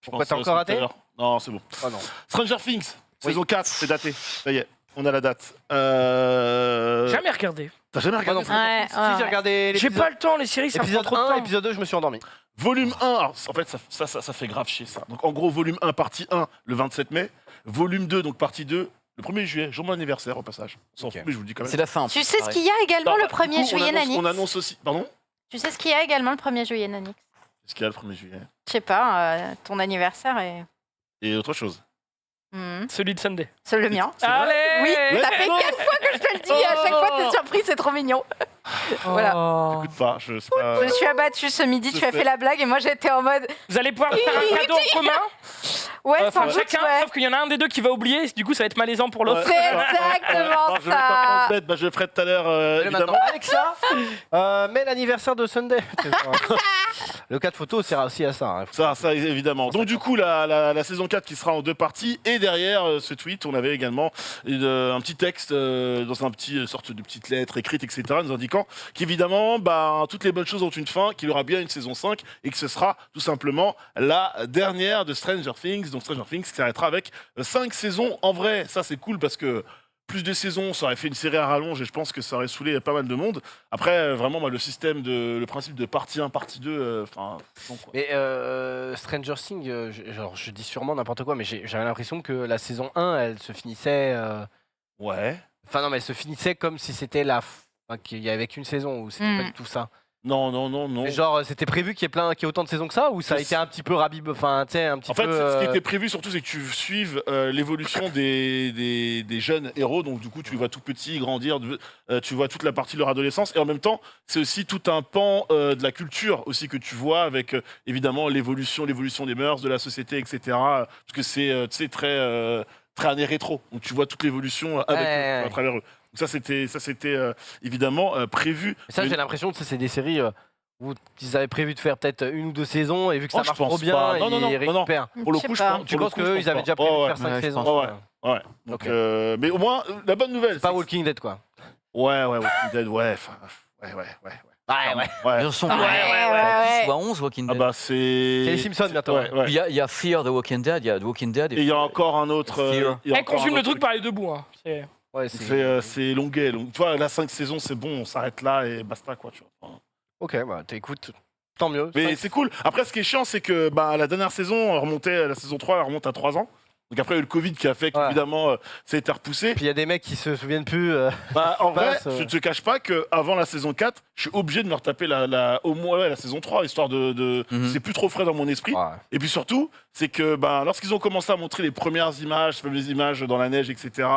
Je Pourquoi pense t'as que encore c'est raté tout à l'heure. Non, c'est bon. Oh non. Stranger Things, Oui. saison 4, c'est daté. Ça y est, on a la date. Jamais regardé. T'as jamais Moi regardé non plus. Ouais, Si, ouais. j'ai regardé J'ai l'épisode pas le temps, les séries, ça me prend épisode trop de 1, temps. épisode 2, je me suis endormi. Volume 1, alors, en fait, ça fait grave chier, ça. Donc, en gros, volume 1, partie 1, le 27 mai. Volume 2, donc partie 2, le 1er juillet, jour de mon anniversaire, au passage. On s'en Ok. fout, mais je vous le dis quand même. C'est la fin. en Tu plus, sais ce pareil. qu'il y a également Non, le bah, du 1er coup, juillet, Nanix? On annonce aussi. Pardon? Tu sais ce qu'il y a également le 1er juillet, Nanix? Qu'est-ce qu'il y a le 1er juillet? Je sais pas, ton anniversaire est. Et autre chose. Celui de Sunday. C'est le mien. Allez. Oui, Ouais. ça fait 4 fois que je te le dis, et à chaque fois t'es surpris, c'est trop mignon. Voilà. Oh. Écoute pas, je sais pas. Je suis abattue ce midi, Je tu as sais. fait la blague et moi j'étais en mode. Vous allez pouvoir faire un cadeau en commun. Ouais, sans Enfin, doute, chacun, ouais. sauf qu'il y en a un des deux qui va oublier, du coup ça va être malaisant pour l'autre. C'est exactement Je vais pas ça. transmettre, je le ferai tout à l'heure, Mais évidemment. maintenant, Alexa, mets l'anniversaire de Sunday. Le cas de photo sert aussi à ça. Hein. Ça, évidemment. Donc, du coup, la saison 4 qui sera en 2 parties. Et derrière ce tweet, on avait également un petit texte dans un petit sorte de petite lettre écrite, etc., nous indiquant qu'évidemment, toutes les bonnes choses ont une fin, qu'il y aura bien une saison 5 et que ce sera tout simplement la dernière de Stranger Things. Donc, Stranger Things qui s'arrêtera avec 5 saisons. En vrai, ça, c'est cool parce que plus de saisons, ça aurait fait une série à rallonge et je pense que ça aurait saoulé pas mal de monde. Après, vraiment, moi, le principe de partie 1, partie 2, enfin, non, quoi. Mais Stranger Things, je dis sûrement n'importe quoi, mais j'avais l'impression que la saison 1, elle se finissait. Ouais. Enfin, non, mais elle se finissait comme si c'était qu'il y avait qu'une saison, ou c'était pas du tout ça. Non. Mais genre, c'était prévu qu'il y ait autant de saisons que ça, ou ça a été un petit peu enfin, tu sais, un petit En peu. fait, ce qui était prévu surtout, c'est que tu suives l'évolution des jeunes héros. Donc, du coup, tu les vois tout petits grandir, tu vois toute la partie de leur adolescence. Et en même temps, c'est aussi tout un pan de la culture aussi que tu vois avec évidemment l'évolution des mœurs, de la société, etc. Parce que c'est tu sais, très année rétro. Donc, tu vois toute l'évolution avec eux, à travers eux. Donc ça, c'était évidemment prévu. Mais ça, j'ai l'impression que c'est des séries où ils avaient prévu de faire peut-être 1 ou 2 saisons, et vu que ça je marche pense trop bien, pas. Non, ils récupèrent. Pour le Je sais coup, je pas. pense. Tu pour le penses coup, je qu'eux, pense ils avaient pas. déjà prévu de Ouais, faire 5 Ouais, je saisons pense. Ouais. Donc, Ok. mais au moins, la bonne nouvelle. C'est pas c'est- Walking Dead, quoi. Ouais, Walking Dead, ouais. Enfin, ouais. Ouais. Ils sont Ouais, ouais, à 10 ouais. ou à 11 Walking Ah Dead. bah, c'est. C'est les Simpsons bientôt. Ouais, ouais. Il y a Fear the Walking Dead, il y a The Walking Dead. Et il y a encore un autre. Fear. il y a Elle encore consume un le autre truc par les deux bouts. Hein. C'est- Ouais, C'est longuet. Tu vois, la 5 saisons, c'est bon, on s'arrête là et basta, quoi. Tu vois. Enfin, Ok, bah t'écoutes, tant mieux. mais c'est cool. Après, ce qui est chiant, c'est que la dernière saison, la saison 3, elle remonte à 3 ans. Donc après, il y a eu le Covid qui a fait qu'évidemment, ça a été repoussé. Puis il y a des mecs qui se souviennent plus. En vrai, passe, je te cache pas qu'avant la saison 4, je suis obligé de me retaper au moins la saison 3, histoire de c'est plus trop frais dans mon esprit. Ouais. Et puis surtout, c'est que lorsqu'ils ont commencé à montrer les premières images, les images dans la neige, etc.,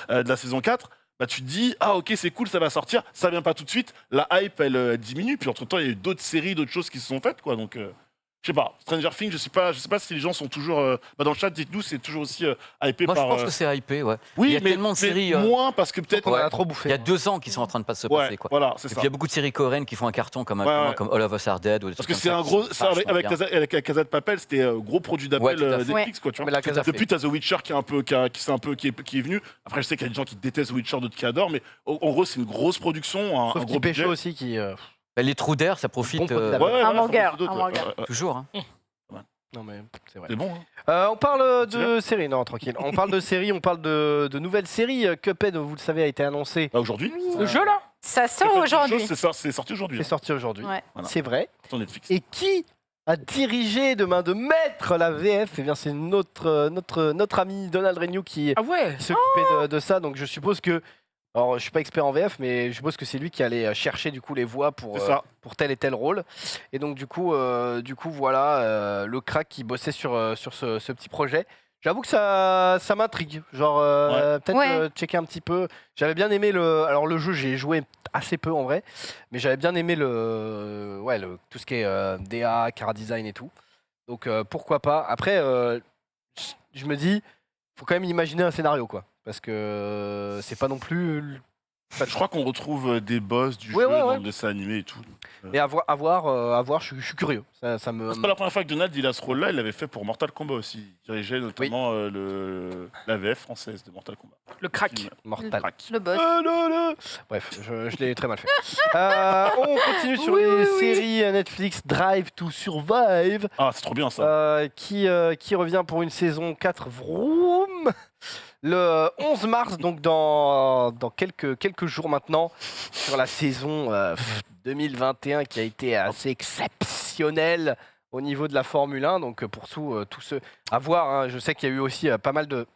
de la saison 4, tu te dis, ah ok, c'est cool, ça va sortir, ça vient pas tout de suite, la hype, elle diminue, puis entre-temps, il y a eu d'autres séries, d'autres choses qui se sont faites, quoi, donc... je sais pas, Stranger Things, je sais pas si les gens sont toujours... dans le chat, dites-nous, c'est toujours aussi hypé Moi, par... je pense que c'est hypé, ouais. Oui, il y a mais tellement de séries. moins, parce que peut-être... On a trop bouffé. Il y a 2 ans qui sont en train de pas se Ouais, passer, quoi. voilà, c'est Et ça. puis il y a beaucoup de séries coréennes qui font un carton comme Ouais. All of Us Are Dead. Ou des Parce trucs que c'est comme un qui gros... sont ça, avec vachement bien. la Casa de Papel, c'était un gros produit d'appel Ouais, tout à fait. Netflix, quoi, tu vois. Mais la Casa fait. Depuis, t'as The Witcher qui est venu. Après, je sais qu'il y a des gens qui détestent The Witcher, d'autres qui adorent, mais en gros, c'est une grosse production, un Sauf gros qu'il budget. Pécho aussi qui. Bah, les trous d'air, ça Bon profite produit Ouais, d'appel. ouais, Un voilà, banger, faut d'autres, un ouais, banger. ouais. toujours. Hein. Non mais c'est vrai. C'est bon, hein. On parle de séries, non tranquille. On parle de séries, on parle de nouvelles séries. Cuphead, vous le savez, a été annoncé. Aujourd'hui. Le jeu là Ça sort aujourd'hui. C'est sorti aujourd'hui. C'est sorti aujourd'hui. Ouais. Voilà. C'est vrai. Sur Netflix. Et qui a dirigé de main de maître la VF? Eh bien, c'est notre ami Donald Renew qui Ah ouais. s'occupait de ça. Donc, je suppose que. Alors, je suis pas expert en VF, mais je suppose que c'est lui qui allait chercher du coup les voix pour C'est ça. tel et tel rôle. Et donc, du coup voilà, le crack qui bossait sur ce petit projet. J'avoue que ça m'intrigue. Genre, peut-être Ouais. checker un petit peu. J'avais bien aimé Alors, le jeu, j'ai joué assez peu en vrai, mais j'avais bien aimé tout ce qui est DA, Cara Design et tout. Donc, pourquoi pas. Après, je me dis, faut quand même imaginer un scénario, quoi. Parce que c'est pas non plus. Je crois qu'on retrouve des boss du Ouais, jeu ouais, dans ouais. le dessin animé et tout. Mais à voir, je suis curieux. Ça me. C'est pas la première fois que Donald il a ce rôle-là, il l'avait fait pour Mortal Kombat aussi. Il dirigeait notamment la VF française de Mortal Kombat. Le crack. Film. Mortal. Crack. Le boss. Bref, je l'ai très mal fait. On continue sur les séries Netflix. Drive to Survive, Ah, c'est trop bien ça. qui revient pour une saison 4. Vroom, le 11 mars, donc dans quelques jours maintenant, sur la saison 2021 qui a été assez exceptionnelle au niveau de la Formule 1. Donc pour tous ceux à voir, hein, je sais qu'il y a eu aussi pas mal de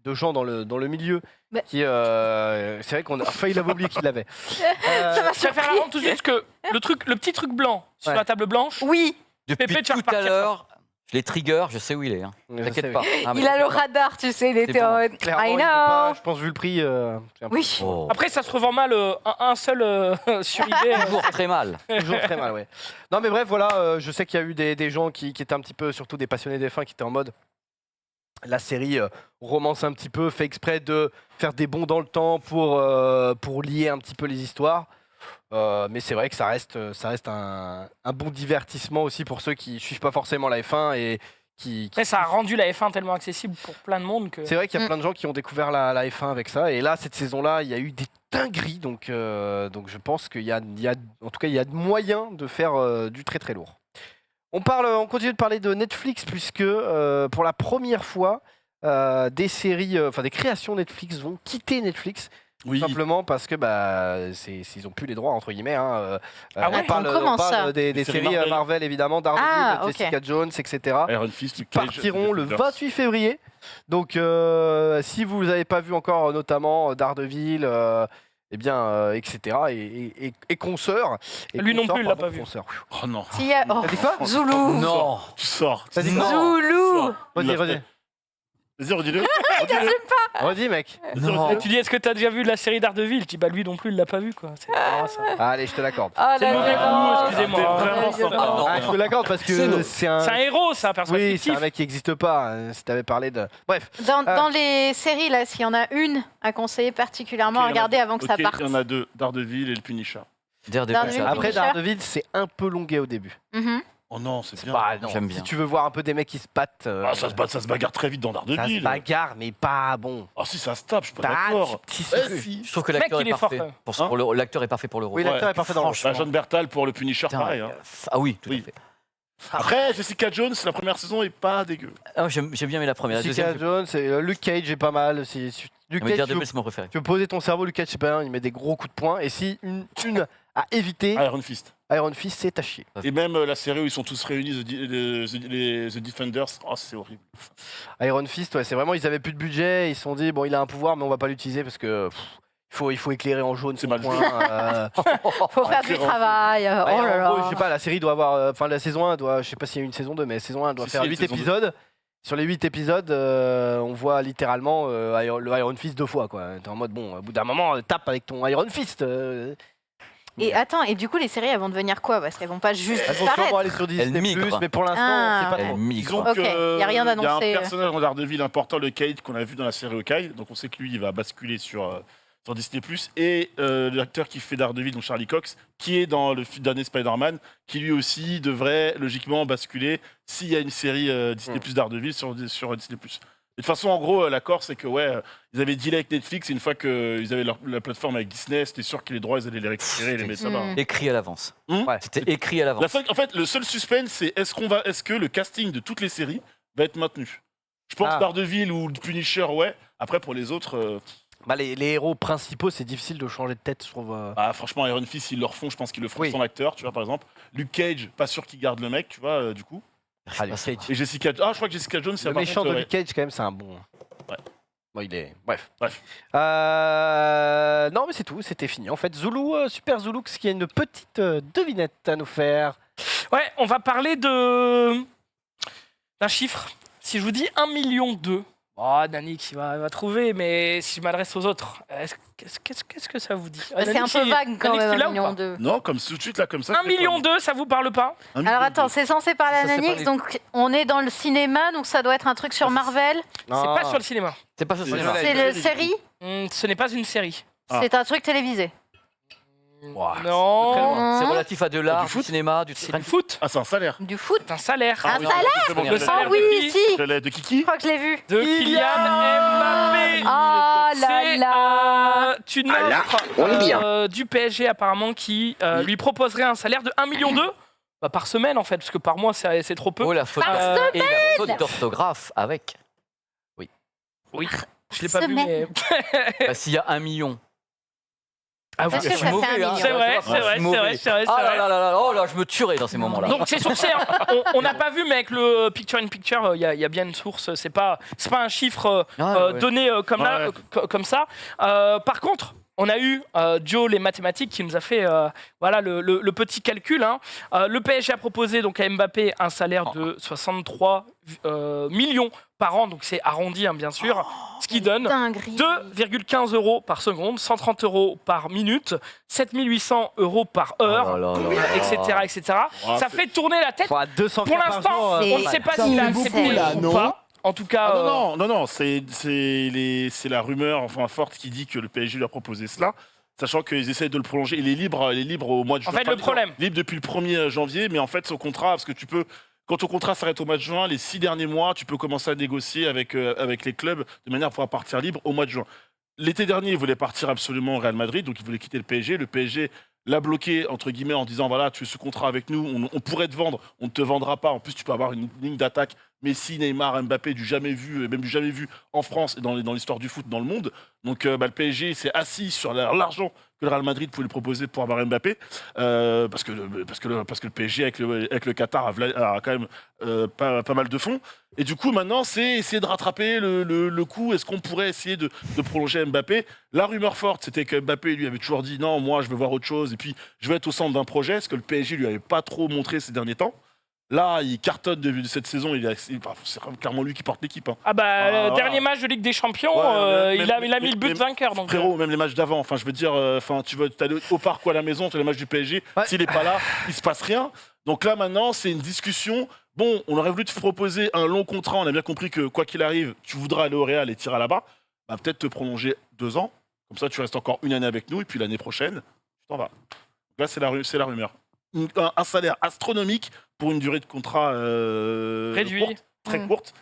gens dans le milieu Mais- qui c'est vrai qu'on a failli l'avoir oublié qu'il l'avait. Ça m'a Je préfère surpris. avant tout de suite que le petit truc blanc sur Ouais. la table blanche. Oui, Depuis Pépé, tu vas tout à repartir l'heure, je les trigger, je sais où il est. Hein. Je T'inquiète sais, pas. Ah, mais il a le t'inquiète pas. radar, tu sais, il était bon. en mode Clairement, I il peut pas, know. je pense vu le prix. c'est un peu- Oui. Oh. Après, ça se revend mal un seul sur eBay. Toujours très mal. Toujours très mal, ouais. Non, mais bref, voilà, je sais qu'il y a eu des gens qui étaient un petit peu, surtout des passionnés des fins, qui étaient en mode. la série romance un petit peu, fait exprès de faire des bonds dans le temps pour lier un petit peu les histoires. Mais c'est vrai que ça reste un bon divertissement aussi pour ceux qui suivent pas forcément la F1 et Mais ça a rendu la F1 tellement accessible pour plein de monde que. C'est vrai qu'il y a plein de gens qui ont découvert la F1 avec ça. Et là, cette saison-là, il y a eu des dingueries. Donc je pense qu'il y a moyen de faire du très très lourd. On continue de parler de Netflix puisque pour la première fois, des séries, des créations Netflix vont quitter Netflix. Oui. Tout simplement parce que ils ont plus les droits entre guillemets. Ah ouais, on parle des séries Marvel évidemment, Daredevil, Jessica Jones, etc. Iron Fist, qui partiront le 28 février. Donc si vous n'avez pas vu encore notamment Daredevil, etc. et consoeurs. Lui non plus, il l'a pas vu. Consoeurs. Oh non. T'as dit quoi Zoulou. Non. Tu sors. T'as dit quoi Zoulou. Redis. Vas-y, redis-le. Redis, mec. Non. Tu dis, est-ce que t'as déjà vu la série Daredevil? Je dis, bah lui non plus, il l'a pas vu, quoi. C'est marrant, ça. Allez, je te l'accorde. Oh C'est là mauvais là. goût, excusez-moi. T'es vraiment sympa. Je te l'accorde parce que c'est un... C'est un héros, c'est un personnage Oui, c'est fictif. un mec qui n'existe pas. Si t'avais parlé de... Bref. Dans les séries, là, s'il y en a une à conseiller particulièrement à regarder avant que ça parte. Il y en a deux, Daredevil et le Punisher. Daredevil. Après, Punisher. Daredevil, c'est un peu longué au début. Mhm. Oh non, c'est bien. Non, J'aime si bien. tu veux voir un peu des mecs qui se battent... Ça se bagarre très vite dans ça se Daredevil. bagarre, mais pas bon. Ah si, ça se tape, je suis pas Bah, d'accord. si. Je trouve que Mec, l'acteur il est est fort, parfait. quand même. L'acteur est parfait pour le rôle. Oui, l'acteur est parfait dans le rôle. Bah, John Bertal pour le Punisher, Putain, pareil. Hein. Ah oui, tout à Oui. fait. Après, Jessica Jones, la première saison est pas dégueu. Ah, j'ai bien aimé la première. La Jessica deuxième, Jones, Luke Cage est pas mal. Luke Cage, Daredevil, c'est mon préféré. tu veux poser ton cerveau, Luke Cage, c'est pas un, il met des gros coups de poing. Et si une à éviter, Iron Fist. Iron Fist, c'est à chier. Et même la série où ils sont tous réunis, The Defenders, oh, c'est horrible. Iron Fist, ouais, c'est vraiment, ils avaient plus de budget, ils se sont dit, bon, il a un pouvoir, mais on va pas l'utiliser parce que il faut éclairer en jaune C'est son mal poing. Faut faire du travail. Oh En là gros, là. je sais pas, la série doit avoir. Enfin, la saison 1 doit. Je sais pas s'il y a une saison 2, mais la saison 1 doit Si, faire si, 8 une saison 2. épisodes. Sur les 8 épisodes, on voit littéralement le Iron Fist 2 fois, quoi. T'es en mode, bon, au bout d'un moment, tape avec ton Iron Fist. Et attends, et du coup, les séries, elles vont devenir quoi? Parce qu'elles vont pas juste Elles vont sûrement disparaître. aller sur Disney+, migrent. mais pour l'instant, Ah, c'est pas Elle trop. migre. Disons Ok, que, y a rien Il y a d'annoncé. un personnage dans Daredevil important, le Cage, qu'on a vu dans la série Hawkeye. Donc on sait que lui, il va basculer sur Disney+. Et l'acteur qui fait Daredevil, donc Charlie Cox, qui est dans le dernier Spider-Man, qui lui aussi devrait logiquement basculer s'il y a une série Disney+ Daredevil sur Disney+. Et de toute façon, en gros, l'accord, c'est que ils avaient dealé avec Netflix, et une fois qu'ils avaient la plateforme avec Disney, c'était sûr que les droits, ils allaient les récupérer et les mettre là-bas. Écrit à l'avance. Ouais. C'était écrit à l'avance. En fait, le seul suspense, c'est est-ce que le casting de toutes les séries va être maintenu? Je pense Daredevil ou Punisher, ouais. Après, pour les autres... Bah, les héros principaux, c'est difficile de changer de tête, je trouve. franchement, Iron Fist, ils le refont, je pense qu'ils le feront Oui. sans l'acteur, tu vois, par exemple. Luke Cage, pas sûr qu'il garde le mec, tu vois, du coup. Ah, Luke Cage. Et Jessica... je crois que Jessica Jones, c'est Le méchant de Luke Cage, quand même, c'est un bon. Ouais. Bon, il est. Bref. Bref. Non, mais c'est tout, c'était fini. En fait, Zoulou, Super Zoulou, qui a une petite devinette à nous faire. Ouais, on va parler d'un chiffre. Si je vous dis 1,2 million, Danick, il va trouver, mais si je m'adresse aux autres, qu'est-ce que ça vous dit? C'est un peu vague quand même, 1,2 million. Non, comme tout de suite, là, comme ça. 1,2 million, ça vous parle pas? Alors attends, c'est censé parler à Ça, c'est pas Nanix, les- donc on est dans le cinéma, donc ça doit être un truc sur Marvel. C'est pas sur le cinéma. C'est pas ça, c'est Voilà. ça. C'est le série, Ce n'est pas une série. Ah. c'est un truc télévisé. Ouah, Non, C'est relatif à de l'art, Du du foot cinéma, du c'est du foot. Ah, c'est un salaire. Du foot. C'est un salaire. Un oui, salaire c'est bon, Le je l'ai. salaire Ah oui, de qui? si. Je l'ai. De Je Kiki crois que je l'ai vu. De Kylian Mbappé. Oh là là. Une offre du PSG apparemment qui lui proposerait un salaire de 1,2 million par semaine en fait, parce que par mois c'est trop peu. Oh, la faute, et la faute d'orthographe avec. Oui, je l'ai pas vu, Semaine. mais Bah, s'il y a 1 million. ah, Parce vous- que ça fait 1 million. c'est vrai, c'est vrai, c'est vrai, c'est vrai. Ah là là là là, oh là, je me tuerais dans ces moments-là. Donc c'est sourcé. Hein. On n'a pas vu, mais avec le picture in picture, il y a bien une source. C'est pas un chiffre Ouais. donné comme là, Ouais. comme ça. Par contre, on a eu Joe les mathématiques qui nous a fait le petit calcul. Hein. Le PSG a proposé donc à Mbappé un salaire de 63 millions par an, donc c'est arrondi hein, bien sûr, ce qui donne Dinguerie. 2,15 € par seconde, 130 € par minute, 7800 € par heure, Oh là là là là. etc. Ah, Ça c'est- fait tourner la tête. Pour 200 Pour par l'instant, jour, c'est- on ne sait pas ça s'il a fait accepté beaucoup, là, ou non? pas. En tout cas. Non, c'est la rumeur forte qui dit que le PSG lui a proposé cela. Sachant qu'ils essayent de le prolonger. Il est libre au mois de juin. En fait, le problème. Libre depuis le 1er janvier, mais en fait, son contrat, parce que tu peux. Quand ton contrat s'arrête au mois de juin, les 6 derniers mois, tu peux commencer à négocier avec les clubs de manière à pouvoir partir libre au mois de juin. L'été dernier, il voulait partir absolument au Real Madrid, donc il voulait quitter le PSG. Le PSG l'a bloqué, entre guillemets, en disant voilà, tu es sous contrat avec nous, on pourrait te vendre, on ne te vendra pas. En plus, tu peux avoir une ligne d'attaque Messi, Neymar, Mbappé, du jamais vu en France et dans l'histoire du foot dans le monde. Donc le PSG s'est assis sur l'argent que le Real Madrid pouvait lui proposer pour avoir Mbappé, parce que le PSG avec le Qatar a quand même pas mal de fonds. Et du coup, maintenant, c'est essayer de rattraper le coup. Est-ce qu'on pourrait essayer de prolonger Mbappé? La rumeur forte, c'était que Mbappé lui avait toujours dit non, moi je veux voir autre chose et puis je veux être au centre d'un projet, ce que le PSG lui avait pas trop montré ces derniers temps. Là, il cartonne de cette saison. C'est clairement lui qui porte l'équipe. Hein. Dernier match de Ligue des Champions, il a mis le but vainqueur. Donc, frérot, même les matchs d'avant. Enfin, je veux dire, tu veux aller au parc ou à la maison, tu as les matchs du PSG. Ouais. S'il n'est pas là, il se passe rien. Donc là, maintenant, c'est une discussion. Bon, on aurait voulu te proposer un long contrat. On a bien compris que quoi qu'il arrive, tu voudras aller au Real et tirer là-bas. Bah, peut-être te prolonger 2 ans. Comme ça, tu restes encore une année avec nous. Et puis l'année prochaine, tu t'en vas. Donc là, c'est la rumeur. Un salaire astronomique pour une durée de contrat réduit, très courte.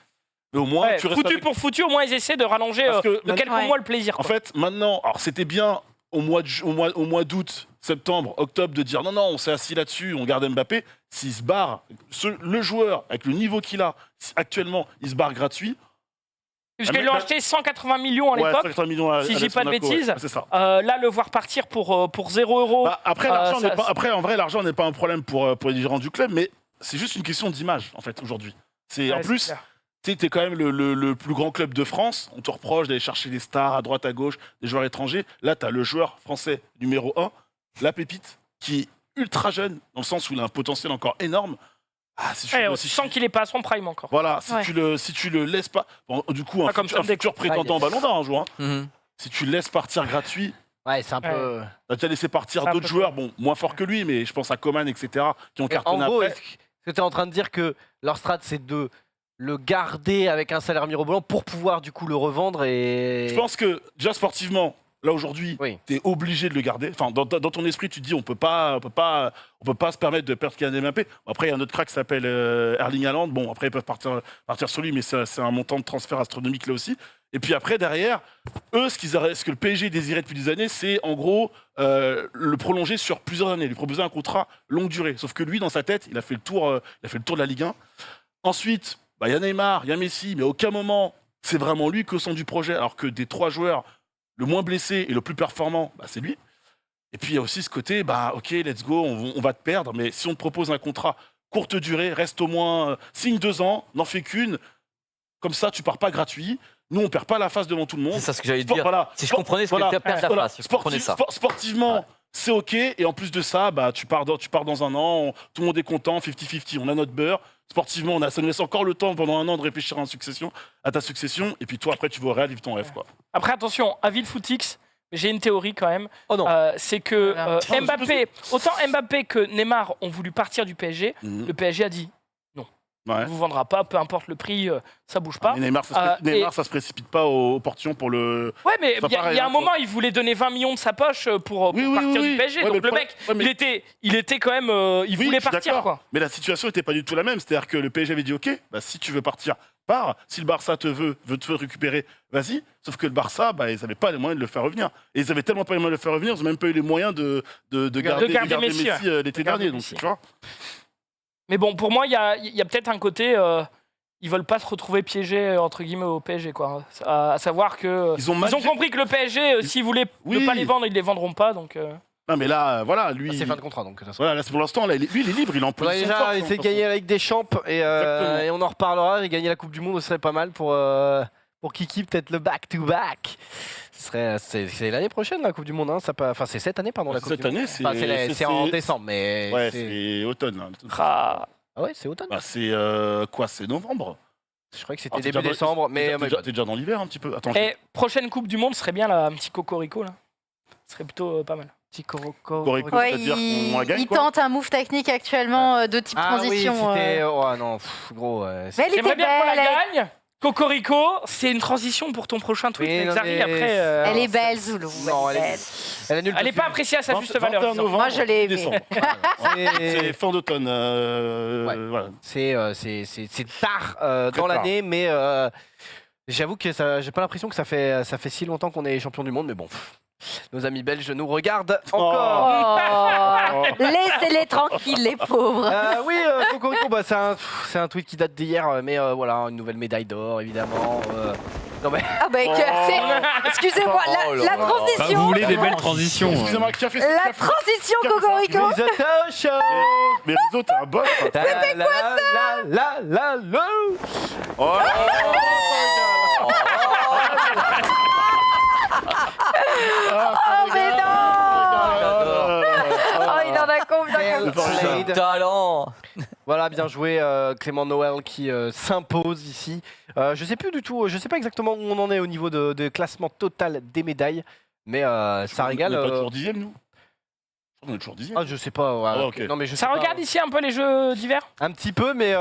Mais au moins, tu restes pour foutu, au moins ils essaient de rallonger de quelques mois le plaisir. En fait, maintenant, alors c'était bien au mois d'août, septembre, octobre de dire non, on s'est assis là-dessus, on garde Mbappé. S'il se barre, le joueur avec le niveau qu'il a actuellement, il se barre gratuit. Parce qu'ils l'ont acheté 180 millions à l'époque, si je dis pas de bêtises. Ouais, c'est ça. Là, le voir partir pour 0 €. Bah, après, en vrai, l'argent n'est pas un problème pour les dirigeants du club, mais c'est juste une question d'image, en fait, aujourd'hui. En plus, tu es quand même le plus grand club de France. On te reproche d'aller chercher des stars à droite, à gauche, des joueurs étrangers. Là, tu as le joueur français numéro 1, la pépite, qui est ultra jeune, dans le sens où il a un potentiel encore énorme. On sent qu'il n'est pas à son prime encore. Voilà, si tu le laisses pas. Bon, du coup, un futur prétendant Ballon d'Or un jour. Si tu le laisses partir gratuit. Ouais, c'est un peu. T'as déjà laissé partir d'autres joueurs, moins forts que lui, mais je pense à Coman, etc., qui ont cartonné après. Est-ce que tu es en train de dire que leur strat, c'est de le garder avec un salaire mirobolant pour pouvoir du coup le revendre et. Je pense que déjà sportivement. Là aujourd'hui, tu es obligé de le garder. Enfin, dans ton esprit, tu te dis on peut pas se permettre de perdre Kylian Mbappé. Après, il y a un autre crack qui s'appelle Erling Haaland. Bon, après ils peuvent partir sur lui, mais c'est un montant de transfert astronomique là aussi. Et puis après, derrière, eux, ce que le PSG désirait depuis des années, c'est en gros le prolonger sur plusieurs années, lui proposer un contrat longue durée. Sauf que lui, dans sa tête, il a fait le tour de la Ligue 1. Ensuite, il y a Neymar, il y a Messi, mais à aucun moment c'est vraiment lui que sont du projet, alors que des 3 joueurs. Le moins blessé et le plus performant, c'est lui. Et puis il y a aussi ce côté, ok, let's go, on va te perdre, mais si on te propose un contrat courte durée, reste au moins, signe 2 ans, n'en fais qu'une, comme ça tu pars pas gratuit. Nous, on perd pas la face devant tout le monde. C'est ça ce que j'allais dire. Si je comprenais ce que tu perdre la face, sportivement, c'est ok. Et en plus de ça, tu pars dans un an, tout le monde est content, 50-50, on a notre beurre. Sportivement, ça nous laisse encore le temps pendant un an de réfléchir à ta succession. Et puis toi, après, tu vas au Real, vivre ton rêve. Quoi. Après, attention, à Villefootix, j'ai une théorie quand même. Oh non. C'est que Mbappé, autant Mbappé que Neymar ont voulu partir du PSG, le PSG a dit non. On ne vous vendra pas, peu importe le prix, ça bouge pas. Neymar, ça se précipite pas au portillon pour le. Ouais, mais il y a un moment, il voulait donner 20 millions de sa poche pour partir du PSG. Donc le mec, il était quand même, il voulait partir, quoi. Mais la situation n'était pas du tout la même. C'est-à-dire que le PSG avait dit ok, si tu veux partir, pars. Si le Barça veut te récupérer, vas-y. Sauf que le Barça, ils n'avaient pas les moyens de le faire revenir. Et ils avaient tellement pas les moyens de le faire revenir, ils n'ont même pas eu les moyens de garder Messi l'été dernier. Donc, tu vois. Mais bon, pour moi, il y a peut-être un côté, ils veulent pas se retrouver piégés entre guillemets au PSG, quoi. À savoir que ils ont compris que le PSG, s'ils voulaient ne pas les vendre, ils les vendront pas, donc. Non mais là, voilà, lui. C'est fin de contrat donc. Voilà, là, pour l'instant, lui, il est libre, il en peut. Déjà, il s'est gagné avec des champs et on en reparlera. Il gagner la Coupe du Monde, ce serait pas mal pour Kiki, peut-être le back-to-back. C'est l'année prochaine la Coupe du Monde, hein. C'est cette année, pardon, la Coupe du Monde. Cette année, c'est en décembre, mais. Ouais, c'est automne. Là. Ah ouais, c'est automne. C'est quoi? C'est novembre. Je crois que c'était début décembre, mais. T'es déjà dans l'hiver un petit peu. Attends. Et prochaine Coupe du Monde serait bien là, un petit cocorico là. Ce serait plutôt pas mal. Petit cocorico. Ouais, il tente un move technique actuellement de type transition. Oui, c'était. Oh non, gros. Mais elle était J'aimerais bien qu'on la belle. gagne. Cocorico, c'est une transition pour ton prochain tweet. Oui, mais non, Xari, mais- après. Elle est belle, Zoulou. Non, elle est belle. Elle est nulle. Elle n'est pas appréciée à sa juste valeur. 21 disons. novembre, Moi, je l'ai 10 aimé. décembre. C'est fin d'automne. Voilà. C'est tard dans tard. l'année, mais j'avoue que j'ai pas l'impression que ça fait si longtemps qu'on est champion du monde, mais bon. Nos amis belges nous regardent encore. Oh, laissez-les tranquilles, les pauvres. Oui, Cocorico, bah, c'est un tweet qui date d'hier, mais voilà, une nouvelle médaille d'or, évidemment. Non mais Ah bah, excusez-moi, la Bah, transition. vous voulez des belles transitions. Excusez-moi, qui a fait La transition, Cocorico. Risotto show. Mais Rizzo, t'es un boss. C'était quoi ça la. Oh, Oh, mais non. Oh, il en a combien? Played. Talent. Voilà, bien joué Clément Noël qui s'impose ici. Je sais plus du tout, je sais pas exactement où on en est au niveau de classement total des médailles, mais ça régale. On est pas toujours 10e, nous. On est toujours 10e. Ah, je sais pas. Ouais, Ah, ok. ok. Non, mais je Ça sais regarde pas. ici un peu les jeux d'hiver. Un petit peu, mais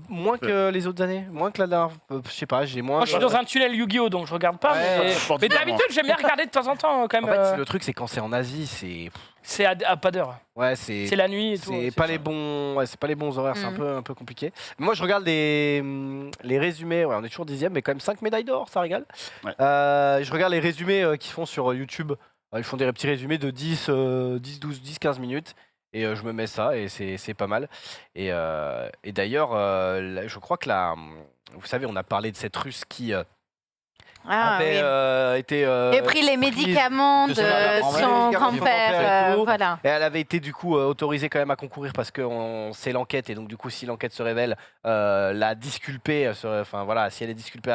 moins que les autres années, moins que la dernière. Je sais pas, j'ai moins. Moi, je suis dans un tunnel Yu-Gi-Oh, donc je regarde pas. Ouais, mais d'habitude, j'aime bien regarder de temps en temps quand En même. fait, le truc, c'est quand c'est en Asie, c'est. C'est à pas d'heure. Ouais, C'est la nuit et tout. C'est pas les bons, c'est pas les bons horaires, c'est Mhm. un peu compliqué. Mais moi, je regarde les résumés. Ouais, on est toujours 10e, mais quand même 5 médailles d'or, ça régale. Ouais. Je regarde les résumés qu'ils font sur YouTube. Ils font des petits résumés de 10, 12, 10, 15 minutes. Et je me mets ça, et c'est pas mal. Et d'ailleurs, je crois que vous savez, on a parlé de cette Russe qui Ah, avait oui. été. Et pris les médicaments de de son grand-père. son Ouais, grand-père. et tout. Voilà. Et elle avait été du coup autorisée quand même à concourir parce que c'est l'enquête et donc du coup si l'enquête se révèle, la disculpée, enfin voilà, si elle est disculpée,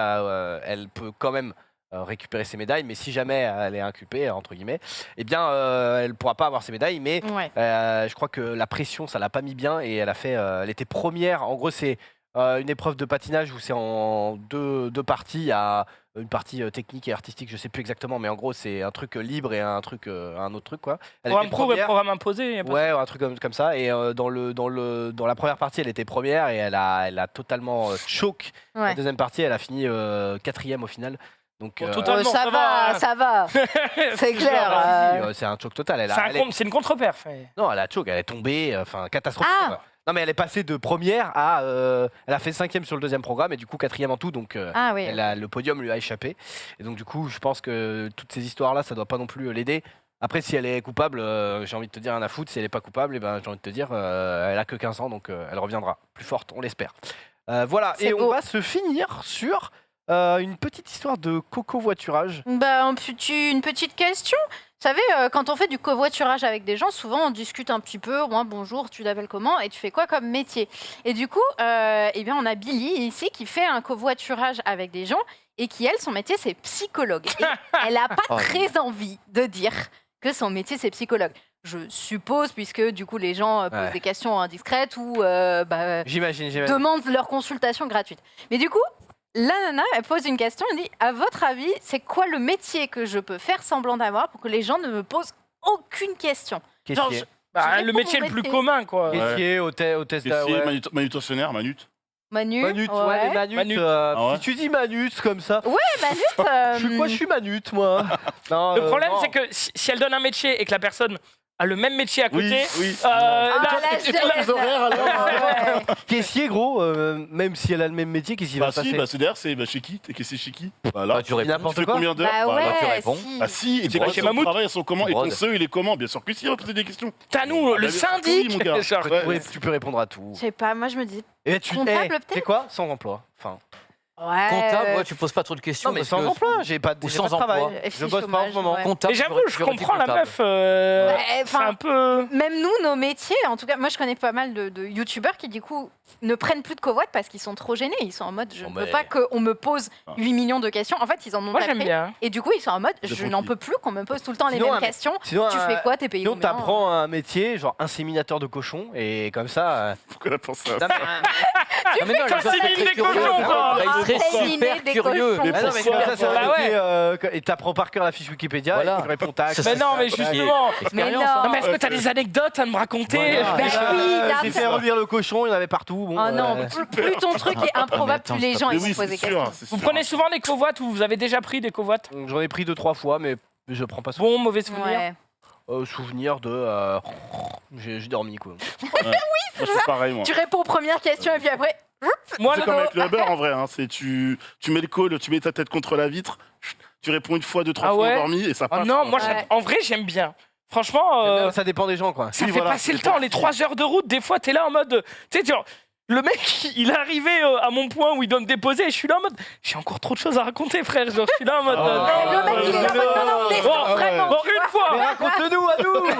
elle peut quand même récupérer ses médailles, mais si jamais elle est inculpée entre guillemets, eh bien elle pourra pas avoir ses médailles. Mais Ouais. je crois que la pression ça l'a pas mis bien et elle était première. En gros c'est une épreuve de patinage où c'est en deux parties. Il y a une partie technique et artistique, je sais plus exactement, mais en gros c'est un truc libre et un autre truc quoi. Elle Programme était pro et première. programme imposé. y a pas de- Ouais, un truc comme ça. Et dans la première partie, elle était première et elle a totalement choke. La Ouais. deuxième partie, elle a fini 4e au final. Donc, Bon, Oh, totalement, ça ça va, va. ça va. C'est clair. c'est un choke total. C'est une contre-perf. Non, elle a choke, elle est tombée, enfin catastrophique. Ah. quoi. Non, mais elle est passée de première à. Elle a fait 5e sur le deuxième programme et du coup 4e en tout. Donc Ah oui. le podium lui a échappé. Et donc du coup, je pense que toutes ces histoires-là, ça doit pas non plus l'aider. Après, si elle est coupable, j'ai envie de te dire rien à foutre. Si elle est pas coupable, eh ben, j'ai envie de te dire, elle a que 15 ans, donc elle reviendra plus forte, on l'espère. Voilà, C'est et on beau. va se finir sur une petite histoire de covoiturage. Bah, une petite question. Vous savez, quand on fait du covoiturage avec des gens, souvent on discute un petit peu. Moi, bonjour, tu t'appelles comment et tu fais quoi comme métier? Et du coup, eh bien, on a Billy ici qui fait un covoiturage avec des gens et qui, elle, son métier, c'est psychologue. Et elle n'a pas Oh, très envie de dire que son métier, c'est psychologue. Je suppose, puisque du coup, les gens posent Ouais. des questions indiscrètes ou J'imagine. demandent leur consultation gratuite. Mais du coup, la nana, elle pose une question, elle dit, à votre avis, c'est quoi le métier que je peux faire semblant d'avoir pour que les gens ne me posent aucune question? Genre, Caissier, Bah, Je le réponds métier mon le plus métier. commun, quoi. Ouais. Caissier, hôtesse Caissier, ouais. manutentionnaire, Manut. Manu, Manut, ouais. ouais, les Manut. Manut. Ah ouais. Si tu dis Manut comme ça, Manut, je suis Manut, moi. Non, Le problème, non. c'est que si elle donne un métier et que la personne a le même métier à côté, Oui. Ah, là, la c'est- gêne. Les horaires, alors. Ouais. Caissier, gros, même si elle a le même métier, qu'est-ce qui va Bah se si, passer bah c'est d'ailleurs, c'est chez qui? T'es caissier chez qui? Voilà. Bah, tu réponds. N'importe Tu fais quoi. combien d'heures? Bah Voilà. tu ouais, réponds. si. Ah si, et C'est tes pas chez relations de Mammouth. travail, elles sont comment? Et ton Brode. CE, il est comment? Bien sûr que si, il va poser des questions. t'as nous, le Bah, syndic. oui, mon gars. Genre, Ouais. Oui, tu peux répondre à tout. Je sais pas, moi je me dis, Et Comptable, peut-être c'est quoi? Sans emploi. Enfin, ouais. Comptable, ouais, tu poses pas trop de questions. non, mais parce sans que- emploi. J'ai pas Ou j'ai sans pas de travail. emploi. Et Je puis bosse pas en chômage, ce moment. ouais. Comptable, Mais j'avoue, je j'aurais dit comprends la comptable. meuf. Ouais, C'est enfin, un peu. Même nous, nos métiers, en tout cas, moi je connais pas mal de youtubeurs qui du coup ne prennent plus de covoites parce qu'ils sont trop gênés. Ils sont en mode, je Bon, ne veux mais- pas qu'on me pose 8 millions de questions. En fait, ils en ont Moi, pas j'aime pris. bien. Et du coup, ils sont en mode, je tranquille. n'en peux plus qu'on me pose tout le temps les Sinon, mêmes questions. Sinon, Tu fais quoi? T'es payé Sinon, combien? t'apprends un métier, genre inséminateur de cochons, et comme ça. Pourquoi elle a pensé à non, ça? mais- Non, mais non, Ça les gens sont simule très des curieux. cochons, quoi. Bah, ils seraient Enseigner super des curieux. cochons. Mais Ah non, mais comme ça, ça Bah va ouais. noter, et t'apprends par cœur la fiche Wikipédia Voilà. et tu réponds tac. Ça, Mais non, mais c'est justement. expérience, non. hein. Non, mais est-ce que t'as des anecdotes à me raconter Voilà. Ben oui, J'ai fait relire le cochon, il y en avait partout. Bon, Oh non, plus ton truc est improbable, plus les gens Mais ils vont oui, se poser c'est des questions. sûr. c'est Vous sûr. prenez souvent des covoites ou vous avez déjà pris des covoites? J'en ai pris 2-3 fois, mais je prends pas souvent. Bon, mauvais souvenir. Ouais. Souvenir de. J'ai dormi quoi. Moi, c'est pareil, moi. Tu réponds aux premières questions et puis après. Moi, C'est le- comme avec le Uber en vrai. Hein. C'est tu mets le call, tu mets ta tête contre la vitre, tu réponds une fois, 2-3 Ah fois ouais endormi et ça Ah passe. non, quoi. moi, Ouais. en vrai, j'aime bien. Franchement, Ça dépend des gens quoi. ça Oui, fait voilà, passer le c'est temps, pour- les 3 heures de route. Des fois, t'es là en mode. Tu sais, genre, le mec, il est arrivé à mon point où il doit me déposer et je suis là en mode. J'ai encore trop de choses à raconter, frère. Genre, je suis là en mode. Le mec il est là en mode non, non, descends, Bon, vraiment. Bon, une fois. Mais raconte-nous à nous. non,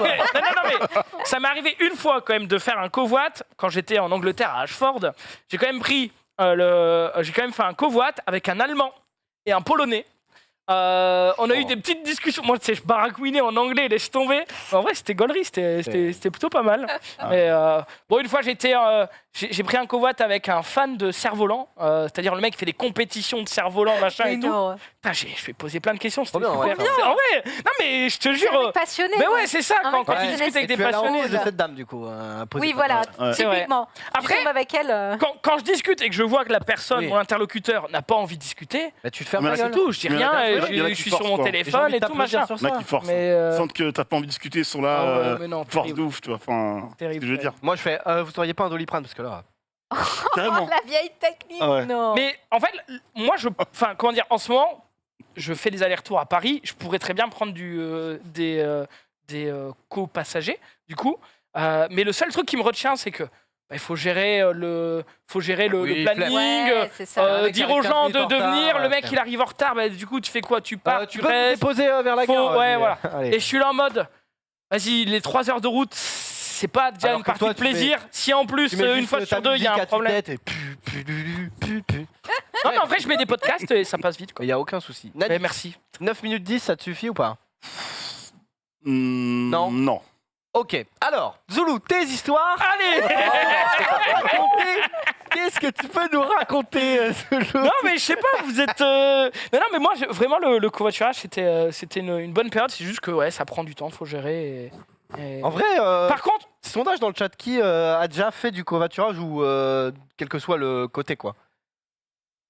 mais ça m'est arrivé une fois quand même de faire un covoit quand j'étais en Angleterre à Ashford. J'ai quand même pris j'ai quand même fait un covoit avec un Allemand et un Polonais. On a eu des petites discussions. Moi, tu sais, je baragouinais en anglais, laisse tomber. Mais en vrai, c'était gaulerie, c'était plutôt pas mal. Et, bon, une fois, j'ai pris un covoit avec un fan de cerf-volant, c'est-à-dire le mec qui fait des compétitions de cerf-volant, machin Mais et tout. non. Putain, je lui ai posé plein de questions. C'était Trop bien, super. ouais. En vrai, non mais je te C'est jure. un mec passionné. Mais quoi. ouais, c'est ça, Un quand mec tu passionné, discutes avec c'est des Tu as la passionnés. honte de ça. cette dame du coup. Oui, voilà, Ouais. C'est vrai. typiquement. Après- Tu tombes avec elle. Quand je discute et que je vois que la personne, Oui. mon interlocuteur, n'a pas envie de discuter, Bah, tu te fermes Mais la là, c'est gueule. tout, je dis Mais rien, là, et il y en a je qui suis forcent, sur mon quoi. J'ai téléphone envie et de tout, t'applaudir machin. sur Il y en a ça. qui forcent. Mais Sentent que t'as pas envie de discuter, ils sont là, Ah ouais, mais non, force terrible. de ouf, tu vois. Enfin, Terrible, je veux dire. Moi je fais, vous auriez pas un Doliprane parce que là. Carrément. La vieille technique. Ah ouais. Non. Mais en fait, moi, enfin, comment dire, en ce moment, je fais des allers-retours à Paris. Je pourrais très bien prendre des co-passagers, du coup. Mais le seul truc qui me retient, c'est que il faut gérer le Oui, planning, Ouais, c'est ça. Avec dire 15 aux gens minutes en de venir. retard, Le mec, frère. il arrive en retard. Bah, du coup, tu fais quoi? Tu pars, Tu peux te restes. déposer vers la Faut- gare. ouais, vas-y. voilà. Allez. Et je suis là en mode, vas-y, les 3 heures de route, c'est pas déjà Alors une que partie toi, de tu mets- plaisir. Si en plus, Tu mets une juste fois ta sur deux, il y a musique un à problème. tue-tête et pu. Non, mais en vrai, je mets des podcasts et ça passe vite. Quoi. Il y a aucun souci. Mais merci. 9 minutes 10, ça te suffit ou pas? Non. Non. Ok. Alors, Zoulou, tes histoires. Allez Qu'est-ce que tu peux nous raconter, Zoulou? Non, mais je sais pas, vous êtes. Non, mais moi, vraiment, le covoiturage, c'était une bonne période. C'est juste que ouais, ça prend du temps, faut gérer. En vrai, Par contre, sondage dans le chat, qui a déjà fait du covoiturage ou quel que soit le côté quoi?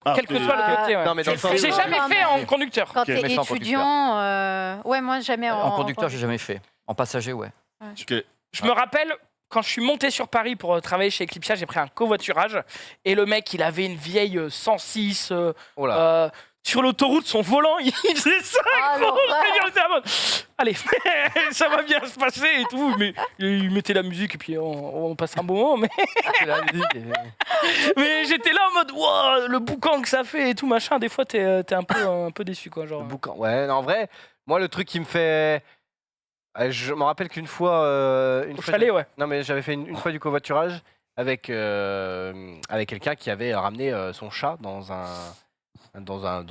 Ah, quel que c'est- soit le côté, ouais. Non, mais dans le sens- J'ai jamais fait en conducteur. Quand Ok, t'es mais sans étudiant, ouais, moi jamais En conducteur, j'ai jamais fait. En passager, ouais. Ok. Je me rappelle, quand je suis monté sur Paris pour travailler chez Eclipsia, j'ai pris un covoiturage. Et le mec, il avait une vieille 106. Oh là. Sur l'autoroute, son volant, il faisait ça. Ah, gros. l'horreur. Il était en mode, allez, ça va bien se passer et tout. Mais il mettait la musique et puis on passait un bon moment. La musique est- Mais j'étais là en mode, wow, le boucan que ça fait et tout machin. Des fois, t'es un peu déçu, quoi. Genre. Le boucan. Ouais, non, en vrai, moi, le truc qui me fait. Je me rappelle qu'une fois. Au chalet, ouais. Non, mais j'avais fait une fois du covoiturage avec quelqu'un qui avait ramené son chat dans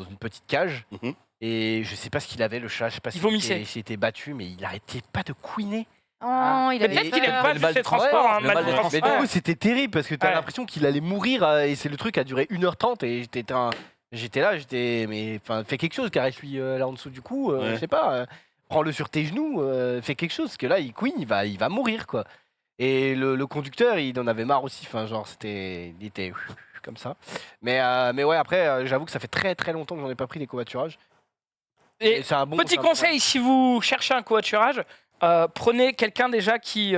une petite cage. Mhm. Et je sais pas ce qu'il avait, le chat. Je sais pas Il vomissait. s'il était battu, mais il arrêtait pas de couiner. Oh, il Mais avait peut-être qu'il aime peur. pas Le mal juste les de transport, transports. hein, le mal mal de de transport. Mais du coup, c'était terrible parce que t'as Ouais. l'impression qu'il allait mourir et c'est le truc a duré 1h30 et j'étais là, mais enfin, fais quelque chose, caresse-lui là en dessous du cou, Ouais. je sais pas, prends-le sur tes genoux, fais quelque chose parce que là, il couine, il va mourir quoi. Et le conducteur, il en avait marre aussi, enfin, genre, il était comme ça. Mais ouais, après, j'avoue que ça fait très très longtemps que j'en ai pas pris des covoiturages. Et c'est un bon petit c'est un- conseil, si vous cherchez un covoiturage, prenez quelqu'un déjà qui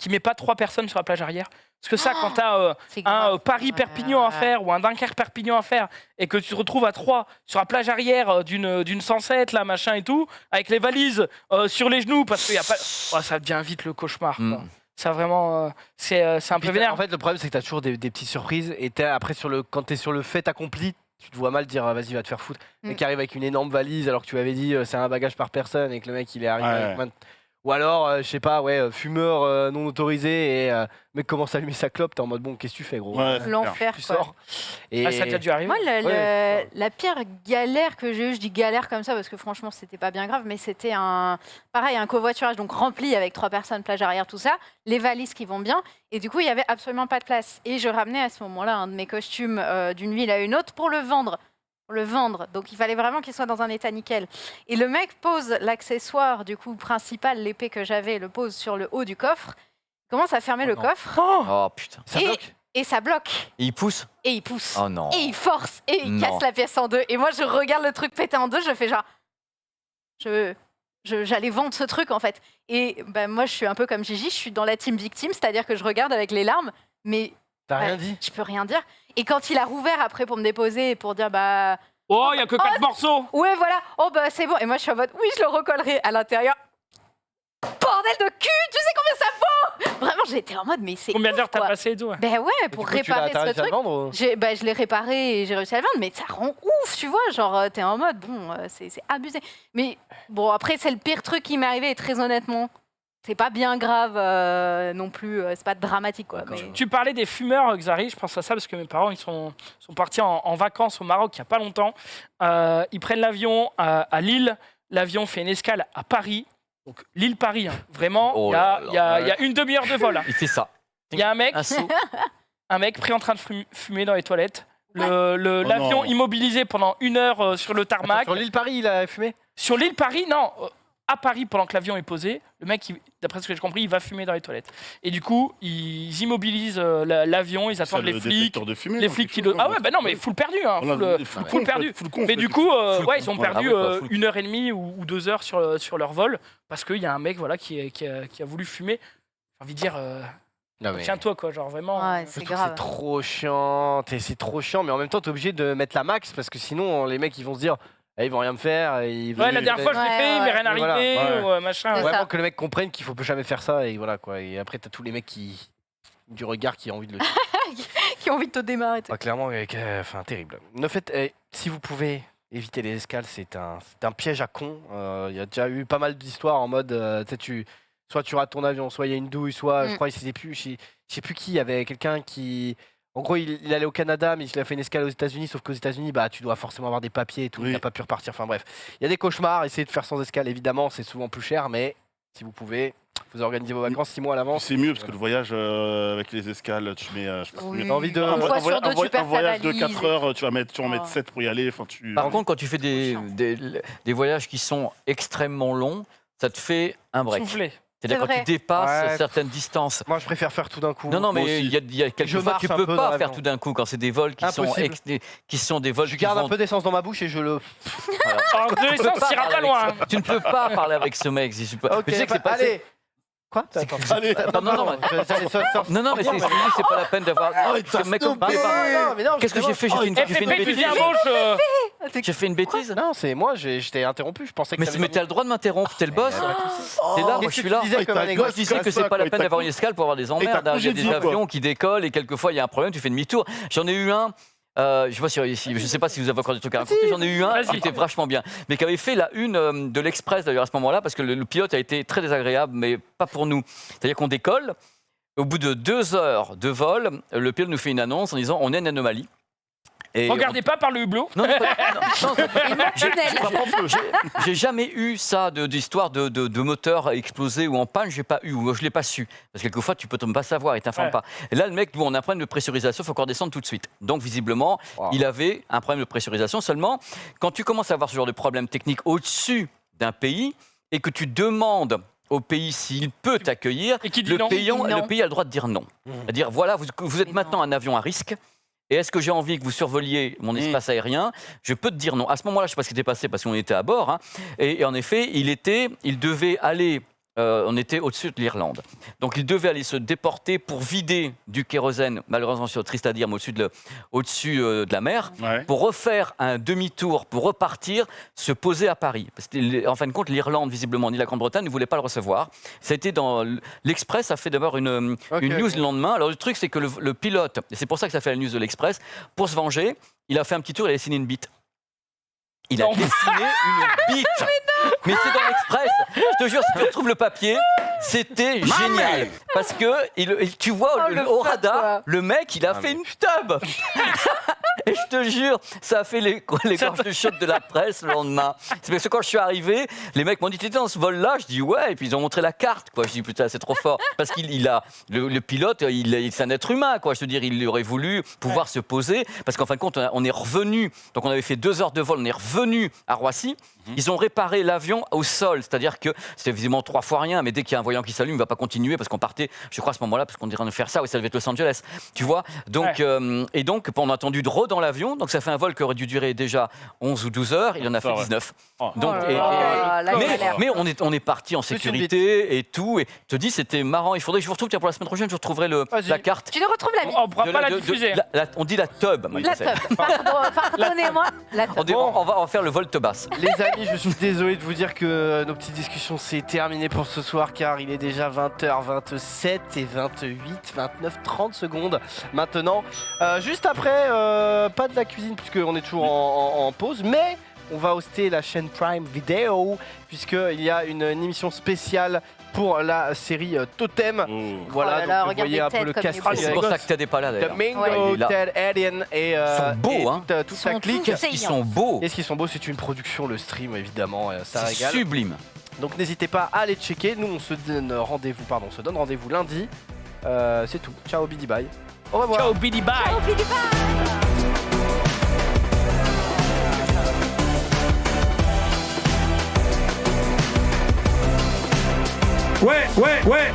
met pas 3 personnes sur la plage arrière. Parce que ça, quand t'as C'est un grave. Paris-Perpignan à Ouais. faire ou un Dunkerque-Perpignan à faire et que tu te retrouves à 3 sur la plage arrière d'une 107, là, machin et tout, avec les valises sur les genoux, parce qu'il y a pas. Oh, ça devient vite le cauchemar. Quoi. Ça vraiment. C'est un peu Puis vénère. en fait, le problème, c'est que t'as toujours des petites surprises et après, quand t'es sur le fait accompli, tu te vois mal dire vas-y, va te faire foutre. Le mec qui arrive avec une énorme valise alors que tu avais dit c'est un bagage par personne et que le mec il est arrivé Ouais. avec Ou alors, je sais pas, fumeur non autorisé et le mec commence à allumer sa clope, t'es en mode bon, qu'est-ce que tu fais, gros? Ouais, L'enfer, Tu quoi. sors. Et Ah, ça t'a dû arriver? Moi, Ouais. la pire galère que j'ai eue, je dis galère comme ça parce que franchement, c'était pas bien grave, mais c'était un covoiturage donc rempli avec 3 personnes, plage arrière, tout ça, les valises qui vont bien, et du coup, il y avait absolument pas de place. Et je ramenais à ce moment-là un de mes costumes d'une ville à une autre pour le vendre. Donc il fallait vraiment qu'il soit dans un état nickel. Et le mec pose l'accessoire du coup principal, l'épée que j'avais, le pose sur le haut du coffre, commence à fermer le non. coffre Oh putain. ça et- bloque. et ça bloque. Et il pousse. Et il pousse. Oh non. Et il force. Et il Non. casse la pièce en deux. Et moi, je regarde le truc péter en deux. Je fais genre. J'allais vendre ce truc, en fait. Et ben, moi, je suis un peu comme Gigi. Je suis dans la team victime. C'est-à-dire que je regarde avec les larmes. Mais T'as Ouais. rien dit? je peux rien dire. Et quand il a rouvert après pour me déposer et pour dire bah. Oh, il y a que 4 morceaux. Ouais, voilà. Oh, bah, c'est bon. Et moi, je suis en mode oui, je le recollerai à l'intérieur. Bordel de cul. Tu sais combien ça vaut? Vraiment, j'étais en mode mais c'est. Combien d'heures ouf, t'as quoi. passé et tout? Ouais. Ben ouais, Et pour du coup, réparer t'as ce réussi à le truc. vendre? Je l'ai réparé et j'ai réussi à le vendre, mais ça rend ouf, tu vois. Genre, t'es en mode, bon, c'est abusé. Mais bon, après, c'est le pire truc qui m'est arrivé, et très honnêtement, c'est pas bien grave non plus, c'est pas dramatique, quoi. Mais... Tu parlais des fumeurs, Xari, je pense à ça parce que mes parents ils sont partis en vacances au Maroc il n'y a pas longtemps. Ils prennent l'avion à Lille, l'avion fait une escale à Paris. Donc Lille-Paris, hein. Vraiment, Oh il y a- là il y, a- là. il y a une demi-heure de vol. Hein. Il fait ça. Il y a un mec, Un saut. pris en train de fumer dans les toilettes. Oh L'avion non. immobilisé pendant 1 heure sur le tarmac. Sur l'île Paris, il a fumé? Sur l'île Paris, non. À Paris, pendant que l'avion est posé, le mec, d'après ce que j'ai compris, il va fumer dans les toilettes. Et du coup, ils immobilisent l'avion, ils attendent C'est les le flics. détecteur de fumée, Les non, flics quelque qui chose, le... Ah non, ouais, bah non, mais full perdu. Hein, Voilà, full perdu. Mais du coup, ils ont perdu Ah oui, quoi, 1 heure et demie ou 2 heures sur leur vol parce qu'il y a un mec voilà, qui a voulu fumer. J'ai envie de dire, Non, mais... tiens-toi, quoi, genre vraiment. Ouais, Ce c'est truc, grave. c'est trop chiant, c'est trop chiant, mais en même temps, t'es obligé de mettre la max parce que sinon, les mecs, ils vont se dire, eh, ils vont rien me faire. Ouais, la dernière fois, je l'ai Ouais, fait, il m'est rien Voilà. arrivé, Ouais. ou machin. C'est ouais. Vraiment ça. que le mec comprenne qu'il faut jamais faire ça, et voilà quoi. Et après, t'as tous les mecs du regard qui ont envie de le qui ont envie de te démarrer. Ah, clairement, enfin, terrible. Ne faites, si vous pouvez éviter les escales, c'est un piège à con. Il y a déjà eu pas mal d'histoires en mode, soit tu rates ton avion, soit il y a une douille, soit je crois, je sais plus qui, il y avait quelqu'un qui, en gros, il allait au Canada, mais il a fait une escale aux États-Unis, sauf qu'aux États-Unis, bah, tu dois forcément avoir des papiers et tout, Oui. il n'a pas pu repartir. Enfin bref, il y a des cauchemars. Essayez de faire sans escale, évidemment, c'est souvent plus cher, mais si vous pouvez, vous organisez vos vacances 6 mois à l'avance. C'est mieux parce que le voyage avec les escales, tu mets. Je sais pas, Oui. T'as envie de- Une fois sur deux, tu perds un ta voyage de valise. 4 heures, tu vas en mettre Oh. 7 pour y aller. Enfin, Par contre, quand tu fais chiant. des voyages qui sont extrêmement longs, ça te fait un break. Soufflé. C'est-à-dire C'est quand vrai. tu dépasses Ouais. certaines distances. Moi, je préfère faire tout d'un coup. Non, non, Moi mais aussi. il y a quelques Je fois, marche tu un peux peu dans pas l'avion. faire tout d'un coup quand c'est des vols qui sont, Impossible. qui sont des vols Je qui garde vont- un peu d'essence dans ma bouche et je le. En deux Tu peux essence, pas t'iras parler pas avec loin. ce- Tu ne peux pas parler avec ce mec. Si tu peux. Ok, Mais tu sais que c'est bah, passé. allez. Quoi? Allez, Non, non, non, mais c'est pas la peine d'avoir. Ce mec, Bah, non, Qu'est-ce que j'ai fait? J'ai fait une FFP, tu bêtise. dis un mot, J'ai fait une bêtise. Non, c'est moi, j'étais interrompu. Je pensais que Mais ça mais t'as le droit de m'interrompre. T'es le boss. T'es là, moi je suis là. Disais comme t'as anecdote. Moi, je disais que c'est pas la peine d'avoir une escale pour avoir des emmerdes. t'as Il y a des congédié, quoi. avions qui décollent et quelquefois il y a un problème, tu fais demi-tour. J'en ai eu un. Je sais pas si vous avez encore des trucs à raconter. J'en ai eu un Vas-y. qui était vachement bien, mais qui avait fait la une de l'Express d'ailleurs à ce moment-là, parce que le pilote a été très désagréable, mais pas pour nous. C'est-à-dire qu'on décolle. Au bout de 2 heures de vol, le pilote nous fait une annonce en disant on est une anomalie. Et Regardez pas par le hublot. non, non, non, Tunnel. j'ai jamais eu ça d'histoire de moteur explosé ou en panne, j'ai pas eu, ou je l'ai pas su. Parce que quelquefois, tu peux pas savoir et t'informes Ouais. pas. Et là, le mec, nous, on a un problème de pressurisation, il faut qu'on descende tout de suite. Donc, visiblement, Wow. il avait un problème de pressurisation. Seulement, quand tu commences à avoir ce genre de problème technique au-dessus d'un pays et que tu demandes au pays s'il peut t'accueillir, Et qui dit le non. pays, Non. le pays a le droit de dire non. C'est-à-dire, voilà, vous êtes Mais maintenant un avion à risque. Et est-ce que j'ai envie que vous survoliez mon espace aérien? Je peux te dire non. À ce moment-là, je ne sais pas ce qui était passé parce qu'on était à bord. Hein. Et en effet, il devait aller. On était au-dessus de l'Irlande. Donc il devait aller se déporter pour vider du kérosène, malheureusement c'est triste à dire, mais au-dessus de la mer, Ouais. pour refaire un demi-tour, pour repartir, se poser à Paris. Parce que, en fin de compte, l'Irlande, visiblement, ni la Grande-Bretagne ne voulait pas le recevoir. Ça a été dans l'Express, a fait d'abord une news le lendemain. Alors le truc, c'est que le pilote, et c'est pour ça que ça fait la news de l'Express, pour se venger, il a fait un petit tour, il a signé une bite. Il a dessiné une bite. Mais c'est dans l'Express. Je te jure, si tu retrouves le papier, c'était génial. Parce que tu vois au radar, le mec, il a fait une tub. Et je te jure, ça a fait les gorges de choc de la presse le lendemain. C'est parce que quand je suis arrivé, les mecs m'ont dit t'étais dans ce vol-là. Je dis ouais, et puis ils ont montré la carte. Quoi. Je dis putain, c'est trop fort. Parce qu'il a le pilote, c'est un être humain. Quoi. Je veux dire, il aurait voulu pouvoir se poser. Parce qu'en fin de compte, on est revenu. Donc on avait fait 2 heures de vol. On est revenu à Roissy. Ils ont réparé l'avion au sol, c'est-à-dire que c'était visiblement 3 fois rien, mais dès qu'il y a un voyant qui s'allume, il ne va pas continuer parce qu'on partait, je crois à ce moment-là, parce qu'on dirait de faire ça, oui, ça devait être Los Angeles, tu vois. Donc, et donc, on a attendu de dans l'avion, donc ça fait un vol qui aurait dû durer déjà 11 ou 12 heures, il en a fait 19. Donc, mais on est parti en sécurité et tout, et je te dis, c'était marrant. Il faudrait que je vous retrouve, tiens, pour la semaine prochaine, je retrouverai la carte. Tu nous retrouves la On ne pourra pas la diffuser. On dit la tub. La tub. Pardonnez-moi. La tub. On va faire le volte basse. Les amis, je suis désolé de vous dire que nos petites discussions c'est terminé pour ce soir car il est déjà 20h27 et 28, 29, 30 secondes maintenant. Juste après, pas de la cuisine puisqu'on est toujours en pause, mais on va hoster la chaîne Prime Video puisqu'il y a une émission spéciale pour la série Totem. Voilà, oh là, donc vous voyez un peu le casting. C'est pour ça que Ted n'est pas là d'ailleurs. Domingo, Ted, Alien et ils sont beaux, hein. toute la clique. Ils sont beaux. Est-ce qu'ils sont beaux? C'est une production, le stream évidemment, ça régale. Sublime. Donc n'hésitez pas à aller checker. Nous on se donne rendez-vous lundi. C'est tout. Ciao, bidi bye. Au revoir. Ciao, bidi bye. Ciao, bidi bye. Ouais. Ouais.